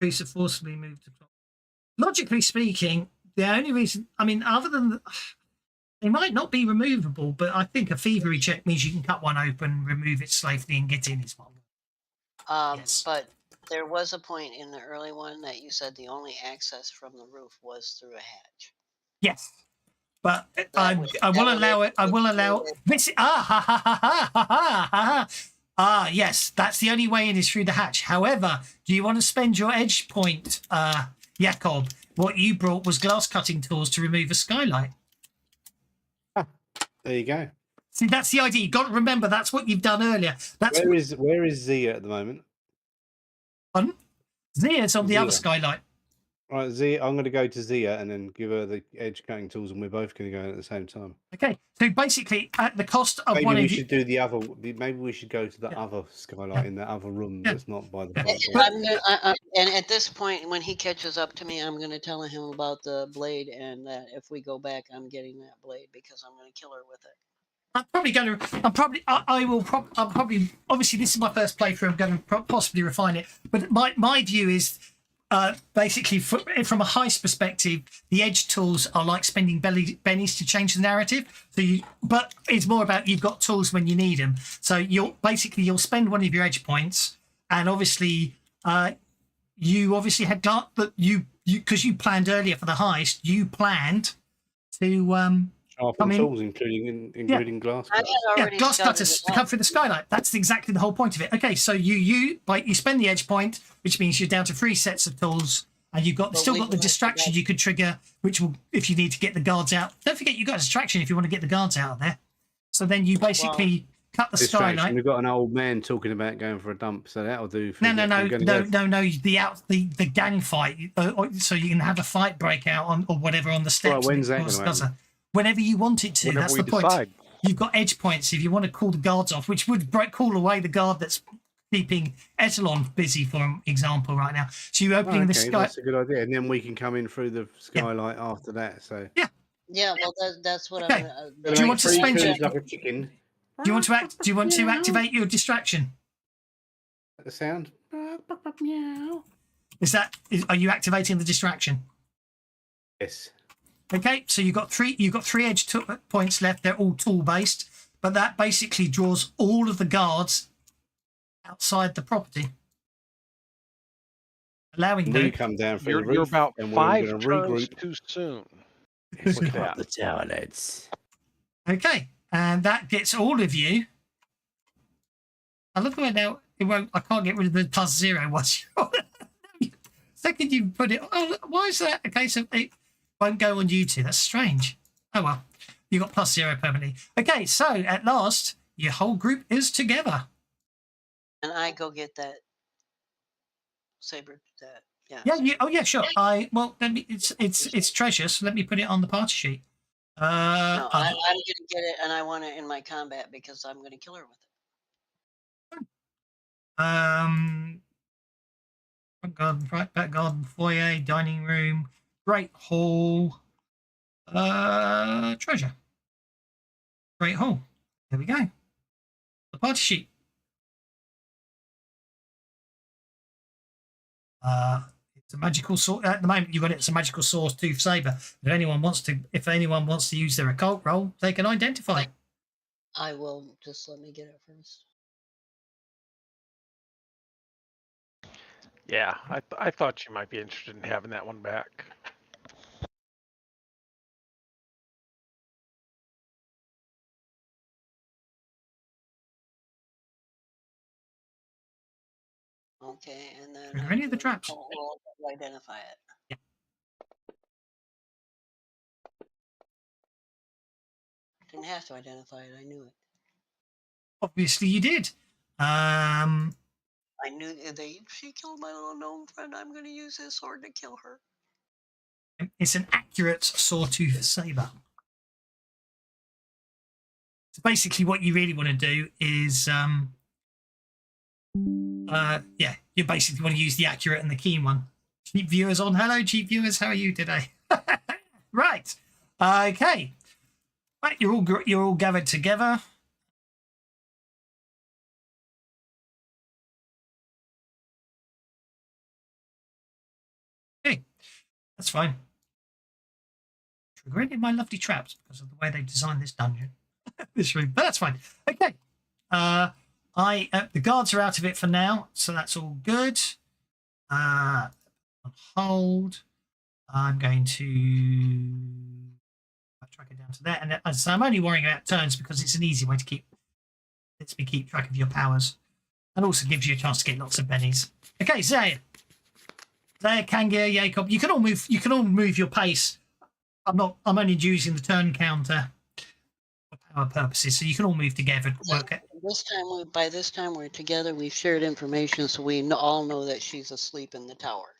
Piece of forcibly moved to clock. Logically speaking, the only reason, I mean, other than they might not be removable, but I think a thievery check means you can cut one open, remove it safely, and get in. Is one. Yes. But there was a point in the early one that you said the only access from the roof was through a hatch. Yes, but I will allow it. I will allow this. Yes, that's the only way in is through the hatch. However, do you want to spend your edge point, Jakob? What you brought was glass cutting tools to remove a skylight. There you go. See, that's the idea. You've got to remember that's what you've done earlier. That's where is Zia at the moment? Pardon? Zia's on the Zia. other skylight. Right, Zia, I'm going to go to Zia and then give her the edge cutting tools, and we're both going to go in at the same time. Okay, so basically, at the cost of maybe one we of should do the other. Maybe we should go to the other skylight in that other room that's not by the front door. And at this point, when he catches up to me, I'm going to tell him about the blade, and that if we go back, I'm getting that blade because I'm going to kill her with it. I'm probably, obviously this is my first playthrough. I'm going to possibly refine it, but my view is basically from a heist perspective, the edge tools are like spending bennies to change the narrative. But it's more about you've got tools when you need them. So you'll spend one of your edge points, and obviously you obviously had got that because you planned earlier for the heist. You planned to sharpen tools, including glass cutters. Glass cutters to come through the skylight. That's exactly the whole point of it. Okay, so you spend the edge point, which means you're down to 3 sets of tools, and you've got still got the distraction you could trigger, which will, if you need to get the guards out. Don't forget you've got a distraction if you want to get the guards out of there. So then you basically cut the skylight. We've got an old man talking about going for a dump, so that'll do. No. The gang fight, so you can have a fight break out or whatever on the steps. Right, when's that going to happen? Whenever you want it to. That's the point. Decide. You've got edge points if you want to call the guards off, which would call away the guard that's keeping Absalom busy, for example, right now. So you're opening the sky. That's a good idea, and then we can come in through the skylight after that. So yeah, well, that's what okay. I'm. Do you want to spend your? like a chicken? Do you want to activate your distraction? The sound. Are you activating the distraction? Yes. Okay, so you've got three edge points left. They're all tool based, but that basically draws all of the guards outside the property, allowing them. We come down for the roof. You're about and 5 we're turns regroup. too soon. Look at the tower, lads. Okay, and that gets all of you. I look at it now. It won't. I can't get rid of the +0 once. Second, you put it. Oh, why is that? Okay, so it won't go on you two. That's strange. Oh well, you got +0 permanently. Okay, so at last, your whole group is together. And I go get that saber. That Yeah. Oh yeah, sure. Let me. It's treasure. So let me put it on the party sheet. No, I'm going to get it, and I want it in my combat because I'm going to kill her with it. Front garden, right back garden, foyer, dining room, great hall, treasure. Great hall. There we go. The party sheet. It's a magical sword. At the moment, you've got it as a magical sword-tooth saber. If anyone wants to use their occult roll, they can identify it. I will. Just let me get it first. Yeah, I thought you might be interested in having that one back. Okay, and then Are there I any of the do an traps? occult roll to identify it. Yeah. Didn't have to identify it. I knew it. Obviously, you did. I knew she killed my little gnome friend. I'm going to use his sword to kill her. It's an accurate sawtooth saber. So basically, what you really want to do is, you basically want to use the accurate and the keen one. Cheap viewers on. Hello, cheap viewers. How are you today? Right. Okay. Right. You're all gathered together. Okay, that's fine. Trigger any of my lovely traps because of the way they've designed this dungeon, this room. But that's fine. Okay. The guards are out of it for now, so that's all good. On hold. I'm going to track it down to there, and so I'm only worrying about turns because it's an easy way to lets me keep track of your powers, and also gives you a chance to get lots of bennies. Okay, Zaya, Kangir, Jacob, you can all move your pace. I'm only using the turn counter for power purposes, so you can all move together. By this time we're together. We've shared information, so we all know that she's asleep in the tower.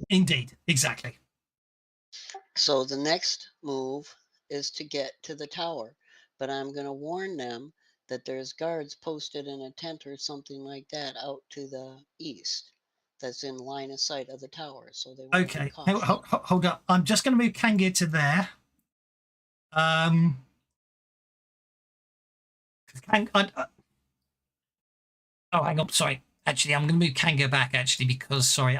Indeed, exactly. So the next move is to get to the tower, but I'm going to warn them that there's guards posted in a tent or something like that out to the east. That's in line of sight of the tower, so they won't be cautious. Hold up. I'm just going to move Kangir to there. Hang on. Sorry. Actually, I'm going to move Kangir back. Actually, because sorry,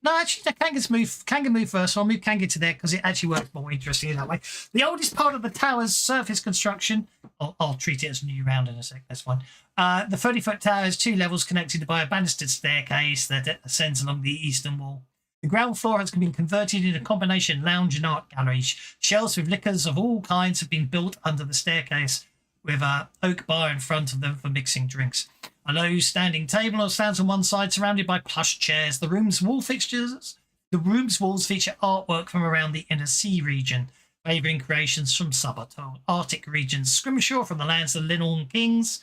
no, actually, Kangir move first. So I'll move Kangir to there because it actually works more interestingly that way. The oldest part of the tower's surface construction. I'll treat it as a new round in a sec. That's fine. The 30-foot tower has 2 levels connected by a banistered staircase that ascends along the eastern wall. The ground floor has been converted into a combination lounge and art gallery. Shelves with liquors of all kinds have been built under the staircase, with an oak bar in front of them for mixing drinks. A low standing table stands on one side, surrounded by plush chairs. The room's walls feature artwork from around the inner sea region, favouring creations from subarctic regions. Scrimshaw from the lands of the Linnorn Kings,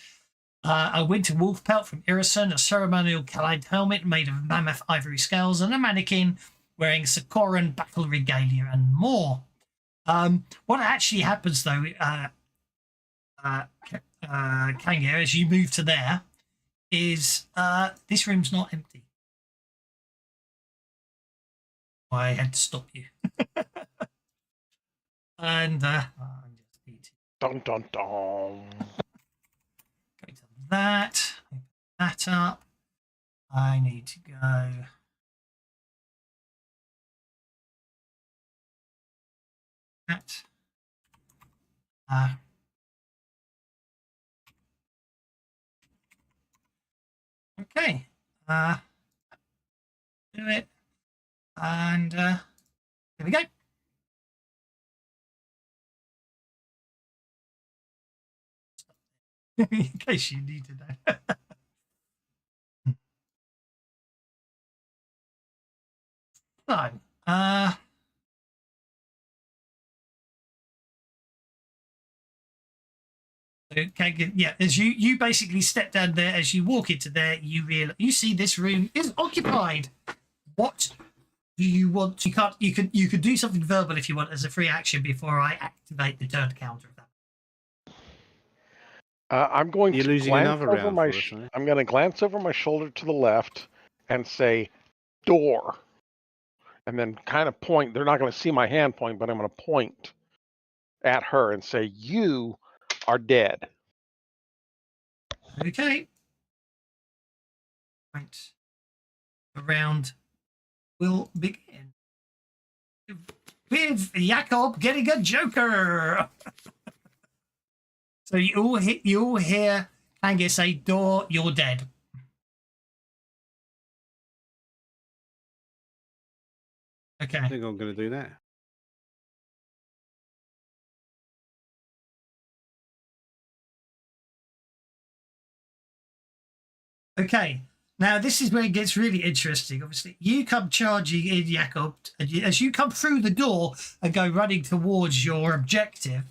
a winter wolf pelt from Irison, a ceremonial Khalid helmet made of mammoth ivory scales, and a mannequin wearing Sokoran battle regalia, and more. What actually happens, though, Kangir, as you move to there, is this room's not empty. I had to stop you. And I just need to Dun dun dun. go to that. Open that up. I need to go. That. Okay. Do it. And here we go. In case you need to know. So, okay, yeah. As you basically step down there, as you walk into there, you see this room is occupied. What do you want? You could do something verbal if you want as a free action before I activate the turn counter. I'm going You're to losing glance another over round my. for us, aren't you? I'm going to glance over my shoulder to the left and say, "Door," and then kind of point. They're not going to see my hand point, but I'm going to point at her and say, "You are dead." Okay. Right. round will begin with Jakob getting a joker. So you all hear Angus say, "Door, you're dead." Okay. I think I'm going to do that. Okay. Now, this is where it gets really interesting. Obviously, you come charging in, Jakob, and as you come through the door and go running towards your objective,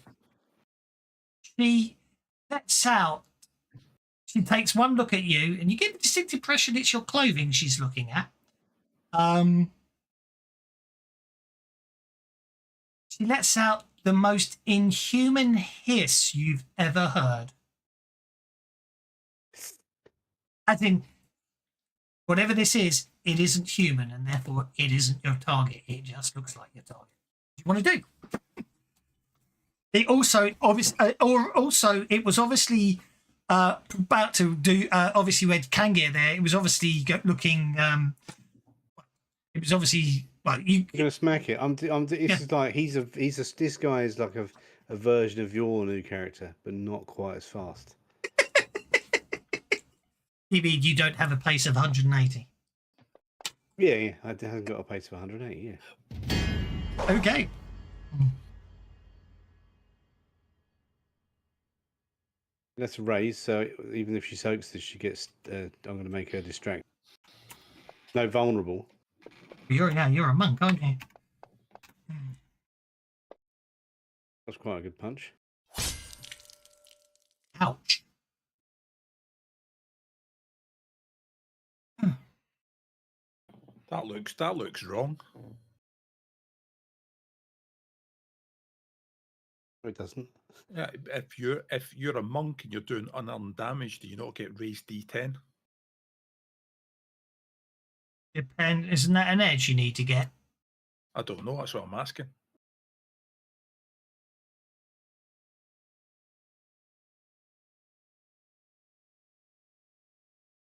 she lets out. She takes one look at you, and you get the distinct impression it's your clothing she's looking at. She lets out the most inhuman hiss you've ever heard. As in, whatever this is, it isn't human, and therefore it isn't your target. It just looks like your target. What do you want to do? It also, obviously, it was obviously about to do. Obviously, with Kangir there, it was obviously looking. It was obviously. Well, you're gonna smack it. This is like this guy is like a version of your new character, but not quite as fast. You mean you don't have a pace of 180? Yeah, I haven't got a pace of 180. Yeah. Okay. That's a raise. So even if she soaks this, she gets. I'm going to make her distract. No vulnerable. You're a monk, aren't you? That's quite a good punch. Ouch. That looks wrong. It doesn't. Yeah, if you're a monk and you're doing unarmed damage, do you not get raised D10? Isn't that an edge you need to get? I don't know. That's what I'm asking.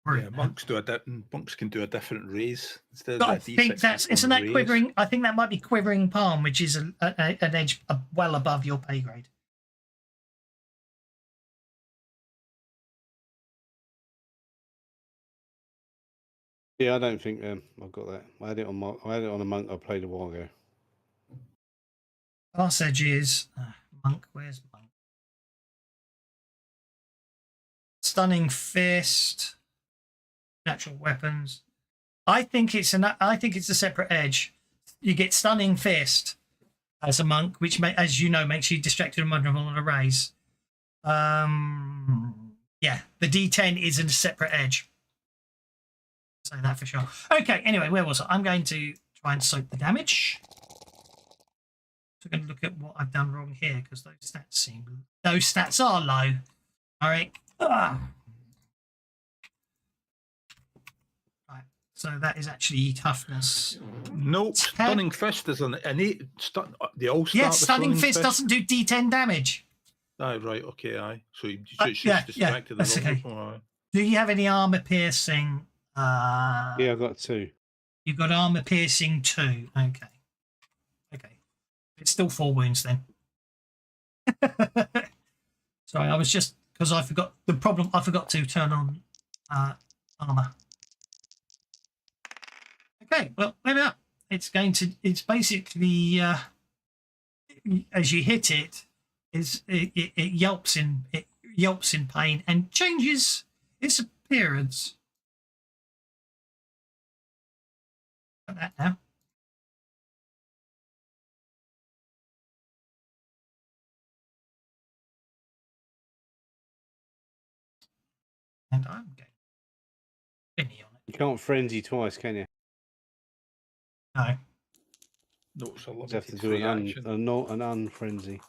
Yeah, monks can do a different raise instead of I think isn't that quivering? I think that might be quivering palm, which is an edge well above your pay grade. Yeah, I don't think I've got that. I had it on a monk I played a while ago. Last edge is monk. Where's monk? Stunning fist. Natural weapons. I think it's a separate edge. You get stunning fist as a monk, which as you know makes you distracted and vulnerable on a raise. Yeah, the D10 is a separate edge. Say that for sure. Okay, anyway, where was I? I'm going to try and soak the damage. So I'm going to look at what I've done wrong here because those stats are low. All right. So that is actually toughness. Nope. Stunning fist is an innate. They all start. Yes, stunning fist doesn't do D10 damage. Aye, right. Okay, aye. So you just distracted. That's okay. Right. Do you have any armor piercing? Yeah, I've got 2. You've got armor piercing 2. Okay. It's still 4 wounds then. Sorry, I was just because I forgot to turn on armor. Okay, well, there we are. It's basically as you hit it, it yelps in pain and changes its appearance. Got that now. And I'm going Benny on it. You can't frenzy twice, can you? No. No, it's a You have to do an unfrenzy.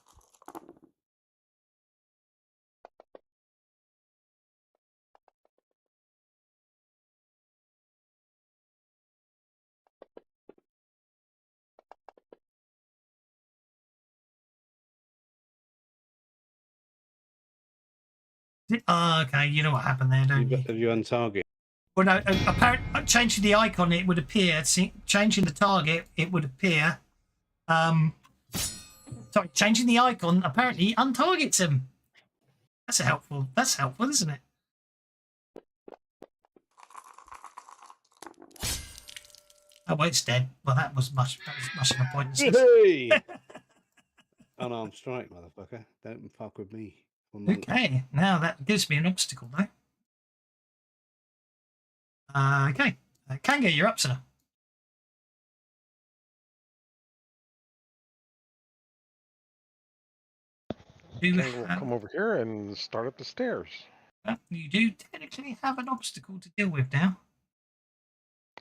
Okay, you know what happened there, don't you? Have you untarget? Well, no, changing the icon, it would appear. Changing the target, it would appear. Sorry, changing the icon apparently untargets him. That's helpful, isn't it? Oh, well, it's dead. Well, that was much of a point. Hey! Unarmed strike, motherfucker. Don't fuck with me. Okay, now that gives me an obstacle, though. Okay. Kanga, you're up, sir. We'll come over here and start up the stairs. Well, you do technically have an obstacle to deal with now.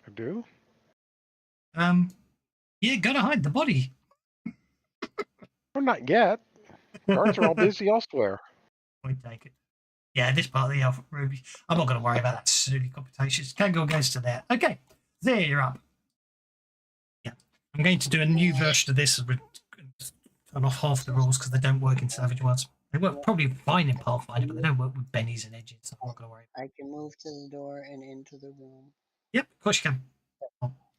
I do? Yeah, gotta hide the body. Well, not yet. Guards are all busy elsewhere. I take it. Yeah, this part of the Alpha Ruby. I'm not going to worry about that silly computations. Kangol goes to there. Okay, there you're up. Yeah, I'm going to do a new version of this. Turn off half the rules because they don't work in Savage Worlds. They work probably fine in Pathfinder, but they don't work with bennies and edges. So I'm not going to worry. I can move to the door and into the room. Yep, of course you can.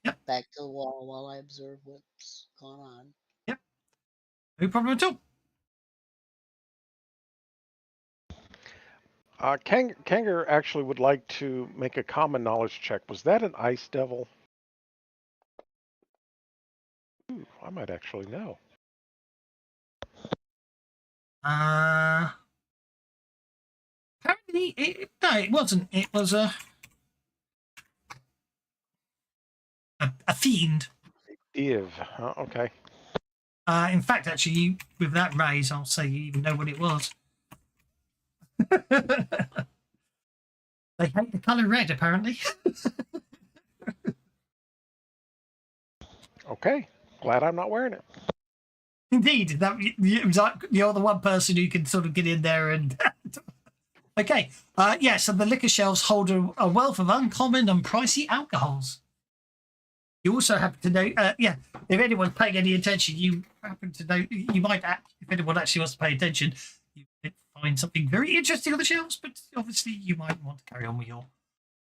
Yep. Back to the wall while I observe what's going on. Yep. No problem at all. Kanger actually would like to make a common knowledge check. Was that an ice devil? Ooh, I might actually know. Apparently, no, it wasn't. It was a fiend. Div. Okay. In fact, actually, with that raise, I'll say you even know what it was. They hate the colour red, apparently. Okay. Glad I'm not wearing it. Indeed, you're the one person who can sort of get in there and. Okay. Yeah. So the liquor shelves hold a wealth of uncommon and pricey alcohols. You also happen to know, yeah, if anyone's paying any attention, you happen to know, you might, if anyone actually wants to pay attention, you might find something very interesting on the shelves, but obviously you might want to carry on with your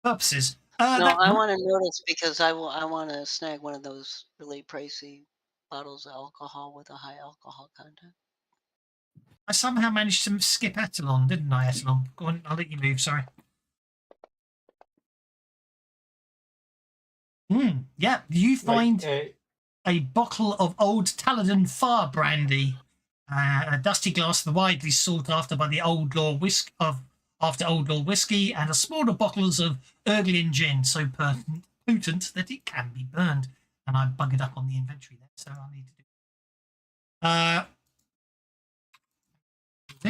purposes. No, I want to notice because I want to snag one of those really pricey bottles of alcohol with a high alcohol content. I somehow managed to skip Absalom, didn't I, Absalom? Go on, I'll let you move, sorry. Yeah, you find a bottle of old Taladin Far brandy, a dusty glass widely sought after by the Old Law after Old Law whiskey, and a smaller bottles of Urglian gin, so potent that it can be burned. And I've buggered up on the inventory there, so I need to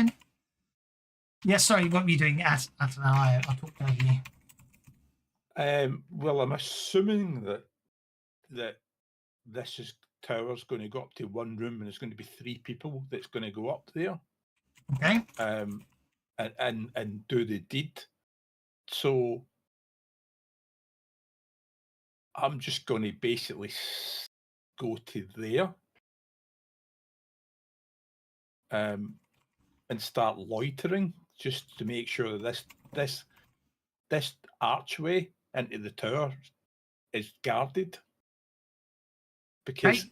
do. Yeah, sorry, what were you doing? I'll talk over you. Well, I'm assuming that this tower's going to go up to one room, and there's going to be 3 people that's going to go up there. Okay. And do the deed. So I'm just going to basically go to there, and start loitering just to make sure that this archway into the tower is guarded, because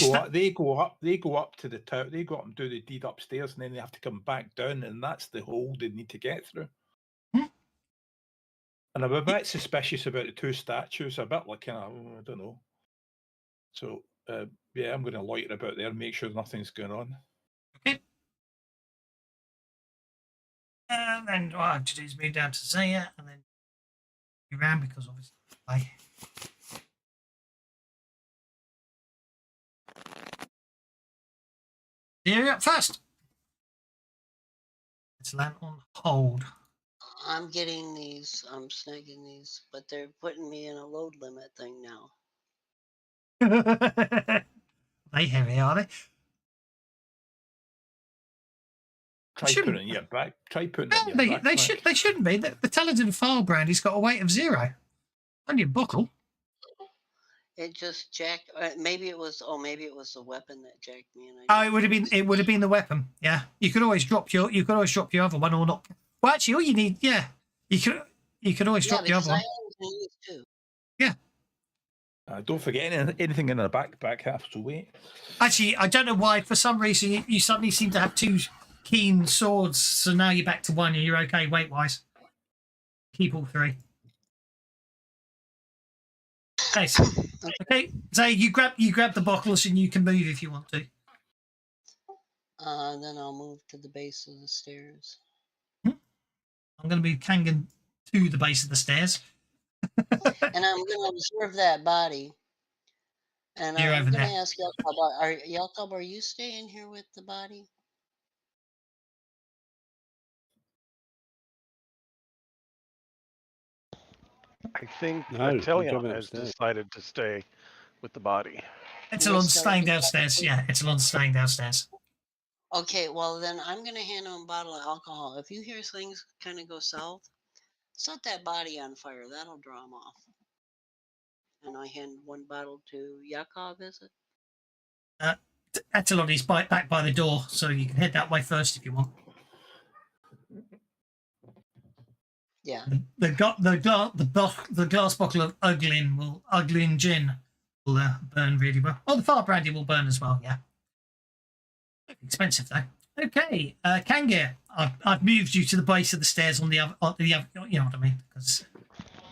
right. they go up to the tower, they go up and do the deed upstairs, and then they have to come back down, and that's the hole they need to get through. And I'm a bit suspicious about the 2 statues, a bit like, I don't know. So yeah, I'm going to loiter about there and make sure nothing's going on. Okay. And then what I have to do is move down to Zaya, and then around, because obviously you're up first. Let's land on hold. I'm getting these, I'm snagging these, but they're putting me in a load limit thing now. They heavy, are they? Try putting it in your back. Try putting it in your back. They shouldn't be. The Taladin File brand, he's got a weight of 0. Only a buckle. It just jacked. Maybe it was the weapon that jacked me. And it would have been the weapon. Yeah, you could always drop your other one or not. Well, actually, all you need, you could always drop the other one. use too. Don't forget anything in the back half. So wait. Actually, I don't know why. For some reason, you suddenly seem to have 2 keen swords. So now you're back to 1, and you're okay weight-wise. Keep all 3. Nice. Okay, so you grab the bottles, and you can move if you want to. Then I'll move to the base of the stairs. I'm going to move Kangan to the base of the stairs. And I'm going to observe that body. And You're I'm over going to there. ask Jakob, are you staying here with the body? I think No, we're Atelion going has upstairs. decided to stay with the body. Etalon's start staying with the downstairs. Yeah, Etalon's staying downstairs. Okay, well then I'm going to hand him a bottle of alcohol. If you hear things kind of go south, set that body on fire. That'll draw him off. And I hand 1 bottle to Jakob, is it? Etalon is back by the door, so you can head that way first if you want. Yeah. The glass bottle of Uglin gin will burn really well. Oh, the fire brandy will burn as well. Yeah, expensive though. Okay, Kangir, I've moved you to the base of the stairs on the other. You know what I mean? Because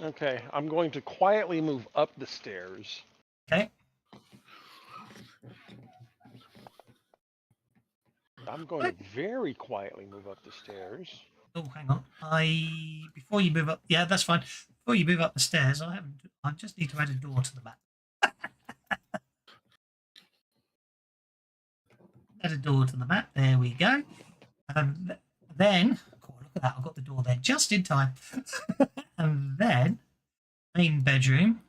Okay, I'm going to quietly move up the stairs. okay, I'm going to very quietly move up the stairs. oh, hang on. Before you move up, yeah, that's fine. Before you move up the stairs, I just need to add a door to the map. Add a door to the map. There we go. Then, oh, look at that. I've got the door there just in time. And then, main bedroom.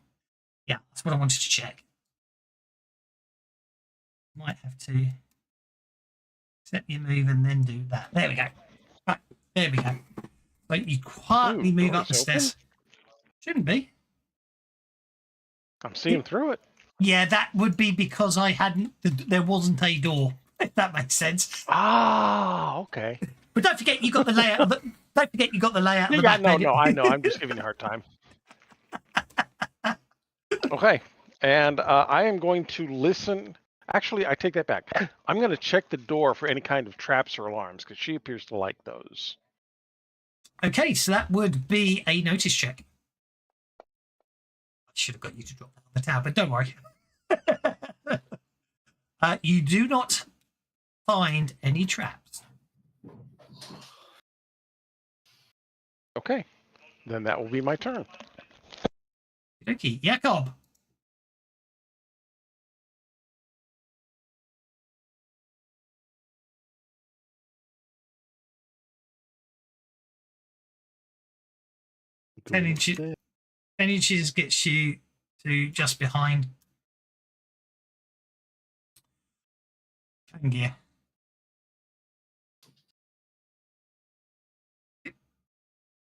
Yeah, that's what I wanted to check. Might have to set your move and then do that. There we go. Right, there we go. But you quietly move up the door's open? stairs. Shouldn't be. I'm seeing through it. Yeah, that would be because there wasn't a door, if that makes sense. Ah, okay. But don't forget you got the layout. Don't forget you got the layout. Of the Yeah, map, no, I know. I'm just giving you a hard time. Okay, and I am going to listen. Actually, I take that back. I'm going to check the door for any kind of traps or alarms because she appears to like those. Okay, so that would be a notice check. I should have got you to drop that on the tab, but don't worry. You do not find any traps. Okay, then that will be my turn. Okay, Jakob. Going 10 inches. upstairs. 10 inches gets you to just behind Kangir.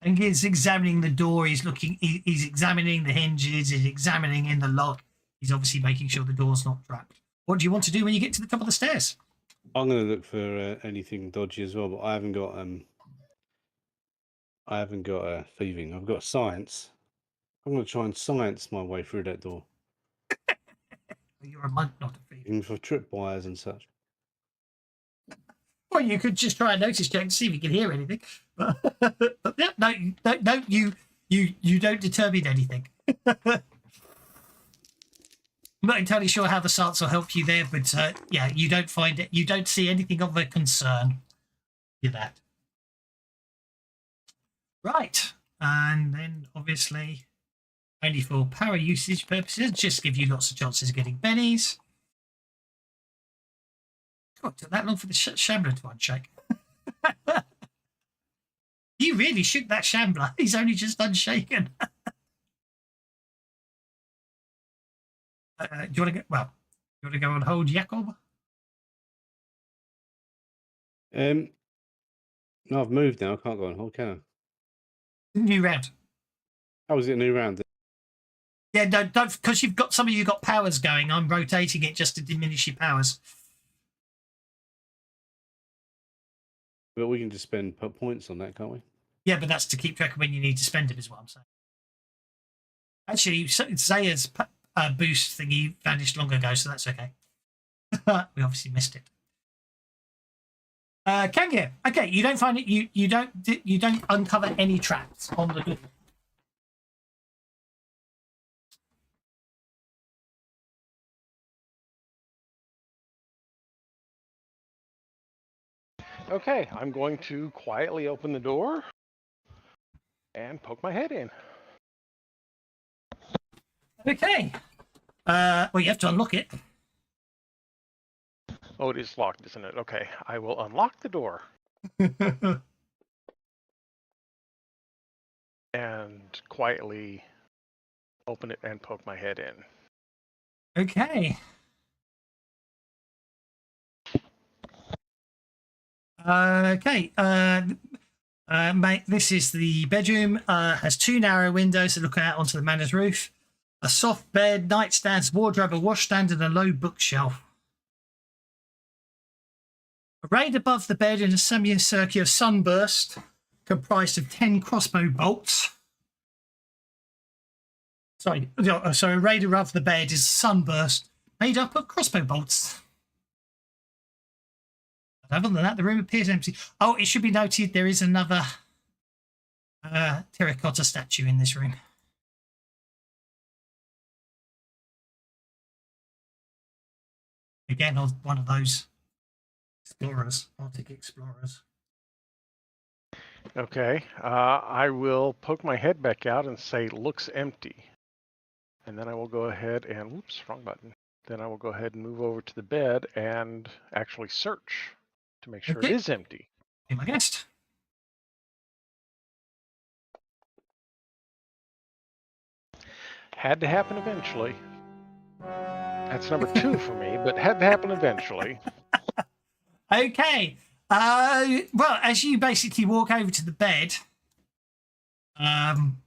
Kangir's examining the door. He's looking. He's examining the hinges. He's examining in the lock. He's obviously making sure the door's not trapped. What do you want to do when you get to the top of the stairs? I'm going to look for anything dodgy as well, but I haven't got thieving. I've got science. I'm going to try and science my way through that door, You're a monk, not a thief. even for tripwires and such. Well, you could just try a notice check to see if you can hear anything. But yeah, no, you don't determine anything. I'm not entirely sure how the science will help you there, but yeah, you don't find it. You don't see anything of a concern with that. Right, and then obviously only for power usage purposes, just give you lots of chances of getting bennies. God, took that long for the shambler to unshake. You really shook that shambler. He's only just unshaken. Do you want to go? Well, you want to go and hold Jakob? No, I've moved now. I can't go on hold, can I? New round. Oh, is it a new round? Yeah, no, don't, because you've got some of you got powers going. I'm rotating it just to diminish your powers. But we can just spend points on that, can't we? Yeah, but that's to keep track of when you need to spend it, is what I'm saying. Actually, Zaya's boost thingy vanished long ago, so that's okay. We obviously missed it. Kangir, okay, you don't find it. You don't uncover any traps on the door. Okay, I'm going to quietly open the door and poke my head in. Okay. Well, you have to unlock it. Oh, it is locked, isn't it? Okay, I will unlock the door and quietly open it and poke my head in. Okay. Okay. Mate, this is the bedroom. Has two narrow windows that look out onto the manor's roof. A soft bed, nightstands, wardrobe, a washstand, and a low bookshelf. Arrayed above the bed in a semicircular sunburst, comprised of 10 crossbow bolts. Sorry, so arrayed above the bed is a sunburst made up of crossbow bolts. Other than that, the room appears empty. Oh, it should be noted there is another terracotta statue in this room. Again, one of those explorers, Arctic explorers. Okay, I will poke my head back out and say, looks empty. And then I will go ahead and, whoops, wrong button. Then I will go ahead and move over to the bed and actually search to make sure Okay. it is empty. Be my guest. Had to happen eventually. That's number 2 for me, but had to happen eventually. Okay. Well, as you basically walk over to the bed, I'm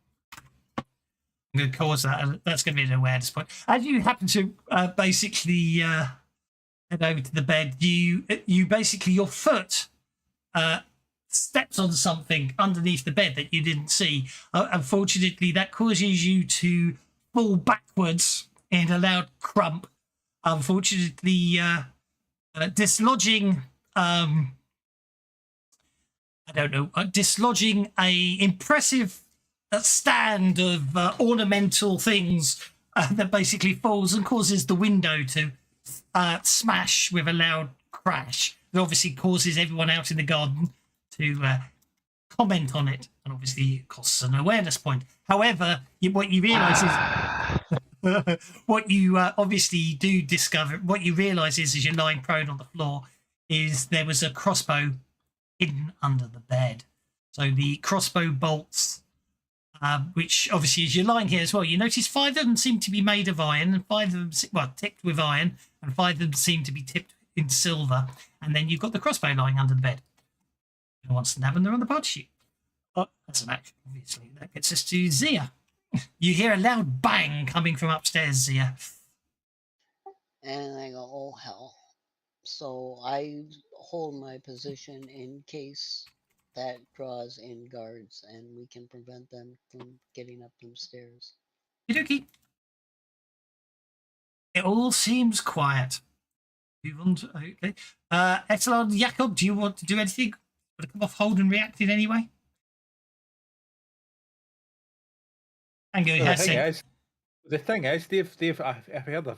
going to cause that. That's going to be an awareness point. As you happen to basically head over to the bed, you basically, your foot steps on something underneath the bed that you didn't see. Unfortunately, that causes you to fall backwards in a loud crump. Unfortunately, dislodging dislodging a impressive stand of ornamental things that basically falls and causes the window to smash with a loud crash. It obviously causes everyone out in the garden to comment on it, and obviously it costs an awareness point. However, what you realise is what you obviously do discover. What you realise is, as you're lying prone on the floor, is there was a crossbow hidden under the bed. So the crossbow bolts, which obviously as you're lying here as well, you notice 5 of them seem to be made of iron, and 5 of them, well, tipped with iron, and 5 of them seem to be tipped in silver. And then you've got the crossbow lying under the bed. Who wants to nab them? They're on the party sheet. Oh, that's an action, obviously. That gets us to Zia. You hear a loud bang coming from upstairs, Zia. And I go, oh hell. So I hold my position in case that draws in guards and we can prevent them from getting up them stairs. Okie. It all seems quiet. Move on to, okay. Exelon, Jakob, do you want to do anything? Want to come off hold and react in any way? And go ahead. The thing is, Dave, I've heard a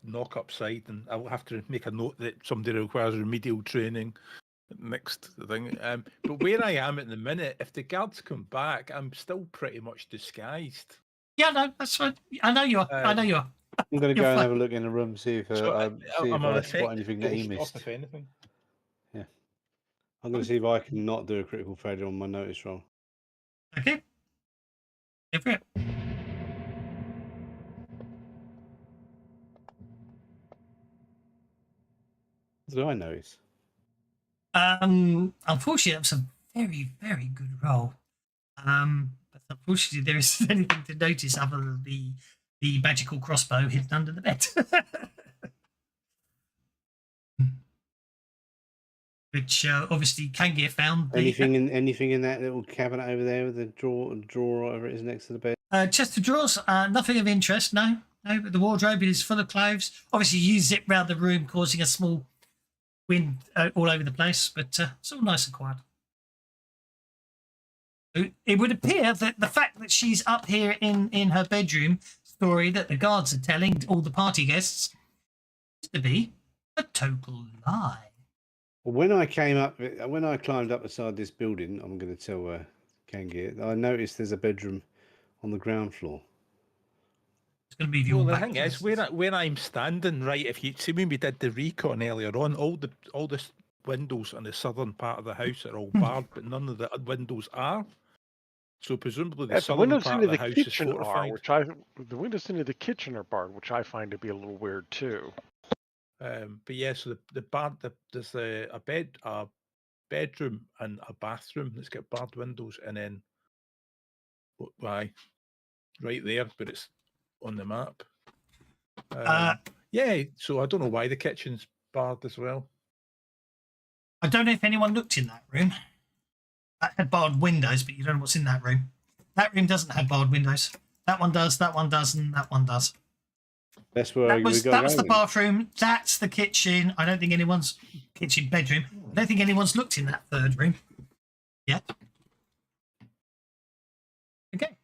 knock upside, and I'll have to make a note that somebody requires remedial training next thing. But where I am at the minute, if the guards come back, I'm still pretty much disguised. Yeah, no, that's fine. I know you are. I know you are. I'm going to You're go and fine. have a look in the room, see if I spot anything that he missed. If anything. Yeah. I'm going to see if I can not do a critical failure on my notice roll. Okay. Go for it. What do I notice? Unfortunately, that was a very, very good roll. But unfortunately, there isn't anything to notice other than the magical crossbow hidden under the bed. Which obviously Kangir found. Anything in that little cabinet over there with the drawer or whatever it is next to the bed? Chest of drawers, nothing of interest, no. No, but the wardrobe is full of clothes. Obviously, you zip round the room, causing a small wind all over the place, but it's all nice and quiet. It would appear that the fact that she's up here in her bedroom story that the guards are telling all the party guests is to be a total lie. Well, when I climbed up beside this building, I'm going to tell Kangir, I noticed there's a bedroom on the ground floor. It's going to be your Well, the back thing is, guests. where I'm standing, right, if you see when we did the recon earlier on, all the windows in the southern part of the house are all barred, but none of the windows are. So presumably the The southern windows part into of the the house is kitchen are, fortified. the windows into the kitchen are barred, which I find to be a little weird too. But yeah, so there's a bedroom and a bathroom that's got barred windows, and then right there, but it's on the map. Yeah, so I don't know why the kitchen's barred as well. I don't know if anyone looked in that room. That had barred windows, but you don't know what's in that room. That room doesn't have barred windows. That one does, and that one does. That's where That was the then. bathroom. That's the kitchen. I don't think anyone's bedroom. I don't think anyone's looked in that third room yet. Okay.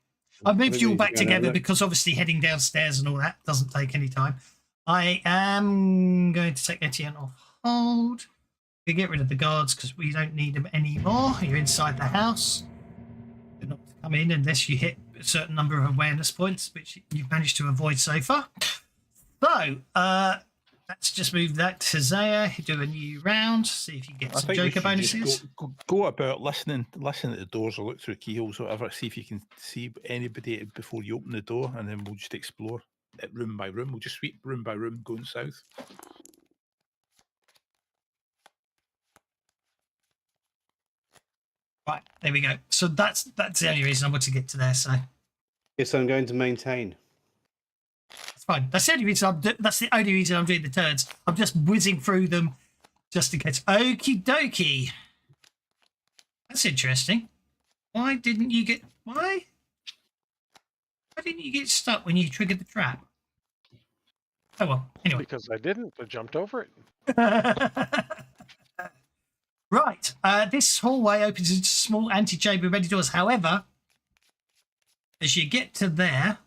I've moved you all back together because obviously heading downstairs and all that doesn't take any time. I am going to take Etienne off hold. We get rid of the guards because we don't need them anymore. You're inside the house. You're not to come in unless you hit a certain number of awareness points, which you've managed to avoid so far. So, let's just move that to Zaya. Do a new round. See if you get some Joker bonuses. Go about listen at the doors or look through keyholes or whatever. See if you can see anybody before you open the door, and then we'll just explore it room by room. We'll just sweep room by room going south. Right, there we go. So that's the only reason I want to get to there. So yes, I'm going to maintain. That's fine. That's the only reason I'm doing the turns. I'm just whizzing through them just in case. Okie dokie. That's interesting. Why didn't you get stuck when you triggered the trap? Oh well. Anyway. Because I didn't. I jumped over it. Right. This hallway opens into small antechamber ready doors. However, as you get to there,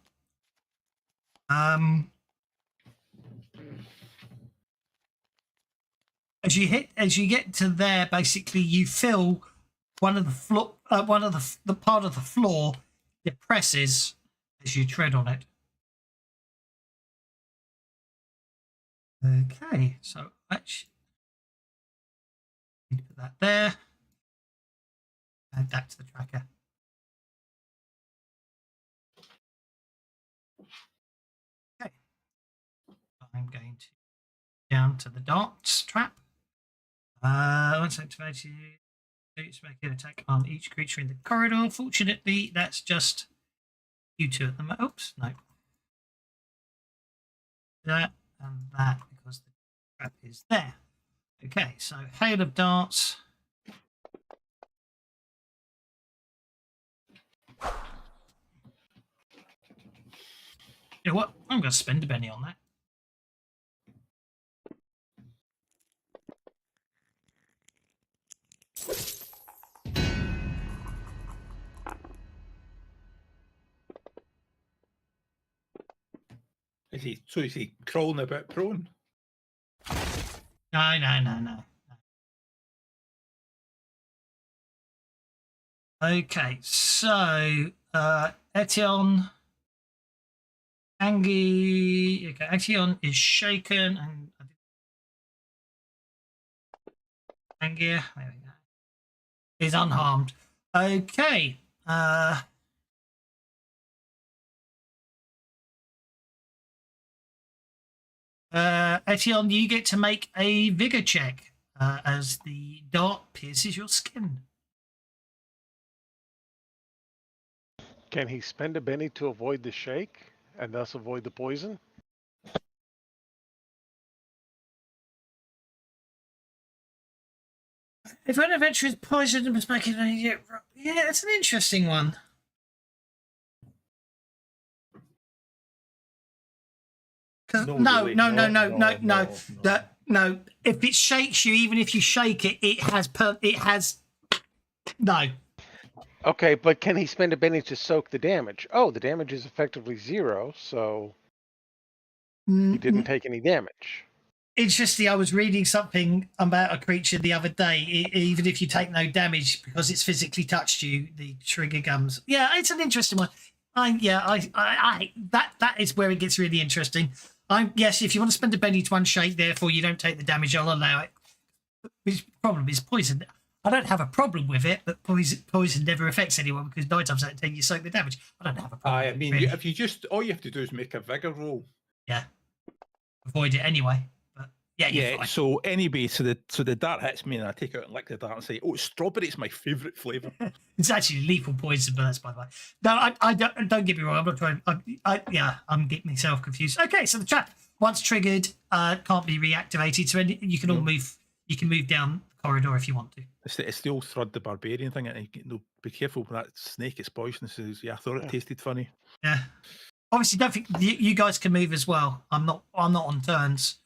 as you get to there, basically you feel one of the part of the floor depresses as you tread on it. Okay, so actually, put that there. Add that to the tracker. Okay, I'm going to down to the darts trap. Once activated, make an attack on each creature in the corridor. Fortunately, that's just you two at the moment. Oops, no. That and that because the trap is there. Okay, so hail of darts. You know what? I'm going to spend a penny on that. Is he crawling about prone? No. Okay, so Etienne, Angie. Okay, Etienne is shaken, and Angie, there we go, is unharmed. Okay. Etienne, you get to make a vigor check as the dart pierces your skin. Can he spend a penny to avoid the shake and thus avoid the poison? If an adventure is poisoned and was making an idiot, yeah, it's an interesting one. 'Cause No, no, really. no, no, No, no, no, no, no, no, no, no. If it shakes you, even if you shake it, it has no. Okay, but can he spend a Benny to soak the damage? Oh, the damage is effectively 0, so he didn't take any damage. Interestingly, I was reading something about a creature the other day. Even if you take no damage because it's physically touched you, the trigger comes. Yeah, it's an interesting one. That is where it gets really interesting. Yes, if you want to spend a penny to unshake, therefore you don't take the damage, I'll allow it. Which problem is poison. I don't have a problem with it, but poison never affects anyone because 9 times out of 10 you soak the damage. I don't have a problem. I mean, really. if you just all you have to do is make a vigor roll. Yeah, avoid it anyway. But yeah, you're fine. So anyway, so the dart hits me, and I take out and lick the dart and say, "Oh, strawberry is my favourite flavour." It's actually lethal poison burns, by the way. No, I don't get me wrong. I'm not trying. I'm getting myself confused. Okay, so the trap once triggered can't be reactivated. So you can all move. You can move down the corridor if you want to. It's the old Thrud the Barbarian thing. Be careful with that snake. It's poisonous. Yeah, I thought it tasted funny. Yeah. Obviously, don't think you guys can move as well. I'm not on turns.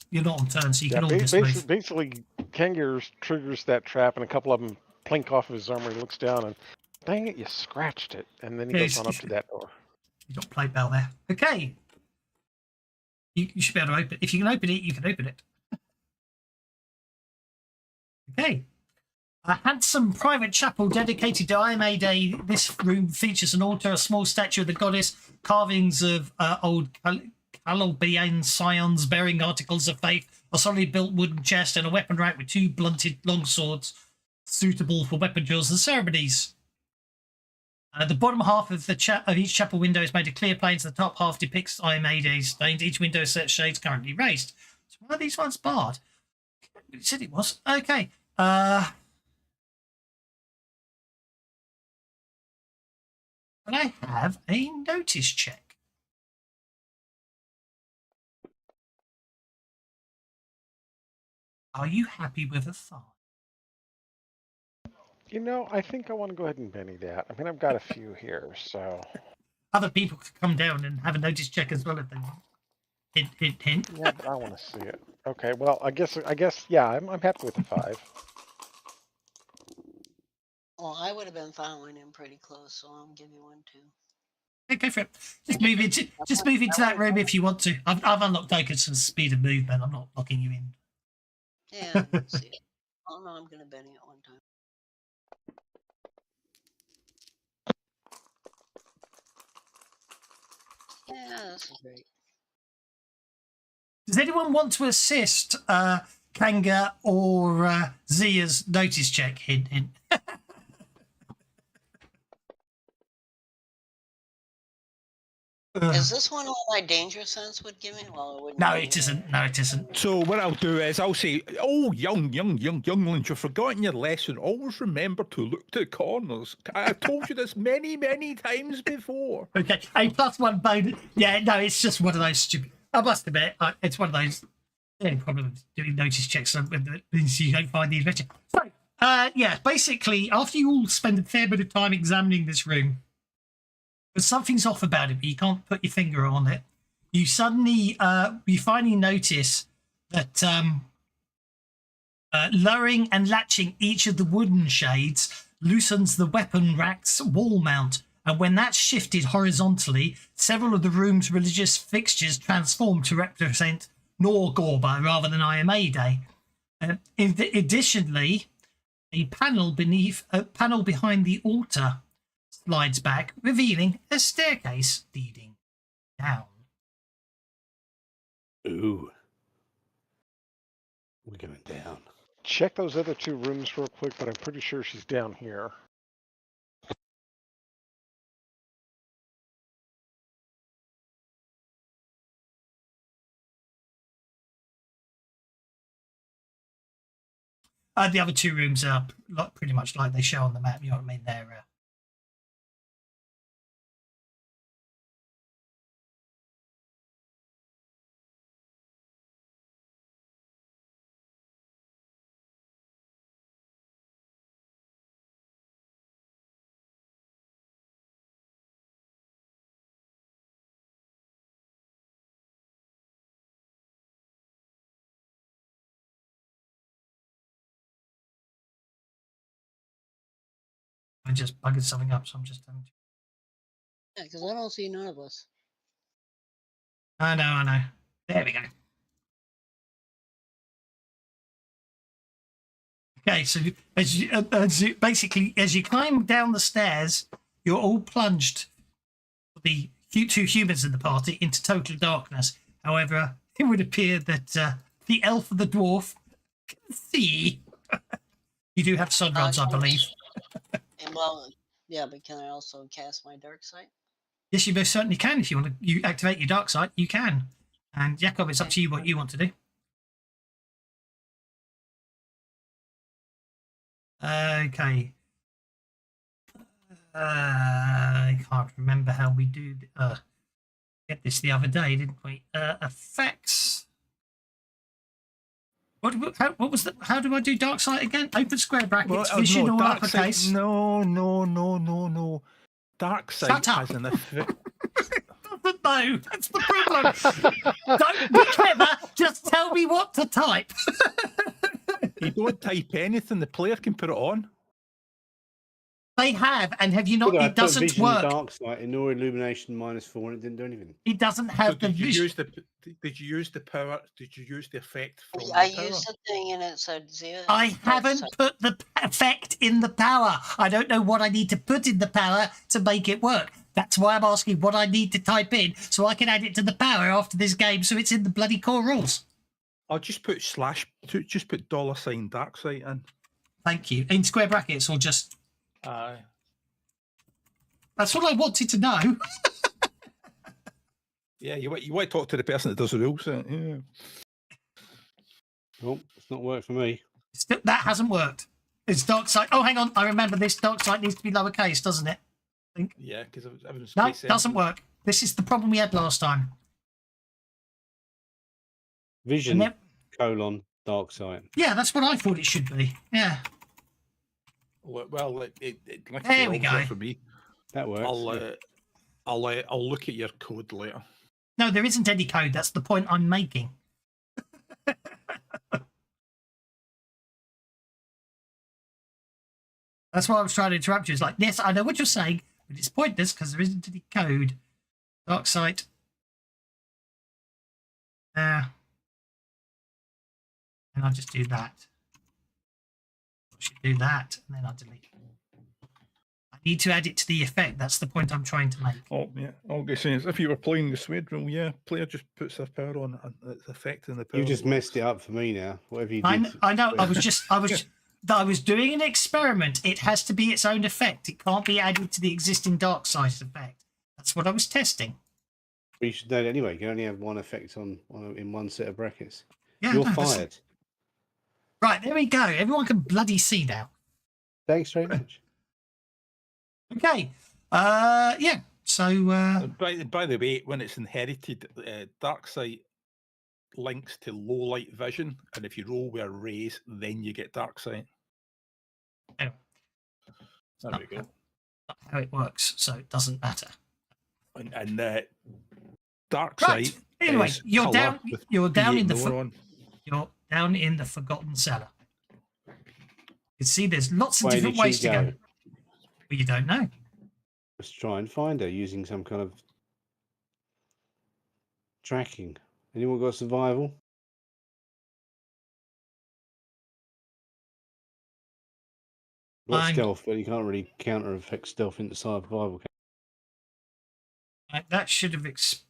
You're not on turns, so you can all just move. Basically, Kangir triggers that trap, and a couple of them plink off of his armor. He looks down, and dang it, you scratched it. And then he goes on up to that door. You got plate bell there. Okay. You should be able to open it. If you can open it, you can open it. Okay. A handsome private chapel dedicated to IMA Day. This room features an altar, a small statue of the goddess, carvings of old Calabian scions bearing articles of faith, a solidly built wooden chest, and a weapon rack with 2 blunted longswords suitable for weapon drills and ceremonies. The bottom half of each chapel window is made of clear planes. The top half depicts IMA Day stained. Each window set shades currently raised. So why are these ones barred? It said it was. Okay. Can I have a notice check? Are you happy with a 5? You know, I think I want to go ahead and Benny that. I mean, I've got a few here, so. Other people could come down and have a notice check as well if they want. Hint, hint, hint. Yeah, but I want to see it. Okay, well, I guess, yeah, I'm happy with the 5. Well, I would have been following him pretty close, so I'll give you one too. Okay, go for it. Just move into that room if you want to. I've unlocked tokens for speed of movement. I'm not locking you in. Yeah, let's see. Oh no, I'm gonna Benny it one time. Yeah, this is great. Does anyone want to assist Kanga or Zia's notice check? Hint, hint. Is this one all my danger sense would give me? Well, it wouldn't. No, be it isn't. No, it isn't. So what I'll do is I'll say, "Oh, younglings, you've forgotten your lesson. Always remember to look to the corners. I've told you this many times before." Okay, a +1 bonus. Yeah, no, it's just one of those stupid. I must admit, it's one of those. The only problem with doing notice checks is you don't find the adventure. So, yeah, basically, after you all spend a fair bit of time examining this room, but something's off about it, but you can't put your finger on it. You suddenly, you finally notice that lowering and latching each of the wooden shades loosens the weapon rack's wall mount. And when that's shifted horizontally, several of the room's religious fixtures transform to represent Norgorber rather than IMA Day. Additionally, a panel behind the altar slides back, revealing a staircase leading down. Ooh. We're going down. Check those other 2 rooms real quick, but I'm pretty sure she's down here. The other 2 rooms are pretty much like they show on the map. You know what I mean? They're just bugging something up, so I'm just having to... Yeah, because I don't see none of us. I know. There we go. Okay, so as you climb down the stairs, you're all plunged, the two humans in the party, into total darkness. However, it would appear that the elf and the dwarf can see. You do have sun rods, I believe. And well, yeah, but can I also cast my dark sight? Yes, you most certainly can. If you want to you activate your dark sight, you can. And Jakob, it's up to you what you want to do. Okay. I can't remember how we do get this the other day, didn't we? Effects. What was the? How do I do dark sight again? Open square brackets, vision all uppercase. No. Dark sight has an effect. No, that's the problem. Don't be clever. Just tell me what to type. You don't type anything. The player can put it on. They have, and have you not? Look, I It put doesn't vision work. Dark sight in or illumination -4, and it didn't do anything. It doesn't So have the did you vision. use the? Did you use the power? Did you use the effect from I the power? used the thing and it said zero. I dark haven't sight. put the effect in the power. I don't know what I need to put in the power to make it work. That's why I'm asking what I need to type in so I can add it to the power after this game, so it's in the bloody core rules. I'll just put just put $ dark sight in. Thank you. In square brackets or just... Aye. That's what I wanted to know. Yeah, you want to talk to the person that does the rules. Yeah. Oh, it's not worked for me. That hasn't worked. It's dark sight. Oh, hang on. I remember this. Dark sight needs to be lowercase, doesn't it? Yeah, because everyone's No, doesn't work. This is the problem we had last time. Vision then- dark sight. Yeah, that's what I thought it should be. Yeah. Well, like There we go. for me. That works. I'll look at your code later. No, there isn't any code. That's the point I'm making. That's why I was trying to interrupt you. It's like, yes, I know what you're saying, but it's pointless because there isn't any code. Dark sight. And I'll just do that. I should do that, and then I'll delete it. I need to add it to the effect. That's the point I'm trying to make. Oh yeah, all I'm saying is if you were playing the Swede rule, yeah, player just puts their power on and it's affecting the power. You just messed it up for me now. Whatever you did. I know. I was doing an experiment. It has to be its own effect. It can't be added to the existing dark side effect. That's what I was testing. You should know that anyway. You can only have one effect in one set of brackets. Yeah, You're no, that's- fired. Right, there we go. Everyone can bloody see now. Thanks very much. Okay. Yeah. So By the way, when it's inherited, dark sight links to low light vision, and if you roll with a raise, then you get dark sight. Anyway. There we go. That's how it works, so it doesn't matter. And dark Right. sight. Anyway, is you're colour down. with You're down B8 in the. lower on. You're down in the Forgotten Cellar. You can see there's lots of Where different did she ways to go. But you don't know. Let's try and find her using some kind of tracking. Anyone got survival? Got I'm- stealth, but you can't really counter effect stealth into survival. Right, that should have is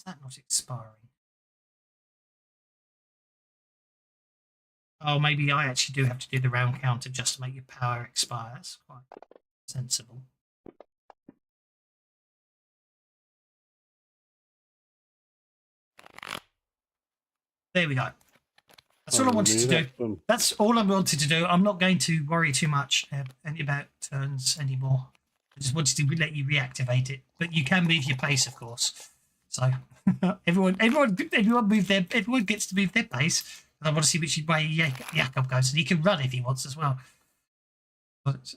that not expiring? Oh, maybe I actually do have to do the round counter just to make your power expire. That's quite sensible. There we go. That's all I wanted to do. That's all I wanted to do. I'm not going to worry too much about turns anymore. I just wanted to let you reactivate it, but you can move your pace, of course. So everyone gets to move their pace. And I want to see which way Jakob goes, and he can run if he wants as well. But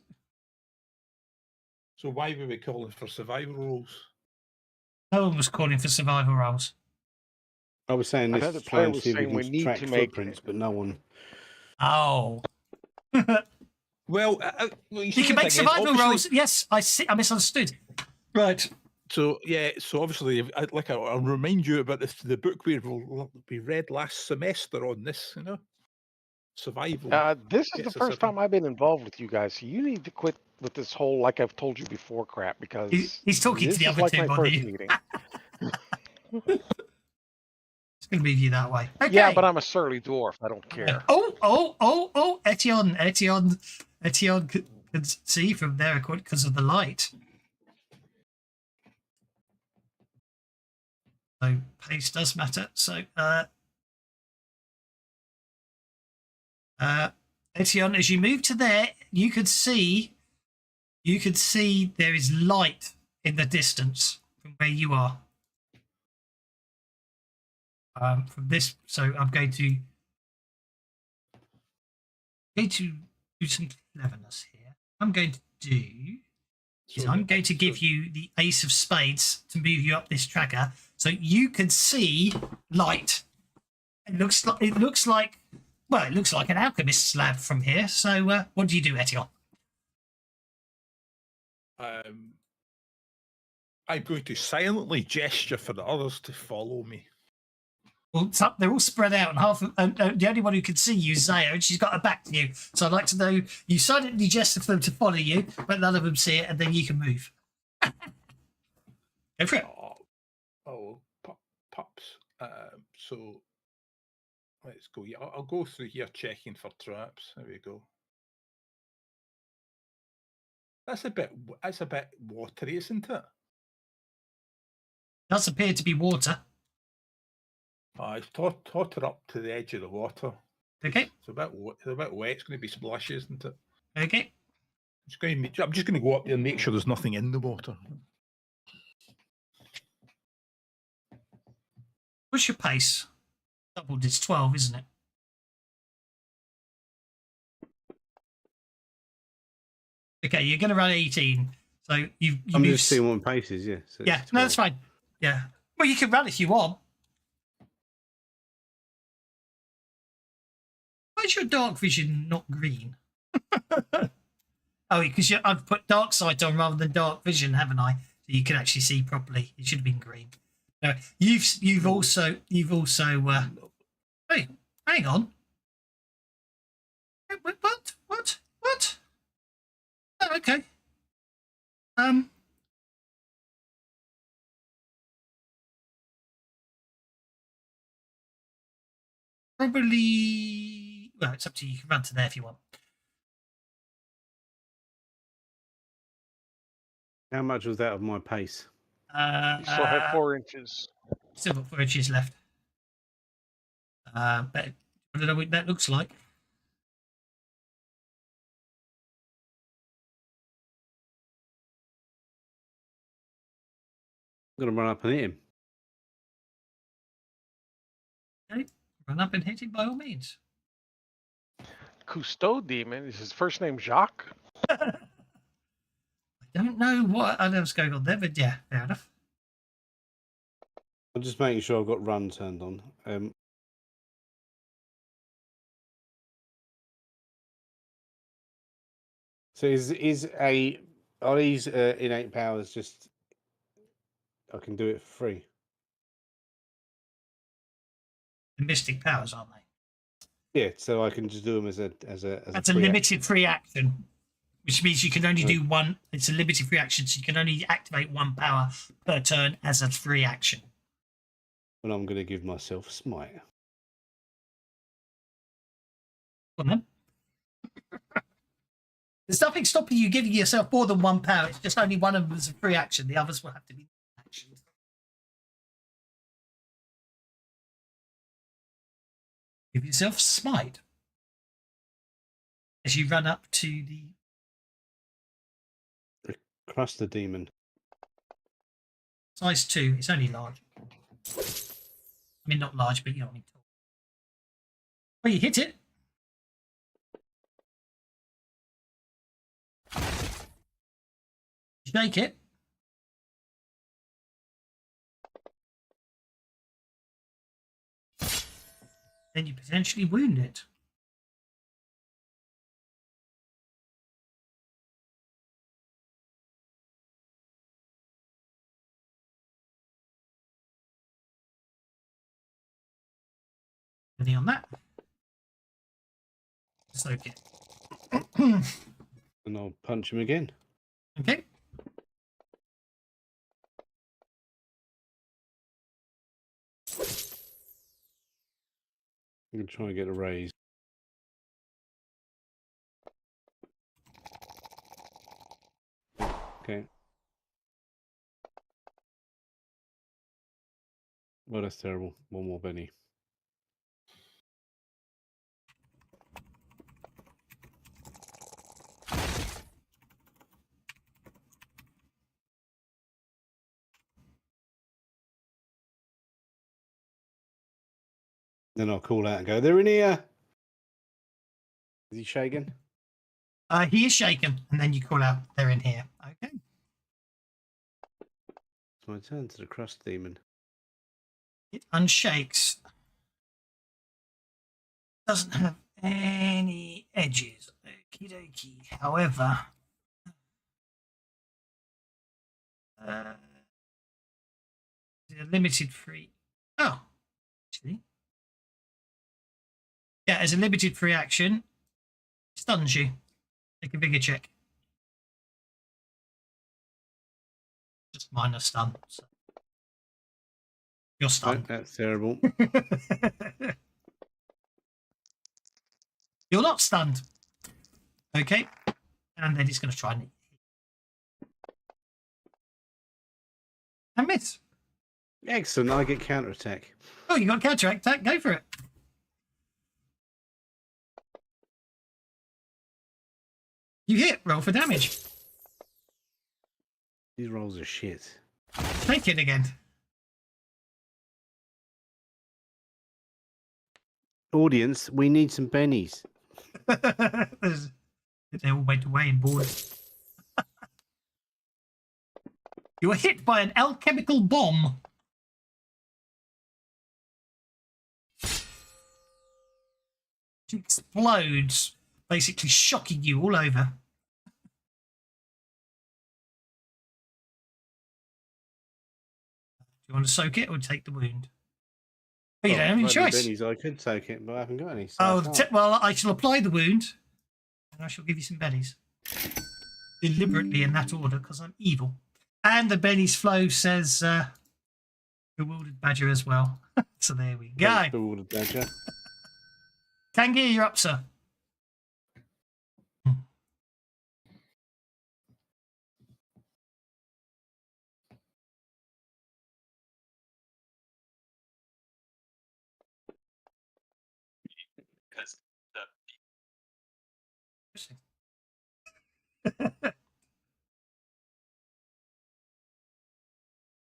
So why were we calling for survival rules? no one was calling for survival roles. I was saying I this thought the to player try and was see if we saying we can need track to make- footprints, but no one. Oh. Well, well, You see, can the make thing is, survival obviously- rolls. Yes, I see. I misunderstood. Right. So yeah, so obviously, I'll remind you about the book we read last semester on this. You know, survival. This is the Gets us first everything. time I've been involved with you guys. So you need to quit with this whole "like I've told you before" crap because He's talking to this the is other like two, my body. first meeting. It's going to move you that way. Okay. Yeah, but I'm a surly dwarf. I don't care. Oh! Etienne can see from there because of the light. So pace does matter. So Etienne, as you move to there, you could see there is light in the distance from where you are. From this, so I'm going to do some cleverness here. I'm going to do is I'm going to give you the ace of spades to move you up this tracker, so you can see light. It looks like an alchemist's lab from here. So what do you do, Etienne? I'm going to silently gesture for the others to follow me. Well, they're all spread out, and the only one who can see you is Zaya, and she's got her back to you. So I'd like to know, you silently gesture for them to follow you, but none of them see it, and then you can move. Go for it. Pups. So let's go. Yeah, I'll go through here checking for traps. There we go. That's a bit watery, isn't it? Does appear to be water. I've taught her up to the edge of the water. Okay. It's a bit wet. It's going to be splashy, isn't it? Okay. I'm just going to go up there and make sure there's nothing in the water. What's your pace? Doubled is 12, isn't it? Okay, you're going to run 18. So you I'm move. just seeing what pace is, yeah. So Yeah, it's no, that's 12. fine. Yeah. Well, you can run if you want. Why is your dark vision not green? Oh, because I've put dark sight on rather than dark vision, haven't I? So you can actually see properly. It should have been green. No, you've also. Hey, hang on. What? Oh, okay. Probably. Well, it's up to you. You can run to there if you want. How much was that of my pace? You still have 4 inches. Still got 4 inches left. But I don't know what that looks like. I'm going to run up and hit him. Okay. Run up and hit him by all means. Cousteau demon, is his first name Jacques? I don't know what else going on there, but yeah, fair enough. I'm just making sure I've got run turned on. So are these innate powers just I can do it for free? The mystic powers, aren't they? Yeah, so I can just do them as a That's a limited free action, which means you can only do one. It's a limited free action, so you can only activate one power per turn as a free action. And I'm going to give myself smite. Go on then. There's nothing stopping you giving yourself more than one power. It's just only one of them is a free action. The others will have to be actions. Give yourself smite as you run up to the Crush the demon. size 2. It's only large. I mean, not large, but you know what I mean. Well, you hit it. Shake it. Then you potentially wound it. Any on that? Soak it. And I'll punch him again. Okay. I'm going to try and get a raise. Okay. Well, that's terrible. One more penny. Then I'll call out and go, they're in here. Is he shaking? He is shaken, and then you call out, they're in here. Okay. It's my turn to the crust demon. It unshakes. Doesn't have any edges. Okie dokie. However, a limited free. Oh, actually. Yeah, as a limited free action, stuns you. Take a bigger check. Just minor stun. So. You're stunned. Oh, that's terrible. You're not stunned. Okay. And then he's going to try and miss. Excellent. I get counterattack. Oh, you got counteract attack. Go for it. You hit. Roll for damage. These rolls are shit. Take it again. Audience, we need some pennies. They all went away in boards. You were hit by an alchemical bomb. It explodes, basically shocking you all over. Do you want to soak it or take the wound? But you don't have any choice. Pennies, I could take it, but I haven't got any. So Oh, well, I shall apply the wound, and I shall give you some bennies. Deliberately in that order, because I'm evil. And the bennies flow says bewildered badger as well. So there we go. Thanks, bewildered badger. Tangier, you're up, sir. Interesting.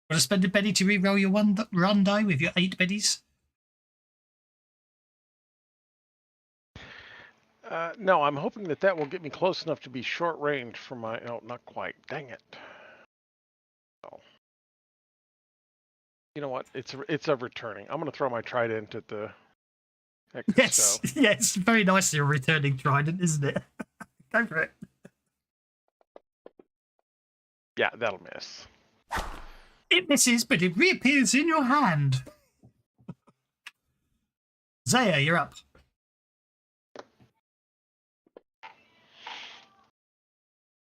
Want to spend a penny to re-roll your run die with your 8 bennies? No, I'm hoping that will get me close enough to be short range for my. Oh, not quite. Dang it. Oh. You know what? It's a returning. I'm going to throw my trident at the. Yes, yes, very nicely a returning trident, isn't it? Go for it. Yeah, that'll miss. It misses, but it reappears in your hand. Zaya, you're up.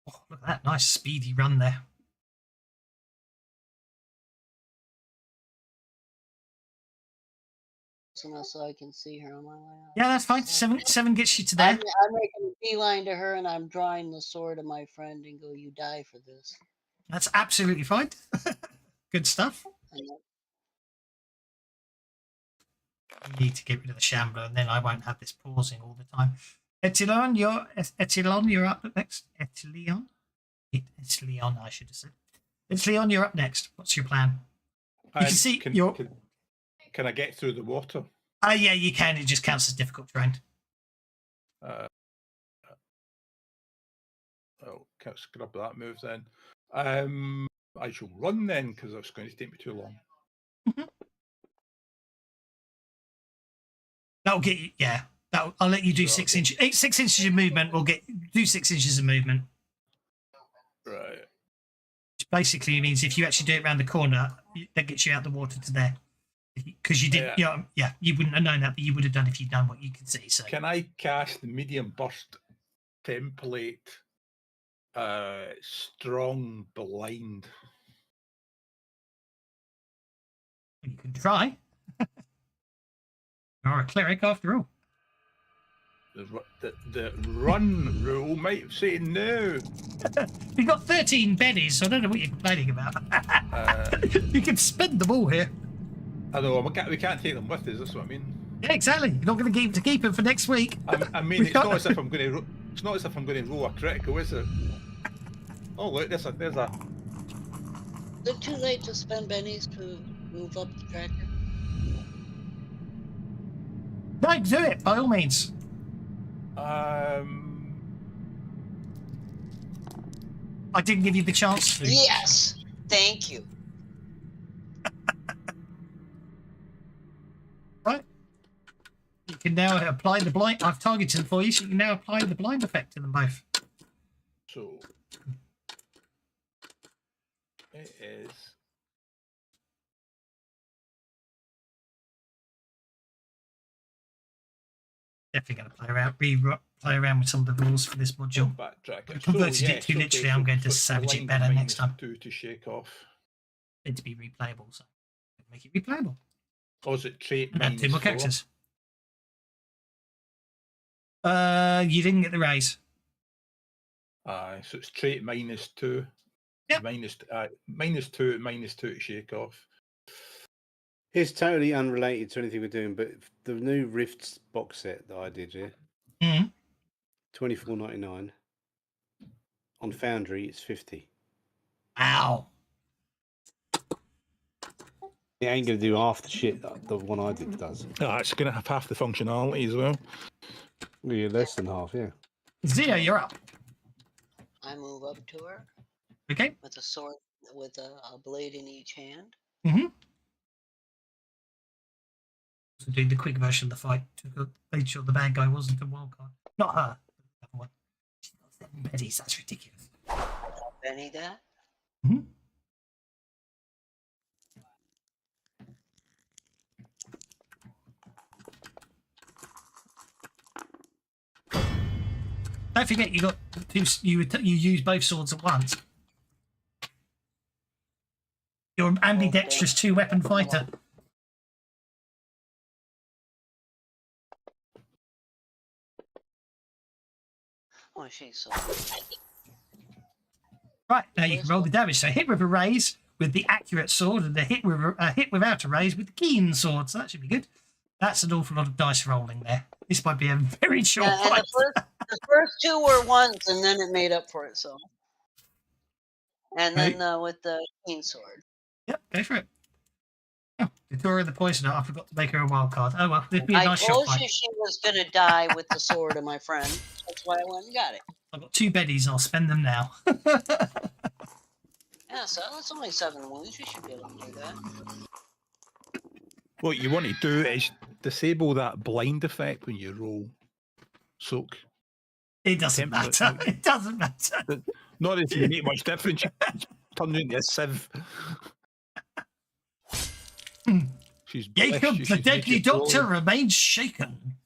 Oh, look at that nice speedy run there. So I can see her on my way out. Yeah, that's fine. Seven gets you to there. I'm making a beeline to her, and I'm drawing the sword of my friend and go, "You die for this." That's absolutely fine. Good stuff. And You need to get rid of the shambler, and then I won't have this pausing all the time. Etilon, you're up next. Etilon, I should have said. Etilon, you're up next. What's your plan? You can see Can I get through the water? Yeah, you can. It just counts as difficult terrain. Can't scrub that move then. I shall run then because it's going to take me too long. Mm-hmm. That'll get you. Yeah, I'll let you do 6 inches. 6 inches of movement. We'll do 6 inches of movement. Right. Which basically means if you actually do it around the corner, that gets you out the water to there. because you didn't. Yeah, you wouldn't have known that, but you would have done if you'd done what you could see. So Can I cast the medium burst template? Strong blind. you can try. You're a cleric after all. The run rule might say no. You've got 13 bennies, so I don't know what you're complaining about. You can spend them all here. I know we can't take them with us. That's what I mean. Yeah, exactly. You're not going to keep them for next week. I mean, it's not as if I'm going to. It's not as if I'm going to roll a critical, is it? Oh look, there's a. Is it too late to spend bennies to move up the tractor? No, do it by all means. I didn't give you the chance to. Yes, thank you. Right. You can now apply the blind. I've targeted them for you, so you can now apply the blind effect to them both. So it is. Definitely going to play around with some of the rules for this module. Backtrack. I converted it too literally. I'm going to savage it better next time. To shake off. Need to be replayable, so make it replayable. Or is it trait And add minus 2 more 4? characters. You didn't get the raise. Aye, so it's trait -2. Yep. -2 to shake off. It's totally unrelated to anything we're doing, but the new Rifts box set that I did, yeah, Mm-hmm. $24.99 on Foundry. It's 50. Ow. It ain't gonna do half the shit that the one I did does. It's going to have half the functionality as well. Yeah, less than half. Yeah. Zia, you're up. I move up to her Okay. with a sword, with a blade in each hand. Mm-hmm. So doing the quick version of the fight to make sure the bad guy wasn't a wild card. Not her. The other one. She's got 7 bennies. That's ridiculous. Benny that? Mm-hmm. Don't forget, you got two. You use both swords at once. You're an ambidextrous 2-weapon fighter. Oh, she's so. Right, now you can roll the damage. So hit with a raise with the accurate sword, and a hit without a raise with the keen sword. So that should be good. That's an awful lot of dice rolling there. This might be a very short Yeah, and fight. the first 2 were ones, and then it made up for itself. And then with the keen sword. Yep, go for it. Oh, Victoria the Poisoner. I forgot to make her a wild card. Oh well, it'd be a nice I shot told fight. you she was going to die with the sword of my friend. That's why I went and got it. I've got 2 bennies. I'll spend them now. Yeah, so that's only 7 wounds. You should be able to do that. What you want to do is disable that blind effect when you roll soak. It doesn't matter. It doesn't matter. Not that you make much difference. You turn into a sieve. She's Jacob, blessed you, the she's deadly naked doctor rolling. remains shaken.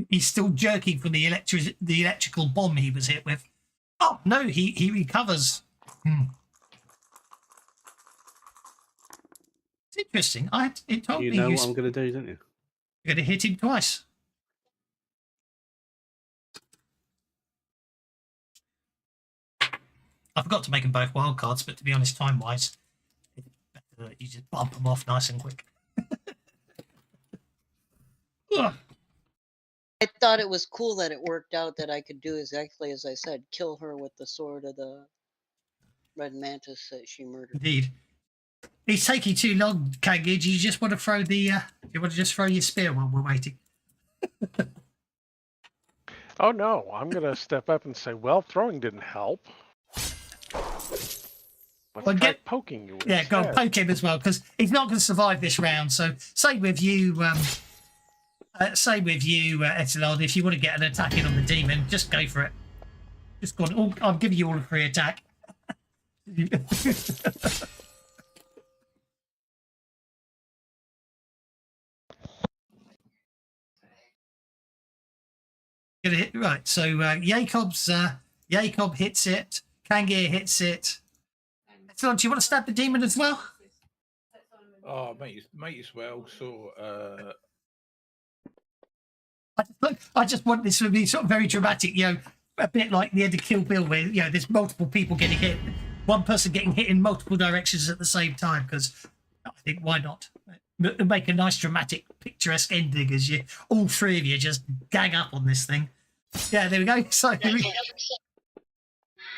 He's still jerking from the electrical bomb he was hit with. Oh no, he recovers. It's interesting. It told You me know you're what I'm going to do, don't you? going to hit him twice. I forgot to make them both wild cards, but to be honest, time-wise, it's better that you just bump them off nice and quick. Ugh. I thought it was cool that it worked out that I could do exactly as I said, kill her with the sword of the Red Mantis that she murdered. Indeed. It's taking too long, Kangid. You just want to throw the you want to just throw your spear while we're waiting. Oh no, I'm gonna step up and say, well, throwing didn't help. Let's Well, try get- poking you. Yeah, go on, instead. poke him as well, because he's not going to survive this round. So same with you, Etilard. If you want to get an attack in on the demon, just go for it. Just go on. I'll give you all a free attack. Gonna hit right. So Jacob hits it. Kangir hits it. So, do you want to stab the demon as well? Oh, might as well. So, I just want this to be sort of very dramatic, a bit like the end of Kill Bill, where there's multiple people getting hit, one person getting hit in multiple directions at the same time. Because I think why not make a nice dramatic, picturesque ending as all three of you just gang up on this thing. Yeah, there we go. So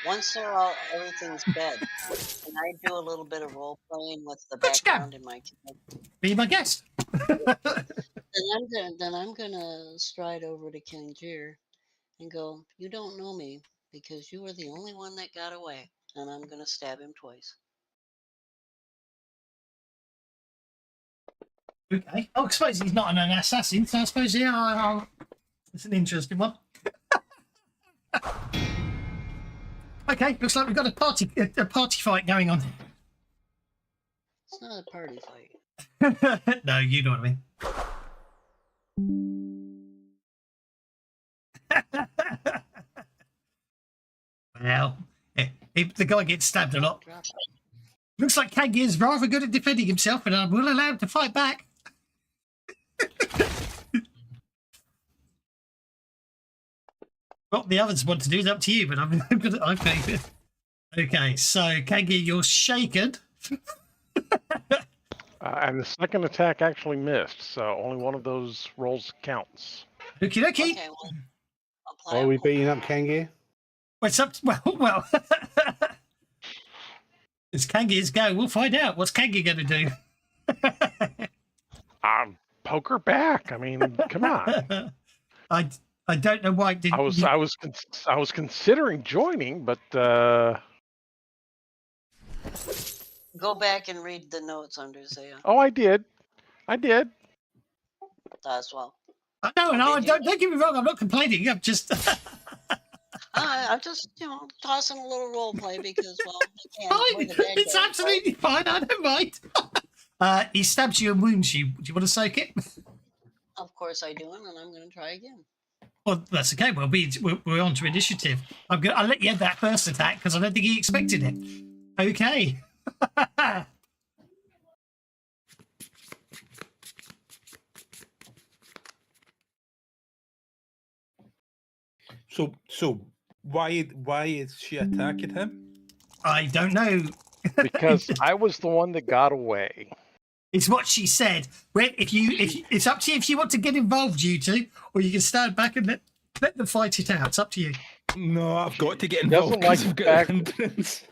Once they're all, everything's bed, can I do a little bit of role playing with the Which background in my character? be my guest. Then I'm gonna stride over to Kangir and go, "You don't know me because you were the only one that got away," and I'm gonna stab him twice. Okay. Oh, I suppose he's not an assassin, so I suppose it's an interesting one. Okay, looks like we've got a party fight going on. It's not a party fight. No, you know what I mean. Well, the guy gets stabbed a lot. Drop it. Looks like Kangir's rather good at defending himself, and I will allow him to fight back. What the others want to do is up to you, but I'm gonna. Okay, so Kangir, you're shaken. And the second attack actually missed, so only one of those rolls counts. Okie dokie. Okay, well, I'll Why play are we a- beating up Kangir? What's up? Well. It's Kangir's go. We'll find out. What's Kangir going to do? Poke her back. I mean, come on. I don't know why. I was considering joining, but Go back and read the notes under Zaya oh, I did. as well. No, don't get me wrong. I'm not complaining. I'm just. I'm just, tossing a little role play because, well, I can't Fine. avoid the bad It's guys, absolutely fine. I don't mind. He stabs you and wounds you. Do you want to soak it? right? Of course I do, and I'm going to try again. Well, that's okay. Well, we're on to initiative. I'll let you have that first attack because I don't think he expected it. Okay. So why is she attacking him? I don't know. Because I was the one that got away. It's what she said. If it's up to you if you want to get involved, you two, or you can stand back and let them fight it out. It's up to you. No, I've got to get She doesn't involved. 'Cause like I've the got a fact- hindrance.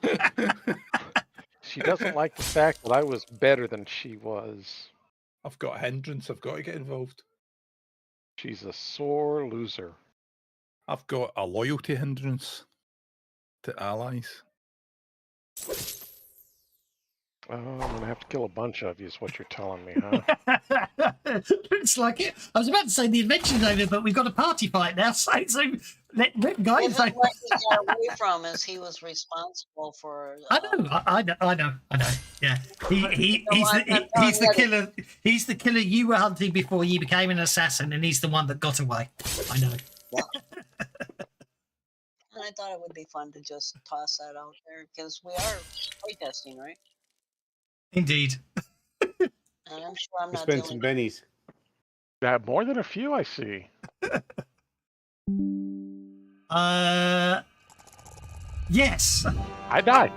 She doesn't like the fact that I was better than she was. I've got a hindrance. I've got to get involved. She's a sore loser. I've got a loyalty hindrance to allies. Oh, I'm gonna have to kill a bunch of you, is what you're telling me, huh? Looks like it. I was about to say the adventure's over, but we've got a party fight now. So let guys. Even what he got away from is he was responsible for. I know. Yeah, he's the I'm killer. He's the killer you were hunting before you became an assassin, and he's the one that got away. I know. And I thought it would be fun to just toss that out there because we are playtesting, right? Indeed. And I'm sure I'm We not spent the some only bennies. More than a few, I see. Yes. I died.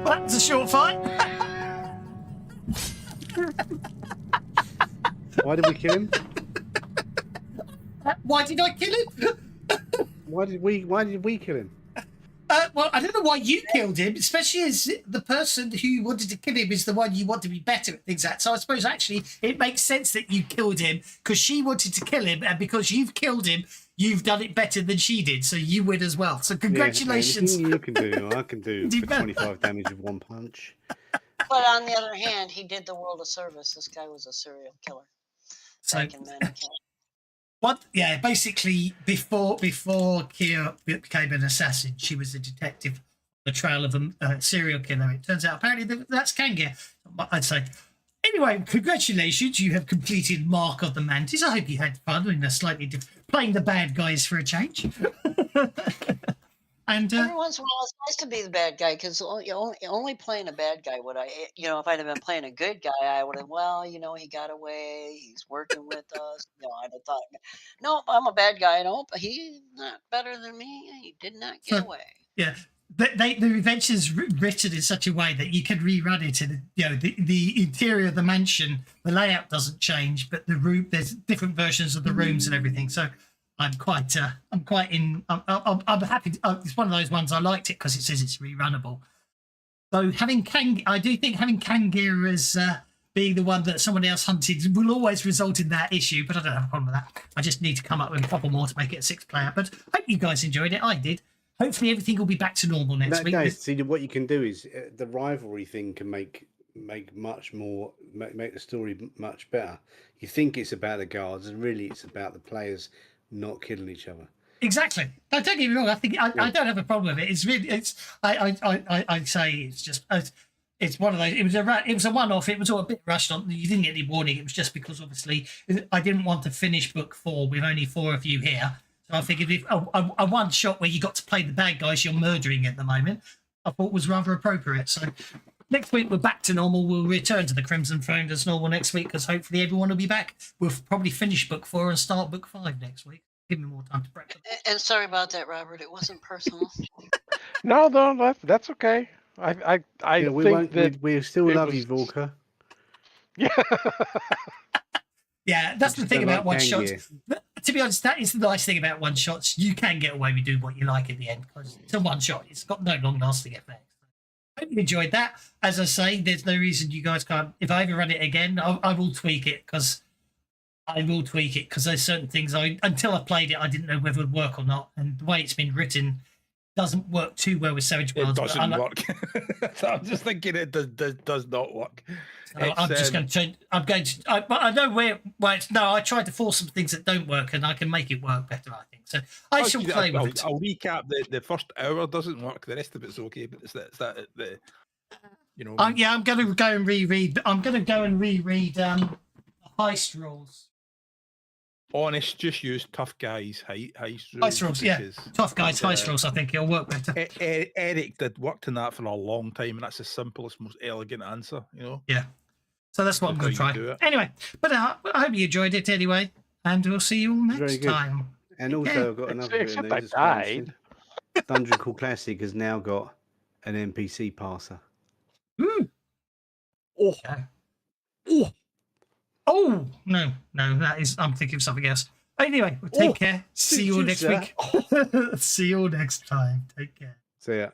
That's a short fight. Why did we kill him? Why did I kill him? Why did we kill him? Well, I don't know why you killed him, especially as the person who wanted to kill him is the one you want to be better at things at. So I suppose actually it makes sense that you killed him because she wanted to kill him, and because you've killed him, you've done it better than she did. So you win as well. So congratulations. Yeah, anything you can do, I can do Do for better. 25 damage with one punch. But on the other hand, he did the world a service. This guy was a serial killer. So Back in Manor. what? Yeah, basically before Kia became an assassin, she was a detective on the trail of a serial killer. It turns out apparently that's Kangir. I'd say Anyway, congratulations. You have completed Mark of the Mantis. I hope you had fun in a slightly different... Playing the bad guys for a change. And Every once in a while, it's nice to be the bad guy because only playing a bad guy would I, if I'd have been playing a good guy, I would have, he got away, he's working with us. I'd have thought, nope, I'm a bad guy. Nope, he's not better than me. He did not get away. Yeah. The adventure's written in such a way that you can rerun it, and the interior of the mansion, the layout doesn't change, but the room, there's different versions of the rooms and everything. So I'm happy. It's one of those ones I liked it because it says it's rerunnable. So I do think having Kangir as being the one that someone else hunted will always result in that issue, but I don't have a problem with that. I just need to come up with a couple more to make it a 6-player. But I hope you guys enjoyed it. I did. Hopefully everything will be back to normal next week. Guys, see, what you can do is the rivalry thing can make much more, make the story much better. You think it's about the guards, and really it's about the players not killing each other. Exactly. No, don't get me wrong. I think I don't have a problem with it. It's really, I'd say it's just, it's one of those. It was a one-off. It was all a bit rushed on. You didn't get any warning. It was just because obviously I didn't want to finish book 4 with only 4 of you here. So I figured if a one shot where you got to play the bad guys you're murdering at the moment, I thought was rather appropriate. So next week we're back to normal. We'll return to the Crimson Throne as normal next week because hopefully everyone will be back. We'll probably finish book 4 and start book 5 next week. Give me more time to prep. And sorry about that, Robert. It wasn't personal. No, that's okay. I think that we still love you, Volker. Yeah. Yeah, that's the thing about one shots. To be honest, that is the nice thing about one shots. You can get away with doing what you like at the end because it's a one shot. It's got no long lasting effects. I hope you enjoyed that. As I say, there's no reason you guys can't. If I ever run it again, I will tweak it because there's certain things until I played it, I didn't know whether it would work or not. And the way it's been written doesn't work too well with Savage Worlds. It doesn't work. So I'm just thinking it does not work. So I'm just going to change. I know where it's. No, I tried to force some things that don't work, and I can make it work better. I think so. I shall play with it. I'll recap. The first hour doesn't work. The rest of it's okay. But it's that Yeah, I'm going to go and reread. I'm going to go and reread heist rules. Honest, just use tough guys heist rules. Heist rules, yeah. Tough guys heist rules. I think it'll work better. Eric worked on that for a long time, and that's the simplest, most elegant answer. Yeah. So that's what I'm going to try. Anyway, but I hope you enjoyed it anyway, and we'll see you all next time. And also, I've got another bit of news. I died. Dungeon Call Classic has now got an NPC passer. Ooh. Oh. Yeah. Oh no, that is. I'm thinking of something else. Anyway, take care. See you all next week. See you all next time. Take care. See ya.